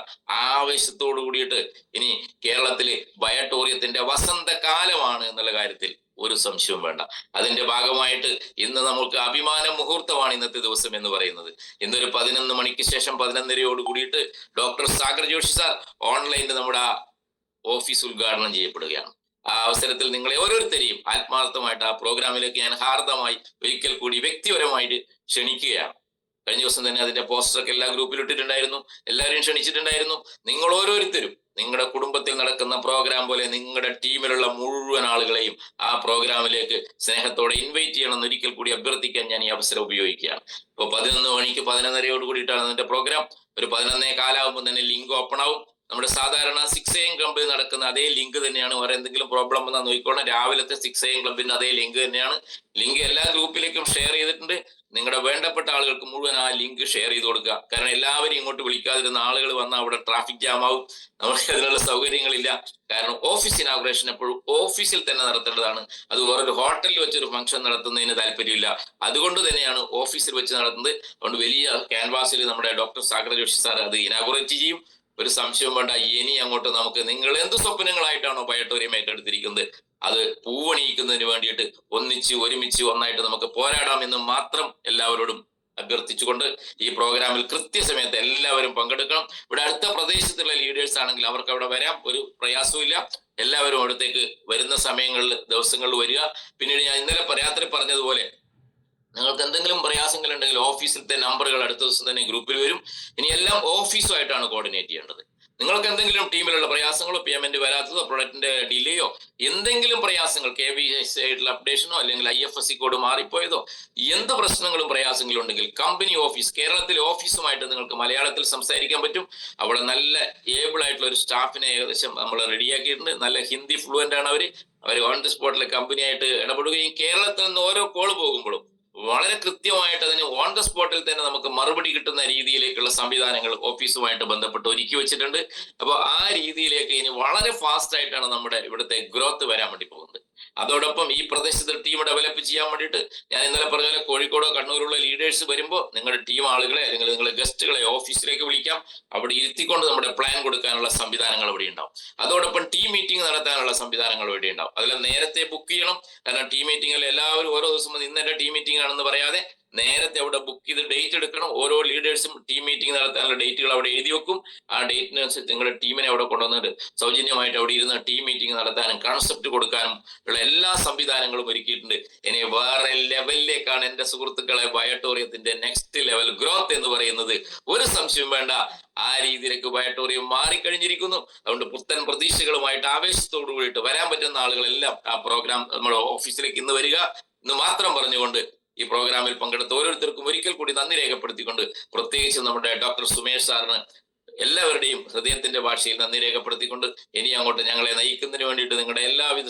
ആവേശത്തോടു കൂടിയിട്ട് ഇനി കേരളത്തില് ബയട്ടോറിയത്തിന്റെ വസന്തകാലമാണ് എന്നുള്ള കാര്യത്തിൽ ഒരു സംശയവും വേണ്ട. അതിന്റെ ഭാഗമായിട്ട് ഇന്ന് നമുക്ക് അഭിമാന മുഹൂർത്തമാണ് ഇന്നത്തെ ദിവസം എന്ന് പറയുന്നത്. ഇന്നൊരു 11 മണിക്ക് ശേഷം 11:30 കൂടിയിട്ട് ഡോക്ടർ സാഗർ ജോഷി സാർ ഓൺലൈനിൽ നമ്മുടെ ഓഫീസ് ഉദ്ഘാടനം ചെയ്യപ്പെടുകയാണ്. ആ അവസരത്തിൽ നിങ്ങളെ ഓരോരുത്തരെയും ആത്മാർത്ഥമായിട്ട് ആ പ്രോഗ്രാമിലേക്ക് ഞാൻ ഹാർദമായി ഒരിക്കൽ കൂടി വ്യക്തിപരമായിട്ട് ക്ഷണിക്കുകയാണ്. കഴിഞ്ഞ ദിവസം തന്നെ അതിന്റെ പോസ്റ്ററൊക്കെ എല്ലാ ഗ്രൂപ്പിലും ഇട്ടിട്ടുണ്ടായിരുന്നു, എല്ലാവരെയും ക്ഷണിച്ചിട്ടുണ്ടായിരുന്നു. നിങ്ങൾ ഓരോരുത്തരും നിങ്ങളുടെ കുടുംബത്തിൽ നടക്കുന്ന പ്രോഗ്രാം പോലെ നിങ്ങളുടെ ടീമിലുള്ള മുഴുവൻ ആളുകളെയും ആ പ്രോഗ്രാമിലേക്ക് സ്നേഹത്തോടെ ഇൻവൈറ്റ് ചെയ്യണമെന്ന് ഒരിക്കൽ കൂടി അഭ്യർത്ഥിക്കാൻ ഞാൻ ഈ അവസരം ഉപയോഗിക്കുകയാണ്. ഇപ്പോൾ 11 മണിക്ക് 11:30 കൂടിയിട്ടാണ് അതിന്റെ പ്രോഗ്രാം. ഒരു 11:15 തന്നെ ലിങ്ക് ഓപ്പൺ ആവും. നമ്മുടെ സാധാരണ 6 AM ക്ലബ്ബിൽ നടക്കുന്ന അതേ ലിങ്ക് തന്നെയാണ്. വേറെ എന്തെങ്കിലും പ്രോബ്ലം വന്നാൽ നോക്കിക്കോണം. രാവിലത്തെ 6 AM ക്ലബിന്റെ അതേ ലിങ്ക് തന്നെയാണ്. ലിങ്ക് എല്ലാ ഗ്രൂപ്പിലേക്കും ഷെയർ ചെയ്തിട്ടുണ്ട്. നിങ്ങളുടെ വേണ്ടപ്പെട്ട ആളുകൾക്ക് മുഴുവൻ ആ ലിങ്ക് ഷെയർ ചെയ്ത് കൊടുക്കുക. കാരണം എല്ലാവരും ഇങ്ങോട്ട് വിളിക്കാതിരുന്ന ആളുകൾ വന്നാൽ അവിടെ ട്രാഫിക് ജാം ആവും. നമുക്ക് അതിനുള്ള സൗകര്യങ്ങളില്ല. കാരണം ഓഫീസ് ഇനാഗുറേഷൻ എപ്പോഴും ഓഫീസിൽ തന്നെ നടത്തേണ്ടതാണ്. അത് വേറൊരു ഹോട്ടലിൽ വെച്ചൊരു ഫംഗ്ഷൻ നടത്തുന്നതിന് താല്പര്യമില്ല. അതുകൊണ്ട് തന്നെയാണ് ഓഫീസിൽ വെച്ച് നടത്തുന്നത്. അതുകൊണ്ട് വലിയ ക്യാൻവാസിൽ നമ്മുടെ ഡോക്ടർ സാഗർ ജോഷി സാർ അത് ഇനാഗുറേറ്റ് ചെയ്യും. ഒരു സംശയവും വേണ്ട. ഇനി അങ്ങോട്ട് നമുക്ക് നിങ്ങൾ എന്ത് സ്വപ്നങ്ങളായിട്ടാണോ ബയട്ടോറിയം ഏറ്റെടുത്തിരിക്കുന്നത് അത് പൂവണിയിക്കുന്നതിന് വേണ്ടിയിട്ട് ഒരുമിച്ച് ഒന്നായിട്ട് നമുക്ക് പോരാടാമെന്ന് മാത്രം എല്ലാവരോടും അഭ്യർത്ഥിച്ചുകൊണ്ട് ഈ പ്രോഗ്രാമിൽ കൃത്യസമയത്ത് എല്ലാവരും പങ്കെടുക്കണം. ഇവിടെ അടുത്ത പ്രദേശത്തുള്ള ലീഡേഴ്സ് ആണെങ്കിൽ അവർക്ക് അവിടെ വരാം, ഒരു പ്രയാസവും ഇല്ല. എല്ലാവരും അവിടത്തേക്ക് വരുന്ന സമയങ്ങളിൽ ദിവസങ്ങളിൽ വരിക. പിന്നീട് ഞാൻ ഇന്നലെ രാത്രി പറഞ്ഞതുപോലെ നിങ്ങൾക്ക് എന്തെങ്കിലും പ്രയാസങ്ങൾ ഉണ്ടെങ്കിൽ ഓഫീസിലത്തെ നമ്പറുകൾ അടുത്ത ദിവസം തന്നെ ഗ്രൂപ്പിൽ വരും. ഇനി എല്ലാം ഓഫീസുമായിട്ടാണ് കോർഡിനേറ്റ് ചെയ്യേണ്ടത്. നിങ്ങൾക്ക് എന്തെങ്കിലും ടീമിലുള്ള പ്രയാസങ്ങളോ പേയ്മെന്റ് വരാത്തതോ പ്രൊഡക്റ്റിന്റെ ഡിലേയോ എന്തെങ്കിലും പ്രയാസങ്ങൾ KVS ആയിട്ടുള്ള അപ്ഡേഷനോ അല്ലെങ്കിൽ IFSC കോഡ് മാറിപ്പോയതോ എന്ത് പ്രശ്നങ്ങളും പ്രയാസങ്ങളും ഉണ്ടെങ്കിൽ കമ്പനി ഓഫീസ് കേരളത്തിലെ ഓഫീസുമായിട്ട് നിങ്ങൾക്ക് മലയാളത്തിൽ സംസാരിക്കാൻ പറ്റും. അവിടെ നല്ല ഏബിൾ ആയിട്ടുള്ള ഒരു സ്റ്റാഫിനെ ഏകദേശം നമ്മൾ റെഡിയാക്കിയിട്ടുണ്ട്. നല്ല ഹിന്ദി ഫ്ലുവന്റ് ആണ് അവർ ഓൺ ദി സ്പോട്ടിലെ കമ്പനിയായിട്ട് ഇടപെടുകയും കേരളത്തിൽ നിന്ന് ഓരോ കോൾ പോകുമ്പോഴും വളരെ കൃത്യമായിട്ട് അതിന് ഓൺ ദ സ്പോട്ടിൽ തന്നെ നമുക്ക് മറുപടി കിട്ടുന്ന രീതിയിലേക്കുള്ള സംവിധാനങ്ങൾ ഓഫീസുമായിട്ട് ബന്ധപ്പെട്ട് ഒരുക്കി വെച്ചിട്ടുണ്ട്. അപ്പോൾ ആ രീതിയിലേക്ക് ഇനി വളരെ ഫാസ്റ്റ് ആയിട്ടാണ് നമ്മുടെ ഇവിടുത്തെ ഗ്രോത്ത് വരാൻ വേണ്ടി പോകുന്നത്. അതോടൊപ്പം ഈ പ്രദേശത്ത് ടീം ഡെവലപ്പ് ചെയ്യാൻ വേണ്ടിയിട്ട് ഞാൻ ഇന്നലെ പറഞ്ഞ പോലെ കോഴിക്കോടോ കണ്ണൂരുള്ള ലീഡേഴ്സ് വരുമ്പോൾ നിങ്ങളുടെ ടീം ആളുകളെ അല്ലെങ്കിൽ നിങ്ങളുടെ ഗസ്റ്റുകളെ ഓഫീസിലേക്ക് വിളിക്കാം. അവിടെ ഇരുത്തിക്കൊണ്ട് നമ്മുടെ പ്ലാൻ കൊടുക്കാനുള്ള സംവിധാനങ്ങൾ ഇവിടെ ഉണ്ടാവും. അതോടൊപ്പം ടീം മീറ്റിംഗ് നടത്താനുള്ള സംവിധാനങ്ങൾ ഇവിടെ ഉണ്ടാവും. അതെല്ലാം നേരത്തെ ബുക്ക് ചെയ്യണം. കാരണം ടീം മീറ്റിംഗിൽ എല്ലാവരും ഓരോ ദിവസം ഇന്നെ ടീം മീറ്റിംഗ് ആണെന്ന് പറയാതെ നേരത്തെ അവിടെ ബുക്ക് ചെയ്ത് ഡേറ്റ് എടുക്കണം. ഓരോ ലീഡേഴ്സും ടീം മീറ്റിംഗ് നടത്താനുള്ള ഡേറ്റുകൾ അവിടെ എഴുതി വെക്കും. ആ ഡേറ്റിനനുസരിച്ച് നിങ്ങളുടെ ടീമിനെ അവിടെ കൊണ്ടുവന്നിട്ട് സൗജന്യമായിട്ട് അവിടെ ഇരുന്ന് ടീം മീറ്റിംഗ് നടത്താനും കൺസെപ്റ്റ് കൊടുക്കാനും ഉള്ള എല്ലാ സംവിധാനങ്ങളും ഒരുക്കിയിട്ടുണ്ട്. ഇനി വേറെ ലെവലിലേക്കാണ് എന്റെ സുഹൃത്തുക്കളെ ബയട്ടോറിയത്തിന്റെ നെക്സ്റ്റ് ലെവൽ ഗ്രോത്ത് എന്ന് പറയുന്നത്. ഒരു സംശയവും വേണ്ട, ആ രീതിയിലേക്ക് ബയട്ടോറിയം മാറിക്കഴിഞ്ഞിരിക്കുന്നു. അതുകൊണ്ട് പുത്തൻ പ്രതീക്ഷകളുമായിട്ട് ആവേശത്തോടു കൂടിയിട്ട് വരാൻ പറ്റുന്ന ആളുകളെല്ലാം ആ പ്രോഗ്രാം നമ്മുടെ ഓഫീസിലേക്ക് ഇന്ന് വരിക എന്ന് മാത്രം പറഞ്ഞുകൊണ്ട് ഈ പ്രോഗ്രാമിൽ പങ്കെടുത്ത ഓരോരുത്തർക്കും ഒരിക്കൽ കൂടി നന്ദി രേഖപ്പെടുത്തിക്കൊണ്ട് പ്രത്യേകിച്ച് നമ്മുടെ ഡോക്ടർ സുമേഷ് സാറിന് എല്ലാവരുടെയും ഹൃദയത്തിന്റെ ഭാഷയിൽ നന്ദി രേഖപ്പെടുത്തിക്കൊണ്ട് ഇനി അങ്ങോട്ട് ഞങ്ങളെ നയിക്കുന്നതിന് വേണ്ടിയിട്ട് നിങ്ങളുടെ എല്ലാവിധ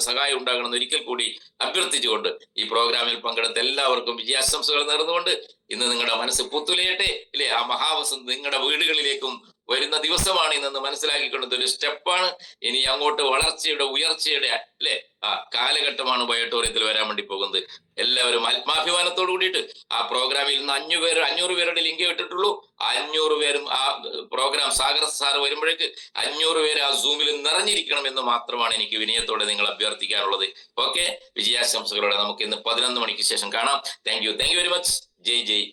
സഹായം ഉണ്ടാകണമെന്ന് ഒരിക്കൽ കൂടി അഭ്യർത്ഥിച്ചുകൊണ്ട് ഈ പ്രോഗ്രാമിൽ പങ്കെടുത്ത എല്ലാവർക്കും വിജയാശംസകൾ നേർന്നുകൊണ്ട് ഇന്ന് നിങ്ങളുടെ മനസ്സ് പുത്തുലയട്ടെ ഇല്ലേ. ആ മഹാവസന്ത് നിങ്ങളുടെ വീടുകളിലേക്കും വരുന്ന ദിവസമാണ് ഇന്നെന്ന് മനസ്സിലാക്കിക്കൊണ്ടത് ഒരു സ്റ്റെപ്പാണ്. ഇനി അങ്ങോട്ട് വളർച്ചയുടെ ഉയർച്ചയുടെ അല്ലെ ആ കാലഘട്ടമാണ് ബയട്ടോറിയത്തിൽ വരാൻ വേണ്ടി പോകുന്നത്. എല്ലാവരും ആത്മാഭിമാനത്തോട് കൂടിയിട്ട് ആ പ്രോഗ്രാമിൽ നിന്ന് 500 പേരുടെ ലിങ്ക് ഇട്ടിട്ടുള്ളൂ. 500 പേരും ആ പ്രോഗ്രാം സാഗർ സാർ വരുമ്പോഴേക്ക് 500 പേര് ആ സൂമിൽ നിറഞ്ഞിരിക്കണം എന്ന് മാത്രമാണ് എനിക്ക് വിനയത്തോടെ നിങ്ങൾ അഭ്യർത്ഥിക്കാനുള്ളത്. ഓക്കെ, വിജയാശംസകളോടെ നമുക്ക് ഇന്ന് 11 മണിക്ക് ശേഷം കാണാം. Thank you very much. ജയ് ജയ്